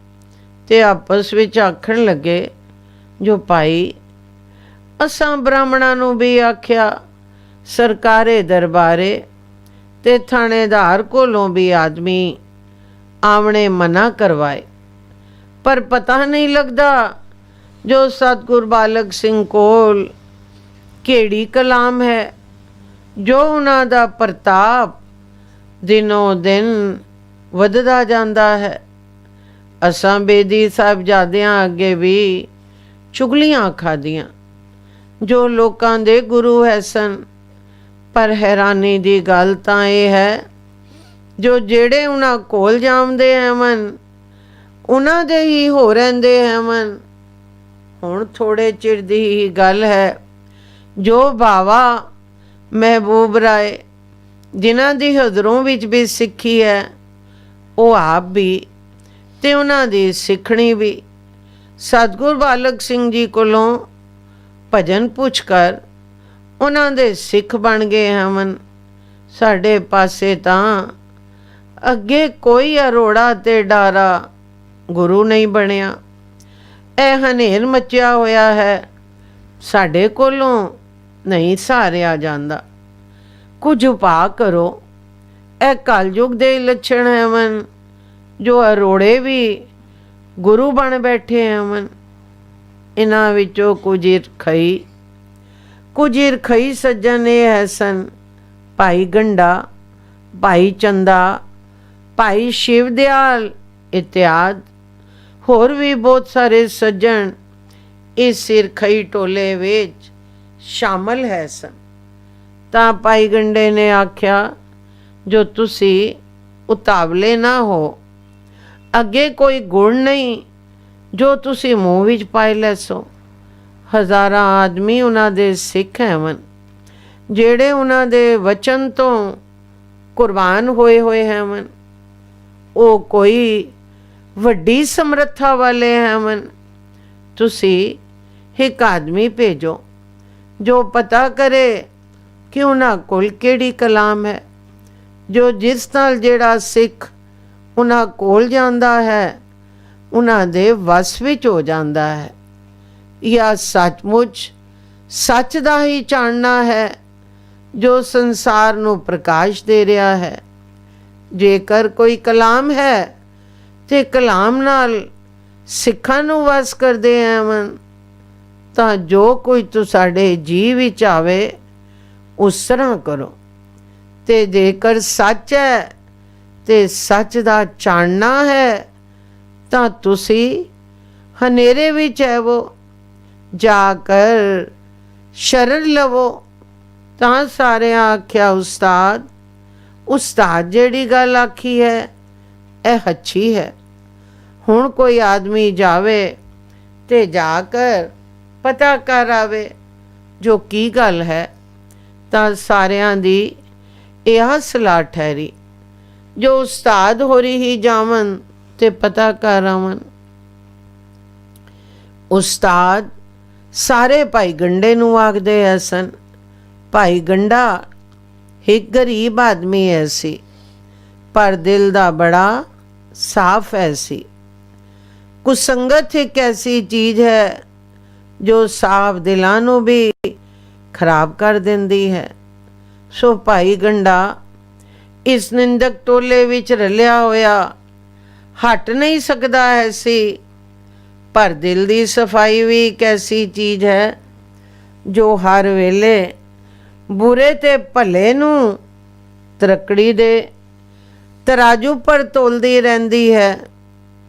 ਤੇ ਆਪਸ ਵਿੱਚ ਆਖਣ ਲੱਗੇ, ਜੋ ਭਾਈ ਅਸਾਂ ਬ੍ਰਾਹਮਣਾਂ ਨੂੰ ਵੀ ਆਖਿਆ, ਸਰਕਾਰੇ ਦਰਬਾਰੇ ਤੇ ਥਾਣੇਦਾਰ ਕੋਲੋਂ ਵੀ ਆਦਮੀ ਆਵਣੇ ਮਨਾ ਕਰਵਾਏ, ਪਰ ਪਤਾ ਨਹੀਂ ਲੱਗਦਾ ਜੋ ਸਤਿਗੁਰ ਬਾਲਕ ਸਿੰਘ ਕੋਲ ਕਿਹੜੀ ਕਲਾਮ ਹੈ, ਜੋ ਉਹਨਾਂ ਦਾ ਪ੍ਰਤਾਪ ਦਿਨੋਂ ਦਿਨ ਵੱਧਦਾ ਜਾਂਦਾ ਹੈ। ਅਸਾਂ ਬੇਦੀ ਸਾਹਿਬਜ਼ਾਦਿਆਂ ਅੱਗੇ ਵੀ ਚੁਗਲੀਆਂ ਖਾਧੀਆਂ, ਜੋ ਲੋਕਾਂ ਦੇ ਗੁਰੂ ਹੈ ਸਨ, ਪਰ ਹੈਰਾਨੀ ਦੀ ਗੱਲ ਤਾਂ ਇਹ ਹੈ ਜੋ ਜਿਹੜੇ ਉਹਨਾਂ ਕੋਲ ਜਾਂਦੇ ਹਨ ਉਹਨਾਂ ਦੇ ਹੀ ਹੋ ਰਹਿੰਦੇ ਹਨ। ਹੁਣ ਥੋੜੇ ਚਿਰ ਦੀ ਹੀ ਗੱਲ ਹੈ, ਜੋ ਬਾਵਾ ਮਹਿਬੂਬ ਰਾਏ ਜਿਨ੍ਹਾਂ ਦੀ ਹਜ਼ਰੋਂ ਵਿੱਚ ਵੀ ਸਿੱਖੀ ਹੈ, ਉਹ ਆਪ ਵੀ ਤੇ ਉਹਨਾਂ ਦੀ ਸਿੱਖਣੀ ਵੀ ਸਤਿਗੁਰ ਬਾਲਕ ਸਿੰਘ ਜੀ ਕੋਲੋਂ ਭਜਨ ਪੁੱਛ ਕਰ ਉਹਨਾਂ ਦੇ ਸਿੱਖ ਬਣ ਗਏ ਹਨ। ਸਾਡੇ ਪਾਸੇ ਤਾਂ ਅੱਗੇ ਕੋਈ ਅਰੋੜਾ ਤੇ ਡਾਰਾ ਗੁਰੂ ਨਹੀਂ ਬਣਿਆ। ਇਹ ਹਨੇਰ ਮਚਿਆ ਹੋਇਆ ਹੈ, ਸਾਡੇ ਕੋਲੋਂ ਨਹੀਂ ਸਹਾਰਿਆ ਜਾਂਦਾ। ਕੁਝ ਉਪਾਅ ਕਰੋ। ਇਹ ਕਲਯੁਗ ਦੇ ਲੱਛਣ ਹਨ ਜੋ ਅਰੋੜੇ ਵੀ ਗੁਰੂ ਬਣ ਬੈਠੇ ਹਨ। ਇਹਨਾਂ ਵਿੱਚੋਂ ਕੁਝ ਈਰਖਈ ਸੱਜਣ ਇਹ ਹੈ ਸਨ ਭਾਈ ਗੰਡਾ, ਭਾਈ ਚੰਦਾ, ਭਾਈ ਸ਼ਿਵਦਿਆਲ ਇਤਿਆਦ। ਹੋਰ ਵੀ ਬਹੁਤ ਸਾਰੇ ਸੱਜਣ ਇਸ ਈਰਖਈ ਟੋਲੇ ਵਿੱਚ ਸ਼ਾਮਲ ਹੈ ਸਨ। ਤਾਂ ਭਾਈ ਗੰਡੇ ਨੇ ਆਖਿਆ, ਜੋ ਤੁਸੀਂ ਉਤਾਵਲੇ ਨਾ ਹੋ, ਅੱਗੇ ਕੋਈ ਗੁਣ ਨਹੀਂ ਜੋ ਤੁਸੀਂ ਮੂੰਹ ਵਿੱਚ ਪਾਈ ਲੈਸੋ। ਹਜ਼ਾਰਾਂ ਆਦਮੀ ਉਹਨਾਂ ਦੇ ਸਿੱਖ ਹਨ, ਜਿਹੜੇ ਉਹਨਾਂ ਦੇ ਵਚਨ ਤੋਂ ਕੁਰਬਾਨ ਹੋਏ ਹਨ। ਉਹ ਕੋਈ ਵੱਡੀ ਸਮਰੱਥਾ ਵਾਲੇ ਹਨ। ਤੁਸੀਂ ਇੱਕ ਆਦਮੀ ਭੇਜੋ ਜੋ ਪਤਾ ਕਰੇ ਕਿ ਉਹਨਾਂ ਕੋਲ ਕਿਹੜੀ ਕਲਾਮ ਹੈ, ਜੋ ਜਿਸ ਨਾਲ ਜਿਹੜਾ ਸਿੱਖ ਉਹਨਾਂ ਕੋਲ ਜਾਂਦਾ ਹੈ ਉਹਨਾਂ ਦੇ ਵਸ ਵਿੱਚ ਹੋ ਜਾਂਦਾ ਹੈ, ਜਾਂ ਸੱਚਮੁੱਚ ਸੱਚ ਦਾ ਹੀ ਜਾਣਨਾ ਹੈ ਜੋ ਸੰਸਾਰ ਨੂੰ ਪ੍ਰਕਾਸ਼ ਦੇ ਰਿਹਾ ਹੈ। ਜੇਕਰ ਕੋਈ ਕਲਾਮ ਹੈ ਤੇ ਕਲਾਮ ਨਾਲ ਸਿੱਖਾਂ ਨੂੰ ਵਸ ਕਰਦੇ ਹਨ, ਤਾਂ ਜੋ ਕੋਈ ਤੁਹਾਡੇ ਜੀਅ ਵਿੱਚ ਆਵੇ ਉਸ ਤਰ੍ਹਾਂ ਕਰੋ। ਤੇ ਜੇਕਰ ਸੱਚ ਹੈ ਤੇ ਸੱਚ ਦਾ ਜਾਣਨਾ ਹੈ, ਤਾਂ ਤੁਸੀਂ ਹਨੇਰੇ ਵਿੱਚ ਹੈਵੋ, ਜਾ ਕਰ ਸ਼ਰਨ ਲਵੋ। ਤਾਂ ਸਾਰਿਆਂ ਆਖਿਆ, ਉਸਤਾਦ ਜਿਹੜੀ ਗੱਲ ਆਖੀ ਹੈ ਇਹ ਅੱਛੀ ਹੈ। ਹੁਣ ਕੋਈ ਆਦਮੀ ਜਾਵੇ ਤੇ ਜਾ ਕਰ ਪਤਾ ਕਰ ਆਵੇ ਜੋ ਕੀ ਗੱਲ ਹੈ। ਤਾਂ ਸਾਰਿਆਂ ਦੀ ਇਹ ਸਲਾਹ ਠਹਿਰੀ, ਜੋ ਉਸਤਾਦ ਹੋਰੀ ਹੀ ਜਾਵਨ ਤੇ ਪਤਾ ਕਰ ਆਵਨ। ਉਸਤਾਦ ਸਾਰੇ ਭਾਈ ਗੰਡੇ ਨੂੰ ਆਖਦੇ ਹੈ ਸਨ। ਭਾਈ ਗੰਡਾ ਇੱਕ ਗਰੀਬ ਆਦਮੀ ਹੈ ਸੀ, ਪਰ ਦਿਲ ਦਾ ਬੜਾ ਸਾਫ਼ ਹੈ ਸੀ। ਕੁਸੰਗਤ ਇੱਕ ਐਸੀ ਚੀਜ਼ ਹੈ ਜੋ ਸਾਫ਼ ਦਿਲਾਂ ਨੂੰ ਵੀ ਖਰਾਬ ਕਰ ਦਿੰਦੀ ਹੈ। ਸੋ ਭਾਈ ਗੰਡਾ ਇਸ ਨਿੰਦਕ ਟੋਲੇ ਵਿੱਚ ਰਲਿਆ ਹੋਇਆ ਹਟ ਨਹੀਂ ਸਕਦਾ ਹੈ ਸੀ। ਪਰ ਦਿਲ ਦੀ ਸਫਾਈ ਵੀ ਇੱਕ ਐਸੀ ਚੀਜ਼ ਹੈ ਜੋ ਹਰ ਵੇਲੇ ਬੁਰੇ ਤੇ ਭਲੇ ਨੂੰ ਤਰਕੜੀ ਦੇ ਤਰਾਜੂ ਪਰ ਤੋਲਦੀ ਰਹਿੰਦੀ ਹੈ।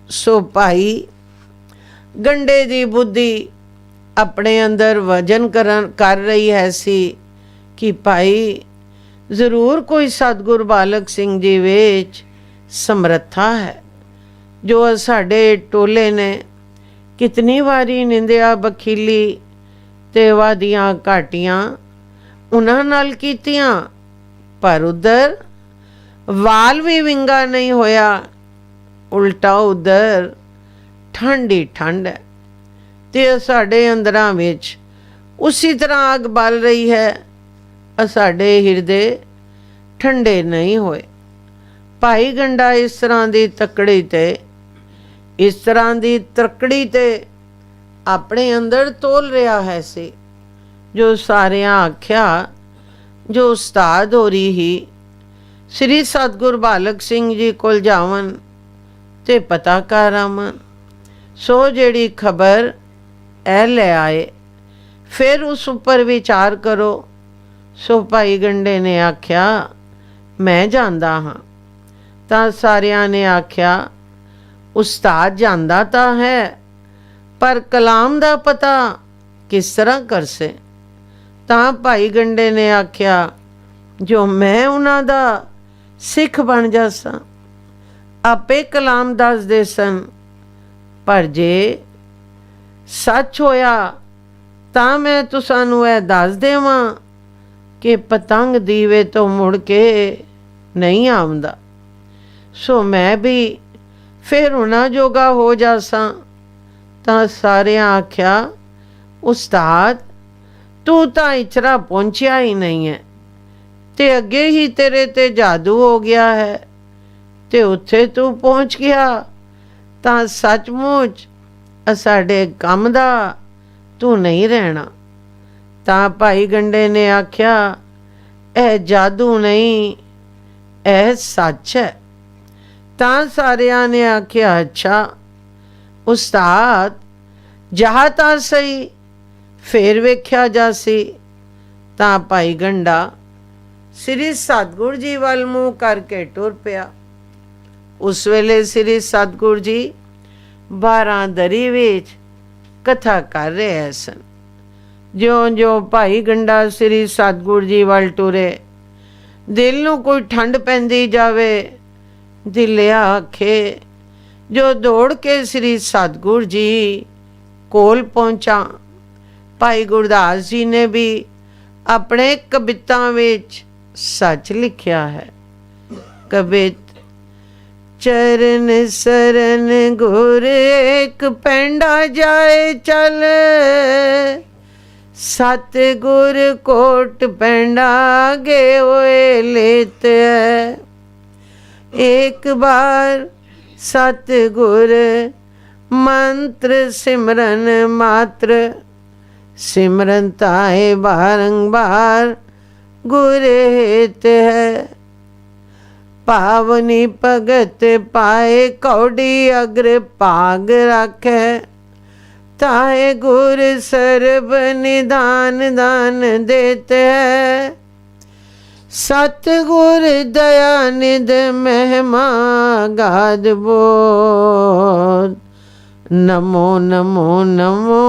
ਸੋ ਭਾਈ ਗੰਡੇ ਦੀ ਬੁੱਧੀ ਆਪਣੇ ਅੰਦਰ ਵਜਨ ਕਰ ਰਹੀ ਹੈ ਸੀ ਕਿ ਭਾਈ ਜ਼ਰੂਰ ਕੋਈ ਸਤਿਗੁਰ ਬਾਲਕ ਸਿੰਘ ਜੀ ਵਿੱਚ ਸਮਰੱਥਾ ਹੈ, ਜੋ ਸਾਡੇ ਟੋਲੇ ਨੇ ਕਿਤਨੀ ਵਾਰੀ ਨਿੰਦਿਆ ਬਖੀਲੀ ਤੇ ਵਾਦੀਆਂ ਘਾਟੀਆਂ ਉਹਨਾਂ ਨਾਲ ਕੀਤੀਆਂ, ਪਰ ਉਧਰ ਵਾਲ ਵੀ ਵਿੰਗਾ ਨਹੀਂ ਹੋਇਆ। ਉਲਟਾ ਉਧਰ ਠੰਡ ਹੀ ਠੰਡ ਹੈ ਤੇ ਸਾਡੇ ਅੰਦਰਾਂ ਵਿੱਚ ਉਸੇ ਤਰ੍ਹਾਂ ਅੱਗ ਬਲ ਰਹੀ ਹੈ। ਸਾਡੇ ਹਿਰਦੇ ਠੰਡੇ ਨਹੀਂ ਹੋਏ। ਭਾਈ ਗੰਡਾ ਇਸ ਤਰ੍ਹਾਂ ਦੀ ਤਰਕੜੀ ਤੇ ਆਪਣੇ ਅੰਦਰ ਤੋਲ ਰਿਹਾ ਹੈ ਸੀ, ਜੋ ਸਾਰਿਆਂ ਆਖਿਆ, ਜੋ ਉਸਤਾਦ ਹੋਰੀ ਹੀ ਸ੍ਰੀ ਸਤਿਗੁਰ ਬਾਲਕ ਸਿੰਘ ਜੀ ਕੋਲ ਜਾਵਨ ਤੇ ਪਤਾ ਕਰ ਆਵਨ। ਸੋ ਜਿਹੜੀ ਖਬਰ ਇਹ ਲੈ ਆਏ, ਫਿਰ ਉਸ ਉੱਪਰ ਵਿਚਾਰ ਕਰੋ। ਸੋ ਭਾਈ ਗੰਡੇ ਨੇ ਆਖਿਆ, ਮੈਂ ਜਾਂਦਾ ਹਾਂ। ਤਾਂ ਸਾਰਿਆਂ ਨੇ ਆਖਿਆ, ਉਸਤਾਦ ਜਾਂਦਾ ਤਾਂ ਹੈ, ਪਰ ਕਲਾਮ ਦਾ ਪਤਾ ਕਿਸ ਤਰ੍ਹਾਂ ਕਰਸੇ। ਤਾਂ ਭਾਈ ਗੰਡੇ ਨੇ ਆਖਿਆ, ਜੋ ਮੈਂ ਉਹਨਾਂ ਦਾ ਸਿੱਖ ਬਣ ਜਾਸਾਂ। ਆਪੇ ਕਲਾਮ ਦੱਸਦੇ ਸਨ, ਪਰ ਜੇ ਸੱਚ ਹੋਇਆ ਤਾਂ ਮੈਂ ਤੁਸਾਂ ਨੂੰ ਇਹ ਦੱਸ ਦੇਵਾਂ ਕਿ ਪਤੰਗ ਦੀਵੇ ਤੋਂ ਮੁੜ ਕੇ ਨਹੀਂ ਆਉਂਦਾ। ਸੋ ਮੈਂ ਵੀ ਫਿਰ ਉਹਨਾਂ ਜੋਗਾ ਹੋ ਜਾਸਾਂ। ਤਾਂ ਸਾਰਿਆਂ ਆਖਿਆ, ਉਸਤਾਦ ਤੂੰ ਤਾਂ ਇਚਰਾ ਪਹੁੰਚਿਆ ਹੀ ਨਹੀਂ ਹੈ ਤੇ ਅੱਗੇ ਹੀ ਤੇਰੇ ਤੇ ਜਾਦੂ ਹੋ ਗਿਆ ਹੈ। ਤੇ ਉੱਥੇ ਤੂੰ ਪਹੁੰਚ ਗਿਆ ਤਾਂ ਸੱਚਮੁੱਚ ਸਾਡੇ ਕੰਮ ਦਾ ਤੂੰ ਨਹੀਂ ਰਹਿਣਾ। ਤਾਂ ਭਾਈ ਗੰਡੇ ਨੇ ਆਖਿਆ, ਇਹ ਜਾਦੂ ਨਹੀਂ, ਇਹ ਸੱਚ ਹੈ। ਤਾਂ ਸਾਰਿਆਂ ਨੇ ਆਖਿਆ, ਅੱਛਾ ਉਸਤਾਦ, ਜਾ ਤਾਂ ਸਹੀ, ਫੇਰ ਵੇਖਿਆ ਜਾਸੀ। ਤਾਂ ਭਾਈ ਗੰਡਾ ਸ੍ਰੀ ਸਤਿਗੁਰ ਜੀ ਵੱਲ ਮੂੰਹ ਕਰਕੇ ਟੁਰ ਪਿਆ। ਉਸ ਵੇਲੇ ਸ੍ਰੀ ਸਤਿਗੁਰ ਜੀ 12 ਦਰੀ ਵਿੱਚ ਕਥਾ ਕਰ ਰਹੇ ਸਨ। ਜਿਉਂ-ਜਿਉਂ ਭਾਈ ਗੰਡਾ ਸ੍ਰੀ ਸਤਿਗੁਰ ਜੀ ਵੱਲ ਟੁਰੇ, ਦਿਲ ਨੂੰ ਕੋਈ ਠੰਡ ਪੈਂਦੀ ਜਾਵੇ। ਦਿਲਿਆ ਆਖੇ, ਜੋ ਦੌੜ ਕੇ ਸ੍ਰੀ ਸਤਿਗੁਰ ਜੀ ਕੋਲ ਪਹੁੰਚਾ। ਭਾਈ ਗੁਰਦਾਸ ਜੀ ਨੇ ਵੀ ਆਪਣੇ ਕਵਿਤਾਂ ਵਿੱਚ ਸੱਚ ਲਿਖਿਆ ਹੈ। ਕਵਿਤ ਚਰਨ ਸਰਨ ਗੁਰ ਇੱਕ ਪੈਂਡਾ ਜਾਏ ਚੱਲ, ਸਤ ਗੁਰ ਕੋਟ ਪੈਂਡਾ ਗੇ ਹੋਏ ਲੇਤ ਹੈ। एक बार सतगुर मंत्र सिमरन मात्र, सिमरन ताए बारंबार गुर हित है। पावनी भगत पाए कौड़ी अग्र भाग रखे, ताए गुर सर्ब निदान दान देते है। सतगुर दया निध महिमा गाद बोध, नमो नमो नमो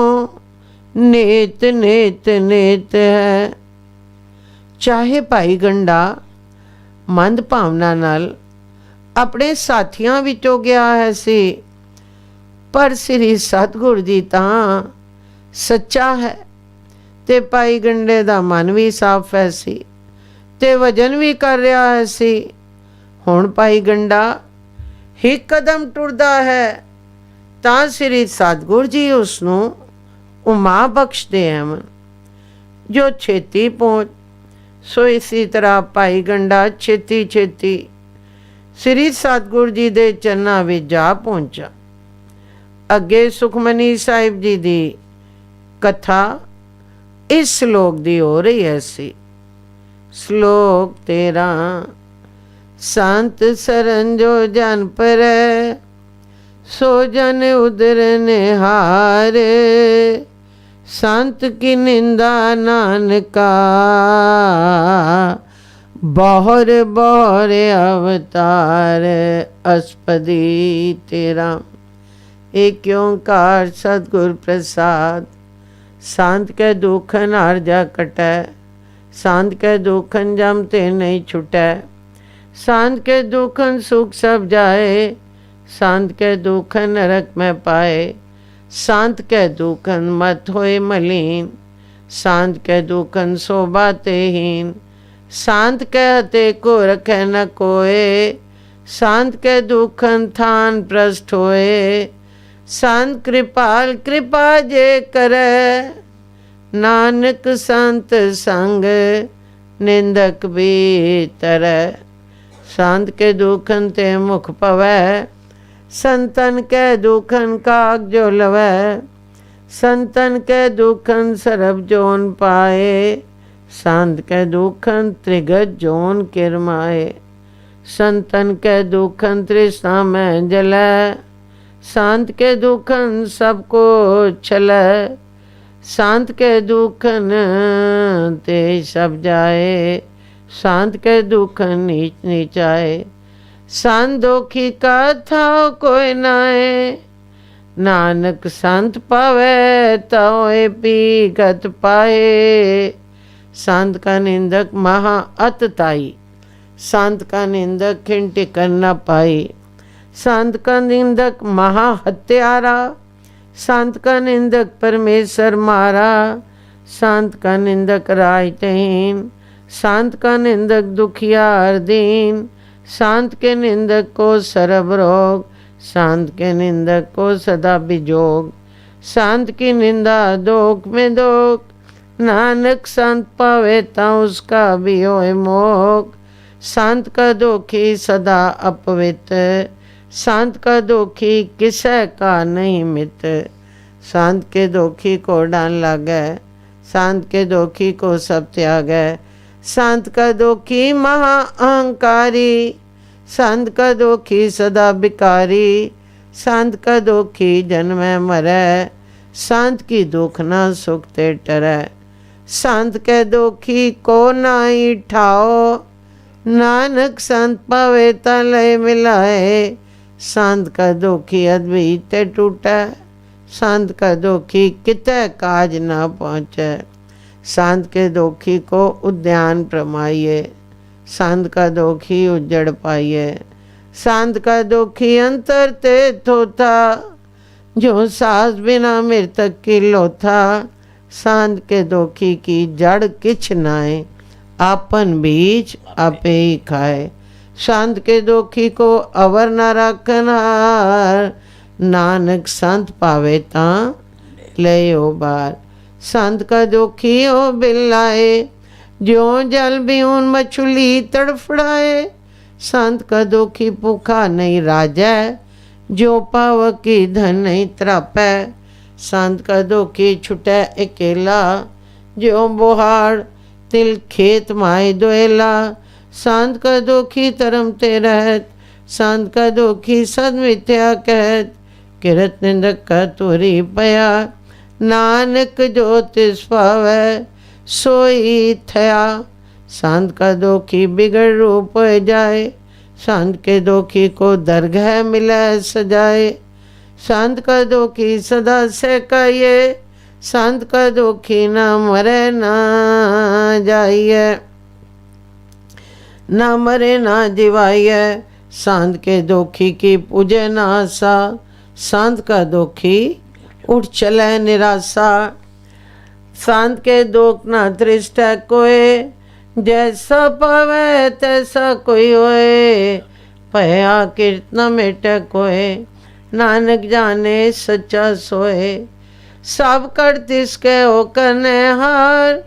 नेत नेत नेत है। ਚਾਹੇ ਭਾਈ ਗੰਡਾ ਮੰਦ ਭਾਵਨਾ ਨਾਲ ਆਪਣੇ ਸਾਥੀਆਂ ਵਿੱਚੋਂ ਗਿਆ ਹੈ ਸੀ, ਪਰ ਸ੍ਰੀ ਸਤਿਗੁਰ ਜੀ ਤਾਂ ਸੱਚਾ ਹੈ ਤੇ ਭਾਈ ਗੰਡੇ ਦਾ ਮਨ ਵੀ ਸਾਫ਼ ਹੈ ਸੀ ਤੇ ਵਜਨ ਵੀ ਕਰ ਰਿਹਾ ਹੈ ਸੀ। ਹੁਣ ਭਾਈ ਗੰਡਾ ਇੱਕ ਕਦਮ ਟੁਰਦਾ ਹੈ ਤਾਂ ਸ੍ਰੀ ਸਤਿਗੁਰ ਜੀ ਉਸ ਨੂੰ ਉਮਾ ਬਖਸ਼ਦੇ ਹਨ, ਜੋ ਛੇਤੀ ਪਹੁੰਚ। ਸੋ ਇਸੀ ਤਰ੍ਹਾਂ ਭਾਈ ਗੰਡਾ ਛੇਤੀ ਛੇਤੀ ਸ੍ਰੀ ਸਤਿਗੁਰ ਜੀ ਦੇ ਚਰਨਾਂ ਵਿੱਚ ਜਾ ਪਹੁੰਚਾ। ਅੱਗੇ ਸੁਖਮਨੀ ਸਾਹਿਬ ਜੀ ਦੀ ਕਥਾ ਇਸ ਸ਼ਲੋਕ ਦੀ ਹੋ ਰਹੀ ਹੈ ਸੀ। श्लोक 13। संत सरन जो जन पर, सो जन उदर निहार, संत की निंदा नानका, बहुर बहुर अवतार। अस्पदी 13। एक ओंकार सतगुर प्रसाद, संत के दुखन हरजा कटै, सांत के दुखन जम ते नहीं छुटै, सांत के दुखन सुख सब जाए, सांत के दुखन नरक में पाए, सांत के दुखन मत होए मलीन, सांत के दुखन शोभा ते हीन, सांत के हते को रखे न कोए, सांत के दुखन थान प्रष्ट होए, सांत कृपाल कृपा जे करे, नानक संत संग निंदक भी तरह। संत के दुखन ते मुख पवै, संतन के दुखन काग जो लवै, संतन के दुखन सरब जोन पाए, संत के दुखन त्रिगत जोन किरमाए, संतन के दुखन तृष्णा में जलै, संत के दुखन सबको छलै, शांत के दुखन ते सब जाए, शांत के दुखन नीच नीचाए, शांत दुखी का था कोई नाए, नानक संत पावे तोए पी गत पाए। संत का निंदक महा अतताई, संत का निंदक खिंटी कर न पाई, संत का निंदक महा हत्यारा, संत का निंदक परमेश्वर मारा, संत का निंदक राजहीन, संत का निंदक दुखियार दीन, संत के निंदक को सरब रोग, संत के निंदक को सदा बिजोग, संत की निंदा दोख में दोख, नानक संत पावे ता उसका भी होए मोख, शांत का दोखी सदा अपवित, शांत का दोखी किसै का नहीं मित। शांत के दोखी को डान लागै, शांत के दोखी को सब त्यागै। शांत का दोखी महा अहंकारी, शांत का दोखी सदा बिकारी। शांत का दोखी जन्मै मरै, शांत की दुख ना सुख ते टरै। शांत के दोखी को नाई ठाओ, नानक संत पावे ता लय मिलाए। शांत का दोखी अद्भुत ते टूटै, शांत का दोखी कितै काज ना पहुँचै। शांत के दोखी को उद्यान प्रमाइए, शांत का दोखी उजड़ पाइए। शांत का दोखी अंतर ते थोथा, जो सास बिना मृतक की लोथा। शांत के दोखी की जड़ किछ नाए, आपन बीज आपे ही खाए। शांत के दोखी को अवर न रखनहार, नानक संत पावे ता लयो बार। शांत का दोखी ओ बिलाए, ज्यों जल बिऊन मछली तड़फड़ाए। शांत का दोखी भूखा नहीं राजै, जो पावक की धन नहीं त्रापै। शांत का दोखी छुटै अकेला, जो बोहाड़ तिल खेत माए दोएला। शांत का दोखी धर्म ते रहत, शांत का दोखी सद मिथ्या कहत। किरत निंदक का तुरी पया, नानक जो तिस पावै सोई थया। शांत का दोखी बिगड़ रूप हो जाए, शांत के दोखी को दरगह मिले सजाए। शांत का दोखी सदा सहकाइए, शांत का दोखी ना मरे ना जाइए, ना मरे ना जिवाइए। शांत के दोखी की पूजे ना आशा, शांत का दोखी उठ चले निराशा। शांत के दोख ना दृष्ट है कोई, जैसा पावे तैसा कोई होए। भया किरत न मिटे कोय, नानक जाने सच्चा सोए। सब कर तिसके हो करने हार,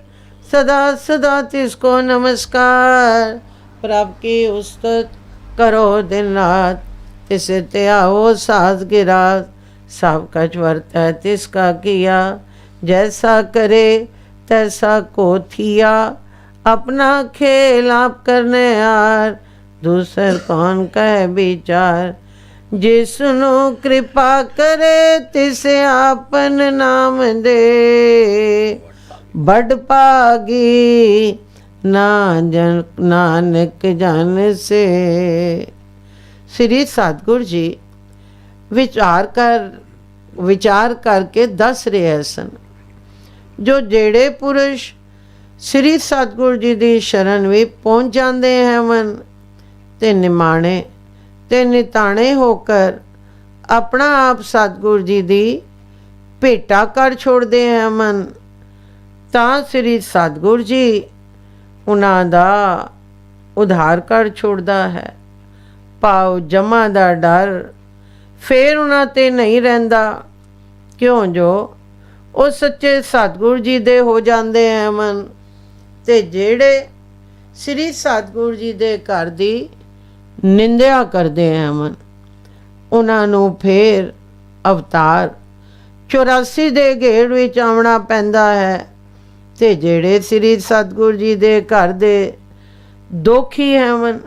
सदा सदा तिसको नमस्कार। प्रभ की उस्तत करो दिन रात, तिसे त्याओ साध गिरात। सब कछ वर्त है तिसका किया, जैसा करे तैसा को थिया। अपना खेल आप करने यार, दूसर कौन कहे विचार। जिसनु कृपा करे तिसे आपन नाम दे, बड़ पागी नानक जन से। श्री सतगुरु जी विचार करके दस रहे सन, जो जेड़े पुरुष श्री सतगुरु जी की शरण भी पहुँच जाते हैं मन, ते निमाणे ते निताणे होकर अपना आप सतगुरु जी की भेटा कर छोड़ते हैं मन, तां श्री सतगुरु जी उन्हां दा उधार कर छोड़दा है। भाव जमा दा डर फिर उन्हां ते नहीं रहिंदा, क्यों जो वो सच्चे सतगुरु जी दे हो जाते हैं मन। ते जेड़े श्री सतगुरु जी दे घर दी निंदिया करते हैं मन, उन्होंने फिर अवतार 84 दे घेड़ विच आउणा पैंदा है। ते जेड़े श्री सतगुरु जी दे घर दे दोखी है मन,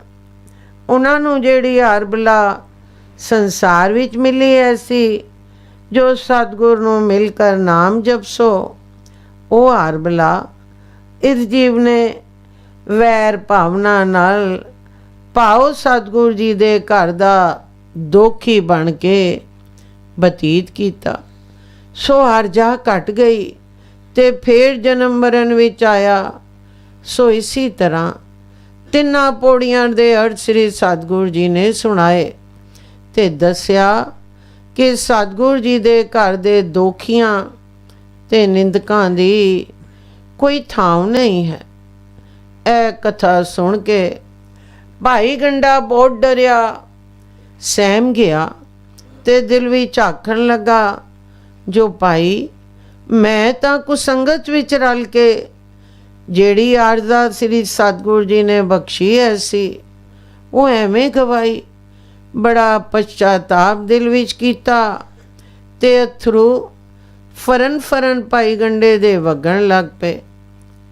उन्होंने जेड़ी हर बला संसार विच मिली ऐसी, जो सतगुरु नूं मिलकर नाम जपसो, वो हर बला इस जीव ने वैर भावना नाल भाव सतगुरु जी दे घर दा दोखी बन के बतीत किया। सो हर जा घट गई ते फिर जन्म मरण विच आया। सो इसी तरह तिन्ना पौड़ियां दे अर्थ श्री सतगुरु जी ने सुनाए ते दस्या कि सतगुरु जी दे घर दे दोखियां ते निंदकां दी कोई थाव नहीं है। ए कथा सुन के भाई गंडा बहुत डरिया, सहम गया ते दिल विच आखण लगा, जो भाई मैं तां कुसंगत विच रल के ਜਿਹੜੀ ਆਰਜ਼ਾ ਸ੍ਰੀ ਸਤਿਗੁਰੂ ਜੀ ਨੇ ਬਖਸ਼ੀ ਐਸੀ ਉਹ ਐਵੇਂ ਗਵਾਈ। ਬੜਾ ਪਛਤਾਤਾਪ ਦਿਲ ਵਿੱਚ ਕੀਤਾ ਤੇ ਅਥਰੂ ਫਰਨ ਫਰਨ ਭਾਈ ਗੰਡੇ ਦੇ ਵਗਣ ਲੱਗ ਪਏ।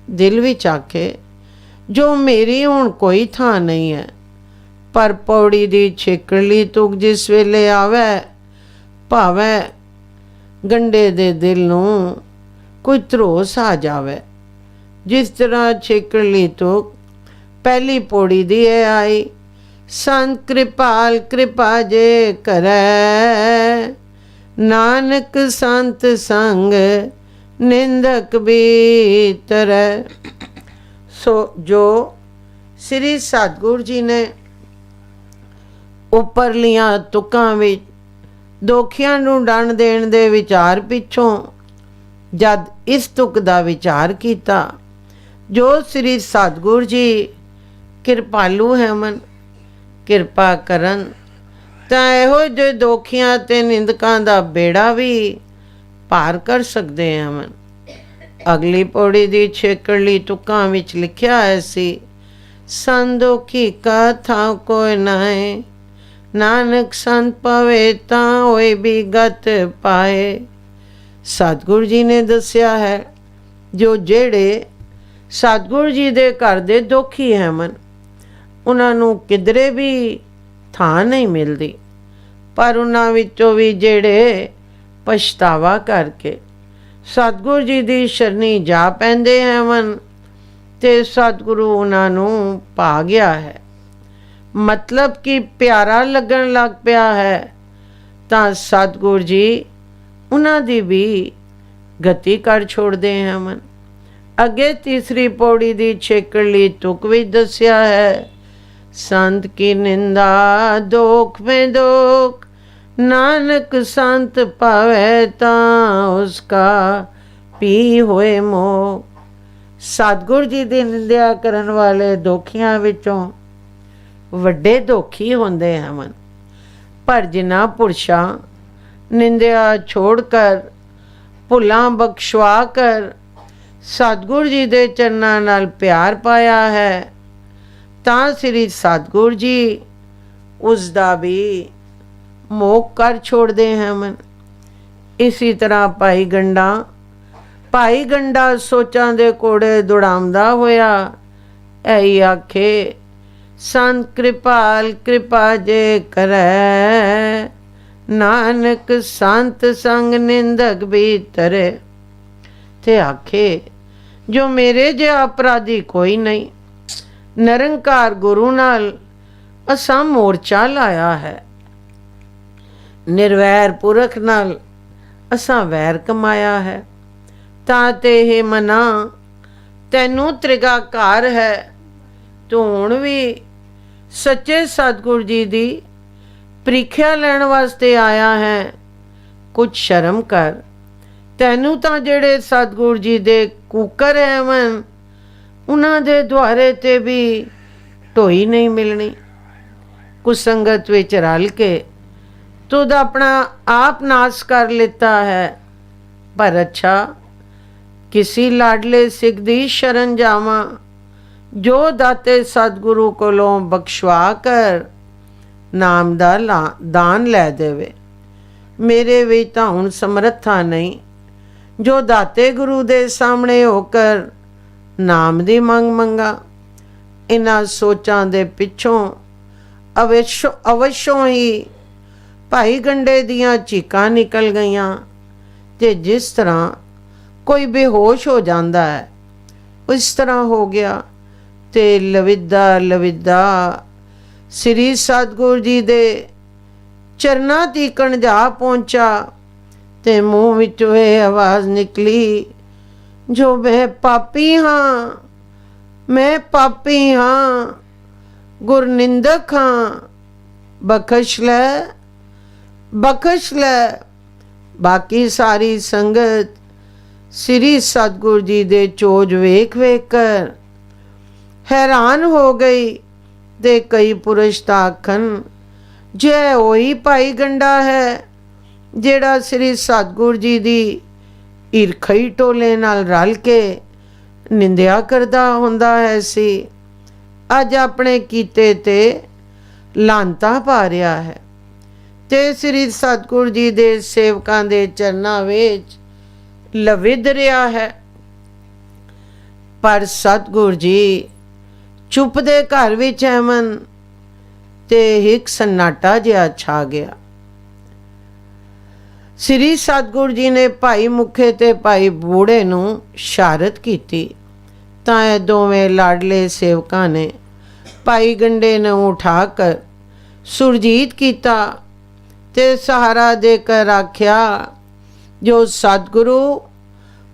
ਦਿਲ ਵਿੱਚ ਆਖੇ, ਜੋ ਮੇਰੀ ਹੁਣ ਕੋਈ ਥਾਂ ਨਹੀਂ ਹੈ, ਪਰ ਪੌੜੀ ਦੀ ਛੇਕੜਲੀ ਤੁਕ ਜਿਸ ਵੇਲੇ ਆਵੇ, ਭਾਵੇਂ ਗੰਡੇ ਦੇ ਦਿਲ ਨੂੰ ਕੋਈ ਧਰੋਸ ਆ ਜਾਵੇ। ਜਿਸ ਤਰ੍ਹਾਂ ਛੇਕੜਲੀ ਤੁਕ ਪਹਿਲੀ ਪੌੜੀ ਦੀ ਇਹ ਆਈ, ਸੰਤ ਕਿਰਪਾਲ ਕਿਰਪਾ ਜੇ ਕਰੈ, ਨਾਨਕ ਸੰਤ ਸੰਗ ਨਿੰਦਕ ਭੀਤਰੈ। ਸੋ ਜੋ ਸ੍ਰੀ ਸਤਿਗੁਰੂ ਜੀ ਨੇ ਉੱਪਰਲੀਆਂ ਤੁਕਾਂ ਵਿੱਚ ਦੋਖੀਆਂ ਨੂੰ ਦੰਡ ਦੇਣ ਦੇ ਵਿਚਾਰ ਪਿੱਛੋਂ ਜਦ ਇਸ ਤੁਕ ਦਾ ਵਿਚਾਰ ਕੀਤਾ, ਜੋ ਸ੍ਰੀ ਸਤਿਗੁਰੂ ਜੀ ਕਿਰਪਾਲੂ ਹੈਮਨ, ਕਿਰਪਾ ਕਰਨ ਤਾਂ ਇਹੋ ਜਿਹੇ ਦੋਖੀਆਂ ਤੇ ਨਿੰਦਕਾਂ ਦਾ ਬੇੜਾ ਵੀ ਪਾਰ ਕਰ ਸਕਦੇ ਹਨ। ਅਗਲੀ ਪੌੜੀ ਦੀ ਛੇਕੜਲੀ ਤੁਕਾਂ ਵਿੱਚ ਲਿਖਿਆ ਹੈ ਸੀ, ਸੰਦੋਖੀ ਕਾ ਥਾ ਕੋਈ ਨਾਏ, ਨਾਨਕ ਸੰਤ ਪਵੇ ਤਾਂ ਹੋਏ ਵੀ ਗਤ ਪਾਏ। ਸਤਿਗੁਰੂ ਜੀ ਨੇ ਦੱਸਿਆ ਹੈ, ਜੋ ਜਿਹੜੇ ਸਤਿਗੁਰੂ ਜੀ ਦੇ ਘਰ ਦੇ ਦੋਖੀ ਹਨ ਉਹਨਾਂ ਨੂੰ ਕਿਧਰੇ ਵੀ ਥਾਂ ਨਹੀਂ ਮਿਲਦੀ, ਪਰ ਉਹਨਾਂ ਵਿੱਚੋਂ ਵੀ ਜਿਹੜੇ ਪਛਤਾਵਾ ਕਰਕੇ ਸਤਿਗੁਰੂ ਜੀ ਦੀ ਸ਼ਰਣੀ ਜਾ ਪੈਂਦੇ ਹਨ ਤੇ ਸਤਿਗੁਰੂ ਉਹਨਾਂ ਨੂੰ ਪਾ ਗਿਆ ਹੈ, ਮਤਲਬ ਕਿ ਪਿਆਰਾ ਲੱਗਣ ਲੱਗ ਪਿਆ ਹੈ, ਤਾਂ ਸਤਿਗੁਰੂ ਜੀ ਉਹਨਾਂ ਦੀ ਵੀ ਗਤੀ ਕਰ ਛੋੜਦੇ ਹਨ। ਅੱਗੇ ਤੀਸਰੀ ਪੌੜੀ ਦੀ ਛੇਕੜਲੀ ਤੁਕ ਵਿੱਚ ਦੱਸਿਆ ਹੈ, ਸੰਤ ਕੀ ਨਿੰਦਾ ਦੋਖ में दोख, नानक संत पावे ਤਾਂ ਉਸਕਾ ਪੀ ਹੋਏ ਮੋਹ। ਸਤਿਗੁਰੂ ਜੀ ਦੀ ਨਿੰਦਿਆ ਕਰਨ ਵਾਲੇ ਦੋਖੀਆਂ ਵਿੱਚੋਂ ਵੱਡੇ ਦੋਖੀ ਹੁੰਦੇ ਹਨ, ਪਰ ਜਿਨ੍ਹਾਂ ਪੁਰਸ਼ਾਂ ਨਿੰਦਿਆ ਛੋੜ ਕਰ ਭੁੱਲਾਂ ਬਖਸ਼ਵਾ ਕਰ ਸਤਿਗੁਰੂ ਜੀ ਦੇ ਚਰਨਾਂ ਨਾਲ ਪਿਆਰ ਪਾਇਆ ਹੈ, ਤਾਂ ਸ੍ਰੀ ਸਤਿਗੁਰੂ ਜੀ ਉਸ ਦਾ ਵੀ ਮੋਹ ਕਰ ਛੋੜਦੇ ਹਨ। ਇਸੇ ਤਰ੍ਹਾਂ ਭਾਈ ਗੰਡਾ ਸੋਚਾਂ ਦੇ ਕੋੜੇ ਦੁੜਾਉਂਦਾ ਹੋਇਆ ਐ ਆਖੇ, ਸੰਤ ਕਿਰਪਾਲ ਕਿਰਪਾ ਜੇ ਕਰੈ, ਨਾਨਕ ਸੰਤ ਸੰਗ ਨਿੰਦਕ ਭੀਤਰੈ। ਤੇ ਆਖੇ, ਜੋ ਮੇਰੇ ਜਿਹਾ ਅਪਰਾਧੀ ਕੋਈ ਨਹੀਂ, ਨਿਰੰਕਾਰ ਗੁਰੂ ਨਾਲ ਅਸਾਂ ਮੋਰਚਾ ਲਾਇਆ ਹੈ, ਨਿਰਵੈਰ ਪੁਰਖ ਨਾਲ ਅਸਾਂ ਵੈਰ ਕਮਾਇਆ ਹੈ, ਤਾਂ ਤੇ ਇਹ ਮਨਾ ਤੈਨੂੰ ਤ੍ਰਿਗਾਕਾਰ ਹੈ, ਤੂੰ ਹੁਣ ਵੀ ਸੱਚੇ ਸਤਿਗੁਰੂ ਜੀ ਦੀ ਪ੍ਰੀਖਿਆ ਲੈਣ ਵਾਸਤੇ ਆਇਆ ਹੈ, ਕੁਝ ਸ਼ਰਮ ਕਰ। ਤੈਨੂੰ ਤਾਂ ਜਿਹੜੇ ਸਤਿਗੁਰੂ ਜੀ ਦੇ ਕੂਕਰ ਹਨ ਉਹਨਾਂ ਦੇ ਦੁਆਰੇ ਤੇ ਵੀ ਢੋਈ ਨਹੀਂ ਮਿਲਣੀ। ਕੁਸੰਗਤ ਵਿੱਚ ਰਲ ਕੇ ਤੁਧ ਆਪਣਾ ਆਪ ਨਾਸ ਕਰ ਲਿੱਤਾ ਹੈ, ਪਰ ਅੱਛਾ ਕਿਸੀ ਲਾਡਲੇ ਸਿੱਖ ਦੀ ਸ਼ਰਨ ਜਾਵਾਂ, ਜੋ ਦਾਤੇ ਸਤਿਗੁਰੂ ਕੋਲੋਂ ਬਖਸ਼ਵਾ ਕਰ ਨਾਮ ਦਾ ਦਾਨ ਲੈ ਦੇਵੇ। ਮੇਰੇ ਵਿੱਚ ਤਾਂ ਹੁਣ ਸਮਰੱਥਾ ਨਹੀਂ, ਜੋ ਦਾਤੇ ਗੁਰੂ ਦੇ ਸਾਹਮਣੇ ਹੋ ਕਰ ਨਾਮ ਦੀ ਮੰਗ ਮੰਗਾ। ਇਹਨਾਂ ਸੋਚਾਂ ਦੇ ਪਿੱਛੋਂ ਅਵਸ਼ੋਂ ਹੀ ਭਾਈ ਗੰਡੇ ਦੀਆਂ ਚੀਕਾਂ ਨਿਕਲ ਗਈਆਂ, ਤੇ ਜਿਸ ਤਰ੍ਹਾਂ ਕੋਈ ਬੇਹੋਸ਼ ਹੋ ਜਾਂਦਾ ਹੈ ਉਸ ਤਰ੍ਹਾਂ ਹੋ ਗਿਆ, ਤੇ ਲਵਿਦਾ ਸ੍ਰੀ ਸਤਿਗੁਰੂ ਜੀ ਦੇ ਚਰਨਾਂ ਤੀਕਣ ਜਾ ਪਹੁੰਚਾ, ਤੇ ਮੂੰਹ ਵਿੱਚੋਂ ਇਹ ਆਵਾਜ਼ ਨਿਕਲੀ, ਜੋ ਮੈਂ ਪਾਪੀ ਹਾਂ, ਗੁਰਨਿੰਦਕ ਹਾਂ, ਬਖਸ਼ ਲੈ। ਬਾਕੀ ਸਾਰੀ ਸੰਗਤ ਸ੍ਰੀ ਸਤਿਗੁਰੂ ਜੀ ਦੇ ਚੋਜ ਵੇਖ ਕਰ ਹੈਰਾਨ ਹੋ ਗਈ, ਤੇ ਕਈ ਪੁਰਸ਼ ਤਾਂ ਆਖਣ, ਜੇ ਉਹੀ ਭਾਈ ਗੰਡਾ ਹੈ ਜਿਹੜਾ ਸ੍ਰੀ ਸਤਿਗੁਰੂ ਜੀ ਦੀ ਈਰਖਈ ਟੋਲੇ ਨਾਲ ਰਲ ਕੇ ਨਿੰਦਿਆ ਕਰਦਾ ਹੁੰਦਾ ਹੈ ਸੀ, ਅੱਜ ਆਪਣੇ ਕੀਤੇ ਤੇ ਲਾਂਤਾਂ ਪਾ ਰਿਹਾ ਹੈ ਤੇ ਸ੍ਰੀ ਸਤਿਗੁਰ ਜੀ ਦੇ ਸੇਵਕਾਂ ਦੇ ਚਰਨਾਂ ਵਿੱਚ ਲਵਿਦ ਰਿਹਾ ਹੈ। ਪਰ ਸਤਿਗੁਰ ਜੀ ਚੁੱਪ ਦੇ ਘਰ ਵਿੱਚ ਐਮਨ ਤੇ ਇੱਕ ਸन्नाटा ਜਿਹਾ ਛਾ ਗਿਆ। ਸ੍ਰੀ ਸਤਿਗੁਰ ਜੀ ਨੇ ਭਾਈ ਮੁਖੇ ਤੇ ਭਾਈ ਬੂੜੇ ਨੂੰ ਸ਼ਾਰਤ ਕੀਤੀ ਤਾਂ ਇਹ ਦੋਵੇਂ ਲਾਡਲੇ ਸੇਵਕਾਂ ਨੇ ਭਾਈ ਗੰਡੇ ਨੂੰ ਉਠਾ ਕਰ ਸੁਰਜੀਤ ਕੀਤਾ ਤੇ ਸਹਾਰਾ ਦੇ ਕਰ ਆਖਿਆ, ਜੋ ਸਤਿਗੁਰੂ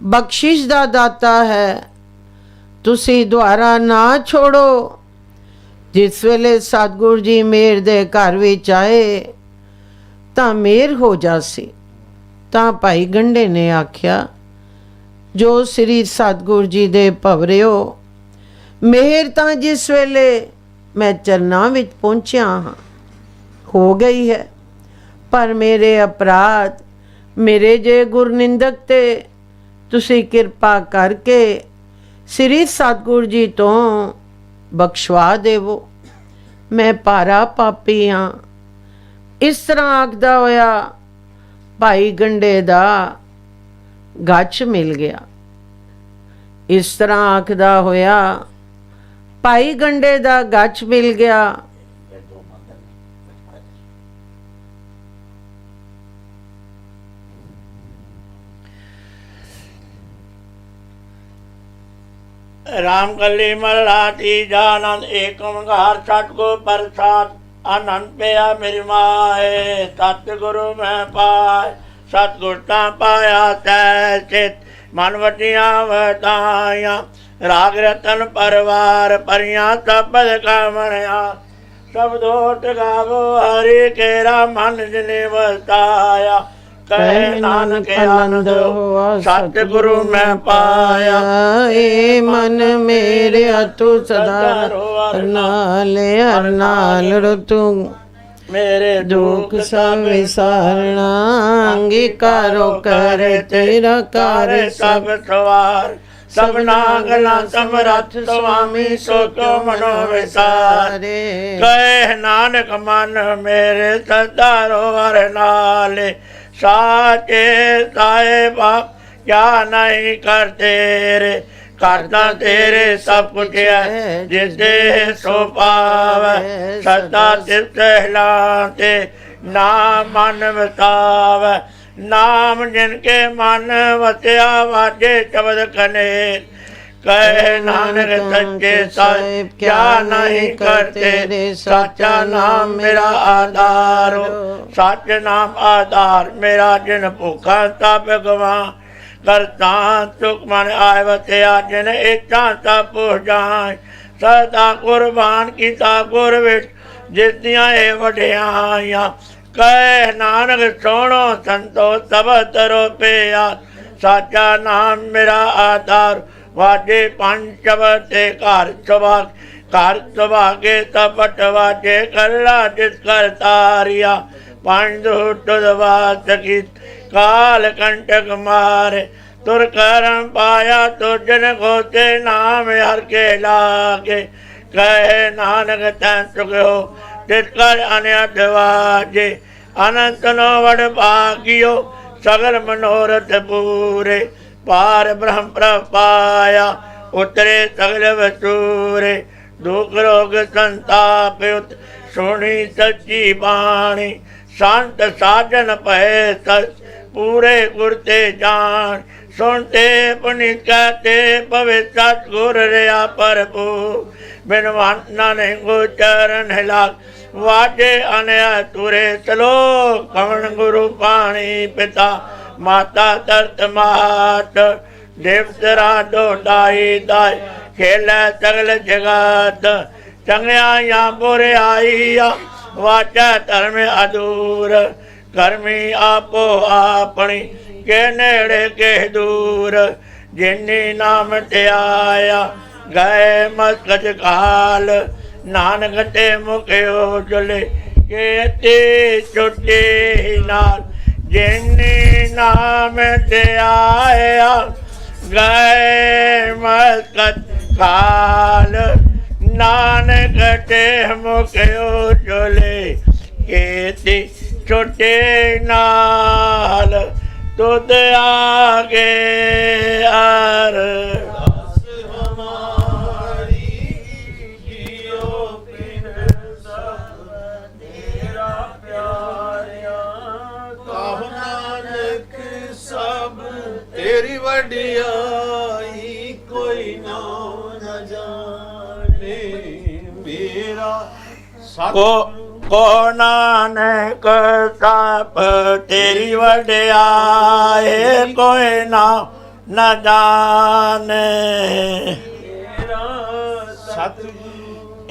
ਬਖਸ਼ਿਸ਼ ਦਾ ਦਾਤਾ ਹੈ, ਤੁਸੀਂ ਦੁਆਰਾ ਨਾ ਛੋੜੋ। ਜਿਸ ਵੇਲੇ ਸਤਿਗੁਰ ਜੀ ਮੇਰ ਦੇ ਘਰ ਵਿੱਚ ਆਏ ਤਾਂ ਮੇਰ ਹੋ ਜਾਸੀ। ਤਾਂ ਭਾਈ ਗੰਡੇ ਨੇ ਆਖਿਆ, ਜੋ ਸ੍ਰੀ ਸਤਿਗੁਰ ਜੀ ਦੇ ਭਵਰਿਓ, ਮੇਰ ਤਾਂ ਜਿਸ ਵੇਲੇ ਮੈਂ ਚਰਨਾਂ ਵਿੱਚ ਪਹੁੰਚਿਆ ਹਾਂ ਹੋ ਗਈ ਹੈ, ਪਰ ਮੇਰੇ ਅਪਰਾਧ, ਮੇਰੇ ਜੇ ਗੁਰਨਿੰਦਕ ਤੇ ਤੁਸੀਂ ਕਿਰਪਾ ਕਰਕੇ ਸ੍ਰੀ ਸਤਿਗੁਰ ਜੀ ਤੋਂ ਬਖਸ਼ਵਾ ਦੇਵੋ। ਮੈਂ ਭਾਰਾ ਪਾਪੀ ਹਾਂ। ਇਸ ਤਰ੍ਹਾਂ ਆਖਦਾ ਹੋਇਆ ਭਾਈ ਗੰਡੇ ਦਾ ਗੱਛ ਮਿਲ ਗਿਆ। ਇਸ ਤਰ੍ਹਾਂ ਆਖਦਾ ਹੋਇਆ ਭਾਈ ਗੰਡੇ ਦਾ ਗੱਛ ਮਿਲ ਗਿਆ। राम कली मल्लाती जानंद एक ओंकार सतगुरु प्रसाद आनंद पिया मेरी माए। सतगुरु मैं पाए सतगुर ता पाया तैचित मनवटिया वताया। राग रतन परवार परिया सबद कामणिया। सब दोट गावो हरि केरा मन जिने वसाया। कहे नानक आनंद हुआ सतगुरु मैं पाया। ए मन मेरे तू सदा हर नाल ऋतु मेरे दुख सब विसारना। अंगीकारो करे तेरा कार्य सब सवार। सब नागला समरथ स्वामी सो क्यों मनो विसारे। कहे नानक मन मेरे सदा रोवर नाले। साचे साहेबा क्या नहीं करते रे। करता तेरे सब कुछ है जिससे सो पावे। सदा दिल सहलाते नाम मन बसावे। नाम जिनके मन वसया वाजे शब्द कने। कहे नानक सच्चे साहिब क्या नहीं करते रे। सच्चा नाम मेरा आधार। सच नाम आधार मेरा जिन भूखा तब गवा। करता सुख मन आए वसया जिन इच्छा सब पूछ जाए। सदा कुर्बान किता गुर विच जिस दियां ए वड्याइयां। कहे नानक सोनो संतो सब तरो पिया। सच्चा नाम मेरा आधार वाजे पंच शब्दे घर सुभाग। घर सुभागे तपट वाजे कला जिस कर तारिया। पंच दुर्वास काल कंटक मारे। तुर करम पाया तुझन गोते नाम हर के लागे। कहे नानक तैं चुको जिस कर अनयत वाजे। अनंत नो वड भागियो सगल मनोरथ पूरे। पार ब्रह्म प्रपाया उतरे सगल वसूरे। दुख रोग संताप सुनी सच्ची बाणी। संत साजन पहे सच पूरे गुरते जान। सुनते पुनित कहते पवे सतगुर रहा प्रभु। बिन नानक गोचरण हिलाक वाजे अनया तुरे। चलो कवन गुरु पाणी पिता माता तरत मात। देवतरा दो दाई दाई खेल सगल जगत। चंगया या बुरे आईया वाचा धर्म अधूर। कर्मी आपो आपनी के नेड़े के दूर। जिन्नी नाम ते आया गए मस्कज काल। नानक ते मुखे उजले के ते छुटे नाल। जिन्नी नाम ते आया ਗਏ ਮਸਕਤ ਕਾਲ ਨਾਨਕ ਤੇ ਮੁਕਿਓ ਚਲੇ ਕੀਤੀ ਛੋਟੇ ਨਾਲ ਤੁਧ ਆਗੇ ਅਰ तेरी वडियाई कोई ना न जाने मेरा को नानक सप तेरी वडियाई कोई ना न जाने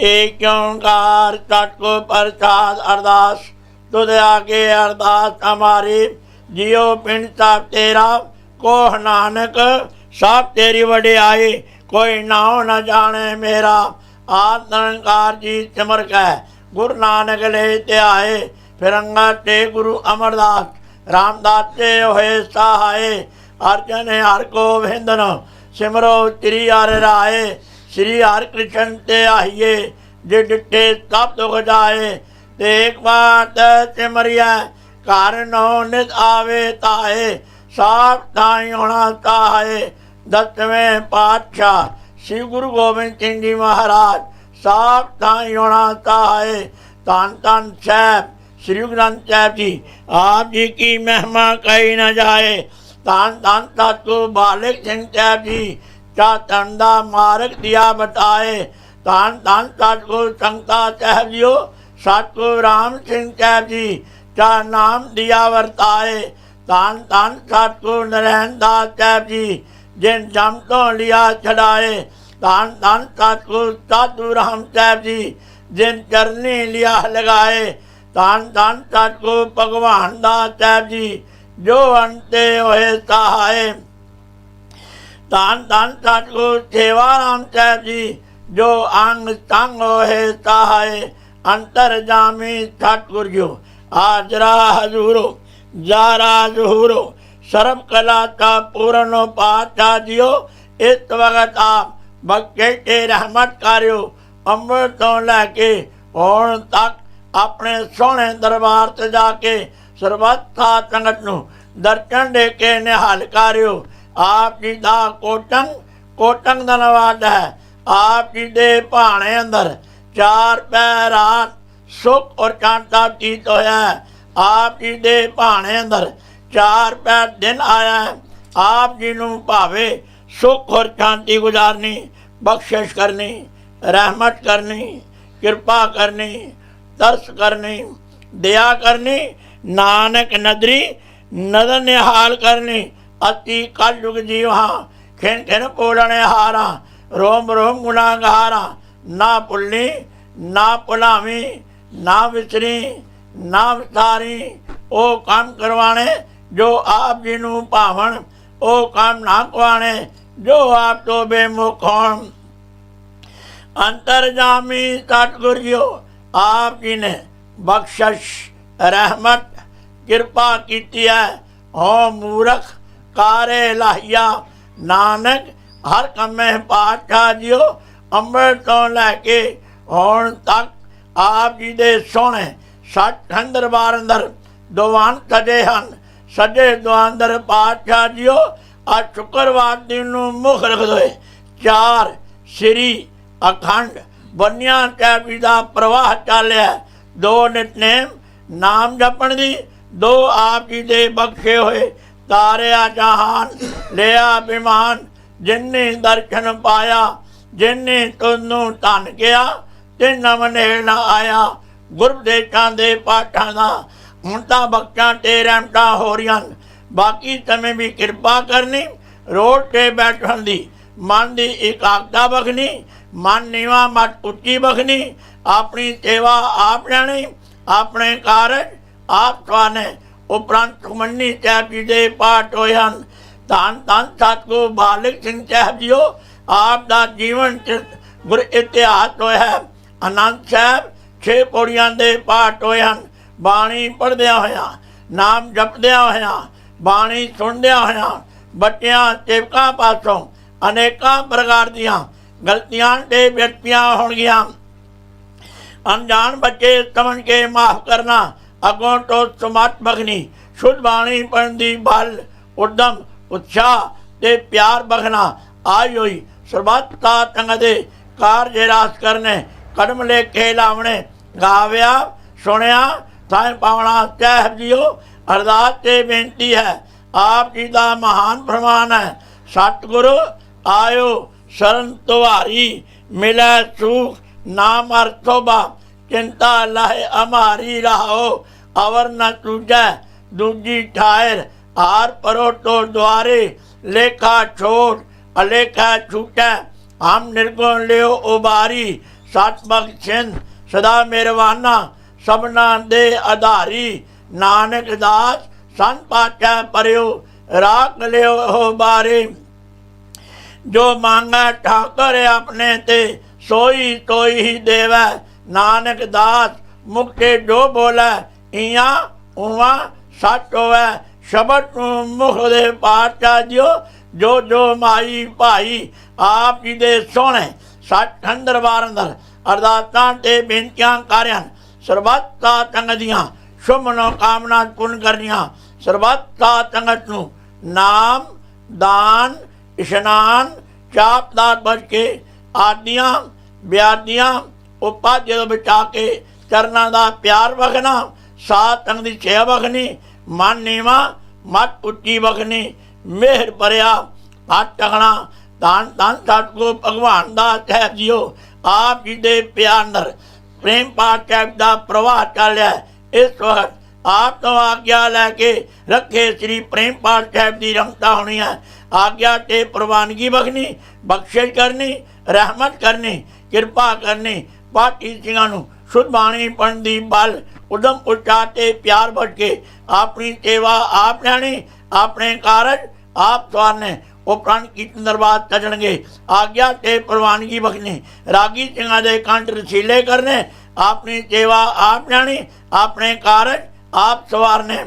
एक ओंकार सतगुर प्रसाद अरदास तुझ आगे अरदास हमारी जियो पिंड साहब तेरा कोह नानक सब तेरी वडियाई कोई नाव न जाने मेरा आद निरंकार जी सिमर कह गुरु नानक ले ते आए फिरंगा ते गुरु अमरदास रामदास ते होए सहाय अर्जन हर गोविंदन सिमरो श्री हर राय श्री हर कृष्ण ते आइए जे डिठे सब दुख जाए ते एक बात सिमरिया घर नो नित आवे ताए साफ ताई होना ताए। 10वें पातशाह श्री गुरु गोबिंद सिंह जी महाराज साफ ताई होना ताए। धन धन साहब श्री ग्रंथ साहब जी आप जी की महिमा कही न जाए। धन धन सतगुरु बालिक सिंह साहब जी चातन दा मार्ग दिया बताए। धन धन सतगुरु संगता साहब जी सतगुरु राम सिंह साहब जी चा नाम दिया वर्ताए। धन धन सतगुरु नरैन दास साहब जी जिन जम तो लिया छड़ाए। धन धन सतगुरु साधु राम साहब जी जिन चरनी लिया लगाए। धन धन सतगुरु भगवान दास साहब जी जो अंते होए सहाय। धन धन सतगुरु सेवाराम साहब जी जो अंग संग होए सहाय। अंतर जामी सतगुरु जो आजरा हजूरो जारा जहूरो सर्व कला का पूर्ण पातशाह जियो। इस वक्त आप बख्शे के रहमत कार्यो अमृत तो लैके होण तक अपने सोहने दरबार से जाके सर्वथा संगत नूं दर्शन दे के निहाल कार्यो। आप जी दा कोटंग धन्यवाद है। आप जी दे भाणे अंदर 4 पैर रात सुख और शांता जीत होया है। आप जी दे भाणे अंदर 4 पैर दिन आया है। आप जी नूं भावे सुख और शांति गुजारनी बख्शिश करनी रहमत करनी कृपा करनी तरस करनी दया करनी नानक नदरी नदर निहाल करनी। अति कल युग जीवा खिन खिन पोलने हारा रोम रोम गुनागारा ना भुलनी ना भुलावी ना विसरी ना विसारी। ओ काम करवाने जो आप जी नूं भावन ओ काम ना कवाने जो आप तो बेमुख होण। अंतरजामी सतगुरु जी आप जी ने बख्शिश रहमत कृपा की है। हो मूर्ख कारे लाहिया नानक हर कमे पातशाह जी अमृत तो लैके होण तक आप जी दे सोहणे सच दरबार अंदर दीवान सजे हन। सजे दीवान दर पातशाह जी अज शुक्रवार दिन नूं मुख रखदे 4 श्री अखंड बनिया साहब जी दा प्रवाह चलिया। 2 नितनेम नाम जपण दी 2 आप जी दे बख्शे होए तारिया जहान लिया विमान। जिन्ने दर्शन पाया जिन्ने तुनू धन गया तिन्ना मनेल ना आया। गुरदेशां दे पाठां दा हुण तां बख्शां ते रहमतां हो रहीआं। बाकी समय भी कृपा करनी रोड ते बैठण दी मन की एकाग्रता बखनी मन नीवा मत उच्ची बखनी। अपनी सेवा आप लैनी अपने कारज आप सवाने। उपरंत सुमनी साहब जी दे पाठ होए हन। धन धन सतगुरु बालिक सिंह साहब जी आप दा जीवन गुर इतिहास होया है। आनंद साहब 6 पौड़ियां दे पाठ होए हन। बाणी पढ़दिया होया नाम जपदिया होया बाणी सुनदिया होया ਬੱਚਿਆਂ ਸੇਵਕਾਂ ਪਾਸੋਂ ਅਨੇਕਾਂ ਪ੍ਰਕਾਰ ਦੀਆਂ ਗਲਤੀਆਂ ਤੇ ਵਿਅਕਤੀਆਂ ਹੋਣਗੀਆਂ। ਅਣਜਾਣ ਬੱਚੇ ਸਮਝ ਕੇ ਮਾਫ ਕਰਨਾ, ਅੱਗੋਂ ਤੋਂ ਸਮਰਥ ਬਖਣੀ, ਸ਼ੁੱਧ ਬਾਣੀ ਪੜ੍ਹਨ ਦੀ ਬਲ, ਉਦਮ, ਉਤਸ਼ਾਹ ਤੇ ਪਿਆਰ ਬਖਣਾ, ਆਈ ਹੋਈ ਸਰਬੱਤਾ ਤੰਗ ਦੇ ਕਾਰਜ ਰਾਸ ਕਰਨੇ, ਕਦਮ ਲੇਖੇ ਲਾਵਣੇ, ਗਾਵਿਆ ਸੁਣਿਆ ਥਾਂ ਪਾਉਣਾ। ਸਾਹਿਬ ਜੀਓ ਅਰਦਾਸ ਤੇ ਬੇਨਤੀ ਹੈ, ਆਪ ਜੀ ਦਾ ਮਹਾਨ ਫਰਮਾਨ ਹੈ, ਸਤਿਗੁਰੂ ਆਇਓ ਸ਼ਰਨ ਤੁਹਾਰੀ, ਮਿਲੈ ਸੁਖ ਨਾਮ ਅਰ ਸੋਭਾ, ਚਿੰਤਾ ਲਾਹੇ ਅਮਾਰੀ ਰਹਾਓ, ਅਵਰ ਨ ਚੂਜੈ ਦੂਜੀ ਠਾਇਰ, ਹਾਰ ਪਰੋ ਤੋ ਦੁਆਰੇ, ਲੇਖਾ ਛੋਟ ਅਲੇਖਾ ਛੂਟੈ, ਹਮ ਨਿਰਗੁਣ ਲਿਓ ਉਬਾਰੀ, ਸਤ ਬਖਸ਼ਿੰਦ ਸਦਾ ਮਿਹਰਵਾਨਾ, ਸਭਨਾ ਦੇ ਆਧਾਰੀ, ਨਾਨਕ ਦਾਸ ਸੰਤ ਪਾਤਸ਼ਾਹ ਪਰਿਓ, ਰਾਖ ਲਿਓ ਹੋ ਬਾਰੇ। ਜੋ ਮੰਗੈ ਠਾਕੁਰ ਆਪਣੇ ਤੇ, ਸੋਈ ਤੋਈ ਹੀ ਦੇਵੈ, ਨਾਨਕ ਦਾਸ ਮੁਕਤੇ ਜੋ ਬੋਲੇ, ਇਆਂ ਉਵਾਂ ਸੱਚ ਹੋਵੈ। ਸ਼ਬਦ ਨੂੰ ਮੁਖ ਦੇ ਪਾਤਸ਼ਾਹ ਜੀਓ, ਜੋ ਜੋ ਮਾਈ ਭਾਈ ਆਪ ਜੀ ਦੇ ਸੋਹਣੇ ਸੱਚ ਦਰਬਾਰ ਅੰਦਰ ਅਰਦਾਸਾਂ ਤੇ ਬੇਨਤੀਆਂ ਕਾਰਿਆਂ, ਸਰਬੱਤਾ ਤੰਗ ਦੀਆਂ ਸ਼ੁਭ ਮਨੋਕਾਮਨਾ ਪੂਰਨ ਕਰਨੀਆਂ। ਸਰਬੱਤਾ ਤੰਗਤ ਨੂੰ ਨਾਮ ਦਾਨ ਇਸ਼ਨਾਨ ਚਾਪ ਦਾਤ ਬਚ ਕੇ ਆਦੀਆਂ ਵਿਆਦੀਆਂ ਉਪਾਧਿਆਂ ਤੋਂ ਬਚਾ ਕੇ ਚਰਨਾਂ ਦਾ ਪਿਆਰ ਬਖਣਾ, ਸਾਧ ਸੰਗ ਦੀ ਸੇਵਾ ਬਖਣੀ, ਮਨ ਨੀਵਾ ਮਤ ਉੱਚੀ ਬਖਣੀ, ਮਿਹਰ ਭਰਿਆ ਹੱਥ ਟਕਣਾ। ਧੰਨ ਧੰਨ ਸਤਿਗੁਰੂ ਭਗਵਾਨ ਦਾ ਸਾਹਿਬ ਜੀਓ, ਆਪ ਜੀ ਦੇ ਪਿਆਰ ਅੰਦਰ ਪ੍ਰੇਮ ਪਾਠ ਸਾਹਿਬ ਦਾ ਪ੍ਰਵਾਹ ਚੱਲਿਆ। ਇਸ ਵਕਤ ਆਪ ਤੋਂ ਆਗਿਆ ਲੈ ਕੇ ਰੱਖੇ ਸ੍ਰੀ ਪ੍ਰੇਮ ਪਾਠ ਸਾਹਿਬ ਦੀ ਰੰਗਤਾ ਹੋਣੀ ਹੈ। ਆਗਿਆ ਤੇ ਪ੍ਰਵਾਨਗੀ ਬਖਣੀ, ਬਖਸ਼ਿਸ਼ ਕਰਨੀ, ਰਹਿਮਤ ਕਰਨੀ, ਕਿਰਪਾ ਕਰਨੀ। ਪਾਠੀ ਸਿੰਘਾਂ ਨੂੰ ਸ਼ੁੱਧ ਬਾਣੀ ਪੜ੍ਹਨ ਦੀ ਬਲ, ਉਦਮ, ਉਤਸ਼ਾਹ ਤੇ ਪਿਆਰ ਬਚ ਕੇ ਆਪਣੀ ਸੇਵਾ ਆਪ ਲੈਣੀ, ਆਪਣੇ ਕਾਰਜ ਆਪ ਸਵਾਰਨੇ। ਉਪਰੰਤ ਕੀਰਤਨ ਦਰਬਾਰ ਸਜਣਗੇ, ਆਗਿਆ ਤੇ ਪ੍ਰਵਾਨਗੀ ਬਖਸ਼ਣੀ। ਰਾਗੀ ਸਿੰਘਾਂ ਦੇ ਕੰਠ ਰਸੀਲੇ ਕਰਨੇ, ਆਪਣੀ ਸੇਵਾ ਆਪ ਲੈਣੀ, ਆਪਣੇ ਕਾਰਜ ਆਪ ਸਵਾਰਨੇ।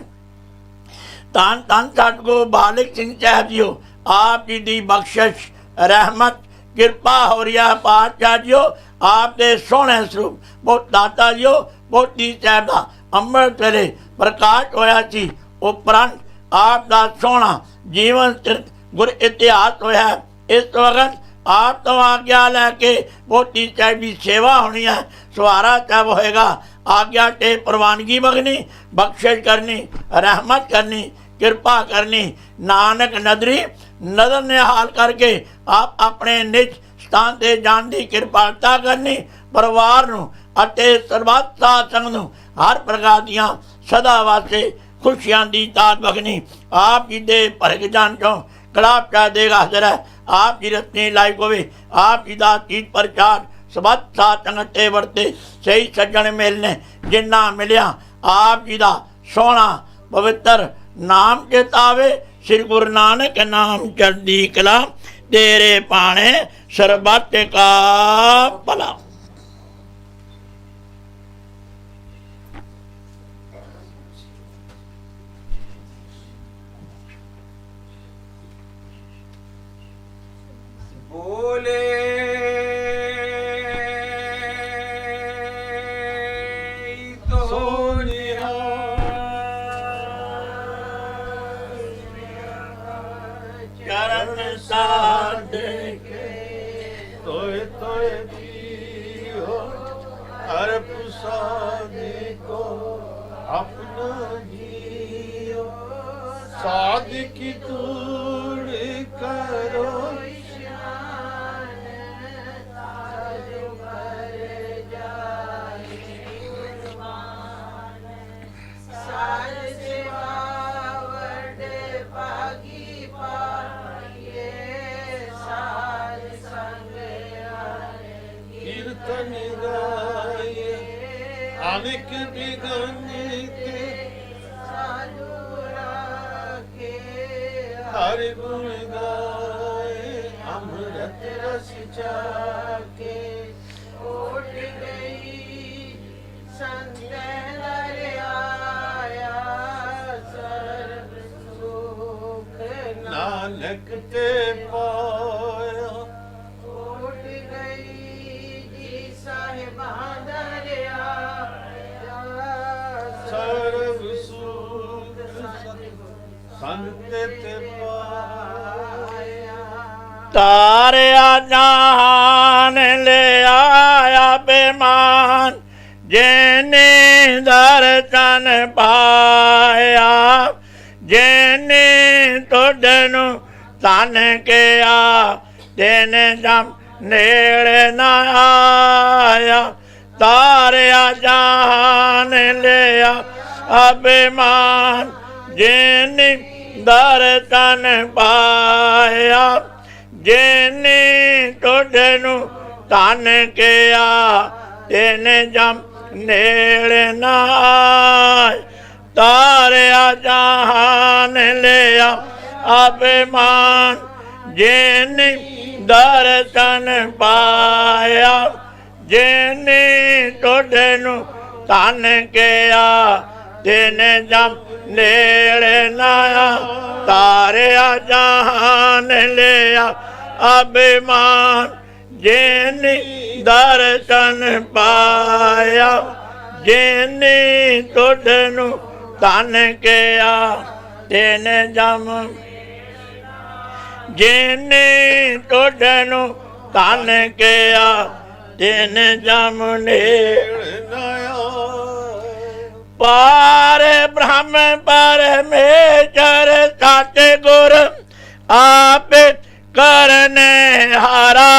ਧੰਨ ਧੰਨ ਸਤਿਗੁਰੂ ਬਾਲਕ ਸਿੰਘ ਸਾਹਿਬ ਜੀਓ, ਆਪ ਜੀ ਦੀ ਬਖਸ਼ਿਸ਼ ਰਹਿਮਤ ਕਿਰਪਾ ਹੋ ਰਹੀ ਹੈ। ਪਾਤਸ਼ਾਹ ਜੀਓ ਆਪ ਦੇ ਸੋਹਣੇ ਸਰੂਪ ਬਹੁਤ ਦਾਤਾ ਜੀਓ ਬੋਧੀ ਸਾਹਿਬ ਦਾ ਅੰਮ੍ਰਿਤ ਵੇਲੇ ਪ੍ਰਕਾਸ਼ ਹੋਇਆ ਸੀ। ਉਪਰੰਤ ਆਪ ਦਾ ਸੋਹਣਾ ਜੀਵਨ ਚਰਿਤ ਗੁਰ ਇਤਿਹਾਸ ਹੋਇਆ। ਇਸ ਵਕਤ ਆਪ ਤੋਂ ਆਗਿਆ ਲੈ ਕੇ ਬੋਧੀ ਸਾਹਿਬ ਦੀ ਸੇਵਾ ਹੋਣੀ ਹੈ। ਸਵਾਰਾ ਸਾਹਿਬ ਹੋਏਗਾ। ਆਗਿਆ ਤੇ ਪ੍ਰਵਾਨਗੀ ਬਖਣੀ, ਬਖਸ਼ਿਸ਼ ਕਰਨੀ, ਰਹਿਮਤ ਕਰਨੀ, ਕਿਰਪਾ ਕਰਨੀ। ਨਾਨਕ ਨਦਰੀ ਨਦਰ ਨਿਹਾਲ ਕਰਕੇ ਆਪ ਆਪਣੇ ਨਿਜ ਸਥਾਨ ਤੇ ਜਾਣ ਦੀ ਕਿਰਪਾਲਤਾ ਕਰਨੀ। ਪਰਿਵਾਰ ਨੂੰ ਅਤੇ ਸਰਬੱਤ ਸਾਧ ਸੰਗਤ ਨੂੰ ਹਰ ਪ੍ਰਕਾਰ ਦੀਆਂ ਸਦਾ ਵਾਸਤੇ ਖੁਸ਼ੀਆਂ ਦੀ ਦਾਤ ਬਖਣੀ। ਆਪ ਜੀ ਦੇ ਭਰਗ ਜਾਣ ਚੋਂ ਕਲਾਪ ਚਾ ਦੇਗਾ ਹਾਜ਼ਰ ਹੈ। ਆਪ ਜੀ ਰਤਨੀ ਲਾਇਕ ਹੋਵੇ। ਆਪ ਜੀ ਦਾ ਚੀਤ ਪ੍ਰਚਾਰ ਸਬੱਤ ਸਾਧ ਸੰਗਤ ਤੇ ਵਰਤੇ। ਸਹੀ ਸੱਜਣ ਮਿਲਨੇ ਜਿੰਨਾ ਮਿਲਿਆ ਆਪ ਜੀ ਦਾ ਸੋਹਣਾ ਪਵਿੱਤਰ ਨਾਮ ਚੇਤਾਵੇ। ਸ੍ਰੀ ਗੁਰੂ ਨਾਨਕ ਨਾਮ ਚੜ੍ਹਦੀ ਕਲਾ, ਤੇਰੇ ਪਾਣੇ ਸਰਬੱਤ ਕਾ ਭਲਾ। ਬੋਲੇ ਸੋਨਿਆ ਚਰਨ ਸਾਧ ਕੇ ਤੋਏ ਤੋਏ ਦੀਓ ਹਰ ਪ੍ਰਸਾਦਿ ਕੋ ਆਪਣਾ ਜੀਓ। ਸਾਧ ਕੀ ਤੂੜ ਕਰੋ ਅਨੇਕ ਬਿਗਨ ਤੇ ਸਾਧੂ ਰਾਖੇ, ਹਰ ਗੁਣ ਗਾਏ ਅੰਮ੍ਰਿਤ ਰਸ ਚਾਖੇ। ਉੱਠ ਗਈ ਸੰਤਨ ਦਰਿਆਇਆ ਸਰਬ ਸੁਖ ਨਾਨਕ ਨਾਨਕ ਤੇ ਪਾਇਆ ਉੱਠ ਗਈ ਜੀ ਸਾਹਿਬਾਂ ਦਰਿਆ ਸਰਬ ਸੁਖ ਸੰਤ ਤੇ ਪਾਇਆ ਤਾਰਿਆ ਜਾਨ ਲਿਆਇਆ ਬੇਮਾਨ ਜਿਨੇ ਦਰਸ਼ਨ ਪਾਇਆ ਜਿਨੇ ਤੁਧਨੂੰ ਤਨ ਕਿਆ ਦਿਨ ਜਮ ਨੇੜੇ ਨਾ ਆਇਆ ਤਾਰਿਆ ਜਾਨ ਲਿਆ ਅਬਿਮਾਨ ਜਿਨੇ ਦਰਸ਼ਨ ਪਾਇਆ ਜਿਨੇ ਤੁਧਨੂੰ ਤਨ ਕਿਆ ਦਿਨ ਜਮ ਨੇੜੇ ਨਾ ਆਇਆ ਤਾਰਿਆ ਜਾਨ ਲਿਆ ਅਬਿਮਾਨ ਜਿਨੇ ਦਰਸ਼ਨ ਪਾਇਆ ਜਿਨੇ ਤੁਧਨੂੰ ਤਨ ਕਿਆ ਦਿਨ ਜਮ ਨੇੜੇ ਨਾ ਆਇਆ ਤਾਰਿਆ ਜਾਨ ਲਿਆ ਅਬਿਮਾਨ ਜਿਨੇ ਦਰਸ਼ਨ ਪਾਇਆ ਜਿਨੇ ਤੁਧਨੂੰ ਤਨ ਕਿਆ ਦਿਨ ਜਮ ਜਿਨੇ ਤੁਧਨੂੰ ਤਨ ਕਿਆ ਦਿਨ ਜਮ ਨੇੜੇ ਨਾ ਪਾਰ ਬ੍ਰਹਮ ਪਰਮੇਸ਼ਰ ਸਤਿ ਗੁਰ ਆਪ ਕਰਨੇ ਹਾਰਾ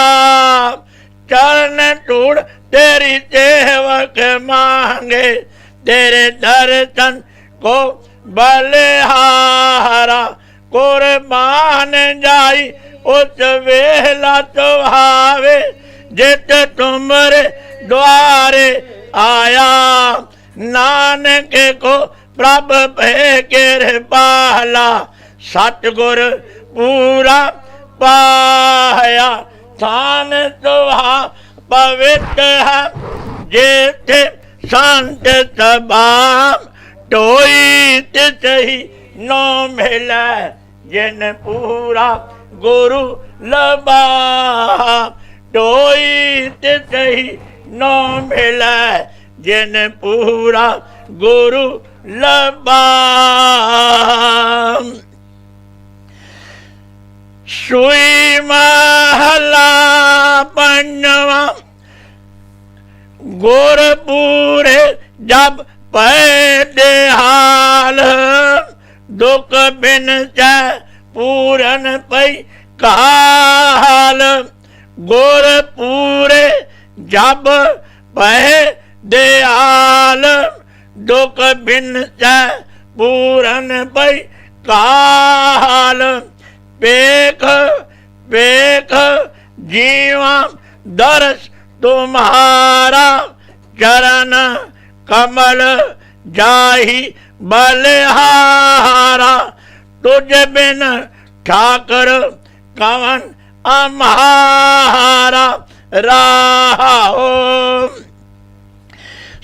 ਚਰਨ ਧੂੜ तेरी सेवक मांगे तेरे दर्शन को बलिहारा कुर्बान जाई उस वेला सुहावे जित तुमरे द्वारे आया नानक को प्रभ पे कृपाला सतगुर पूरा पाया थान सुहा पवित्र है जेठे संत सभा टोई तिसही नो मिले जिन पूरा गुरु लबा टोई तिसही नो मिले जिन पूरा गुरु लबा सुई महला पंजवा गुरपुरे जब पैदे हाल दुख बिन चाह पूरन पई काल गुरपुरे जब पैदे हाल दुख बिन चाह पूरन पई काल पेख पेख जीवा दर्श तुम्हारा चरण कमल जाहि बलिहारा तुझ बिन ठाकर कवन अम्हारा राहो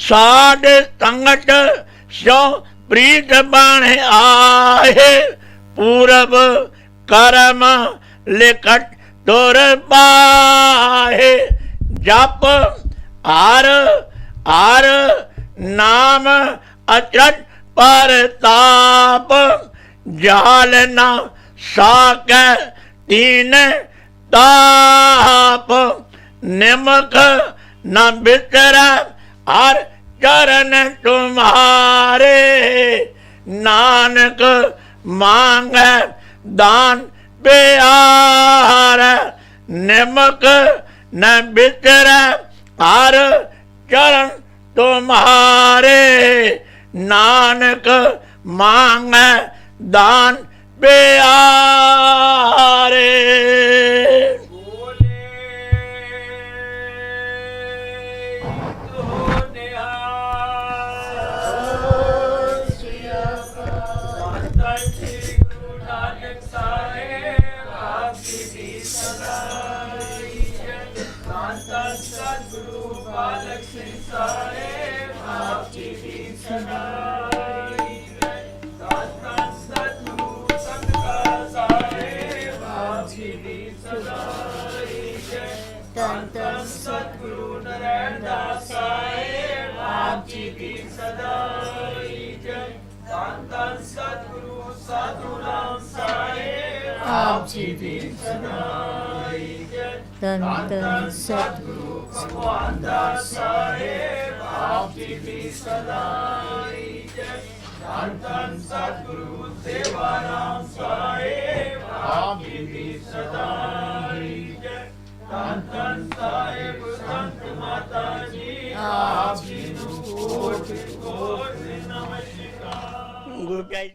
साध संगत सो प्रीत बन आए पूरब करम लिखट तुर पाहे जप आर आर नाम अचरज परताप जाल न साक तीन ताप निमक न बितर हर चरण तुम्हारे नानक मांग दान प्यार निमक न बितर हर चरण तुम्हारे नानक मांग दान प्यारे ਆਪ ਜੀ ਦੀ ਸਦਾਈ ਜੈ। ਧੰਨ ਧੰਨ ਸਤਿਗੁਰੂ ਭਗਵਾਨ ਦਾਸ ਸਾਹਿਬ ਆਪ ਜੀ ਦੀ ਸਦਾਈ ਜੈ। ਧੰਨ ਧੰਨ ਸਤਿਗੁਰੂ ਸੇਵਾਰਾਮ ਸਾਹਿਬ ਆਪ ਜੀ ਦੀ ਸਦਾਈ ਜੈ। ਧੰਨ ਧੰਨ ਸਾਹਿਬ ਸੰਤ ਮਾਤਾ ਜੀ ਆਪ ਜੀ ਨੂੰ ਕੋਟ ਕੋਟ ਨਮਸਕਾਰ। ਗੁਰੂ ਪਿਆਰੀ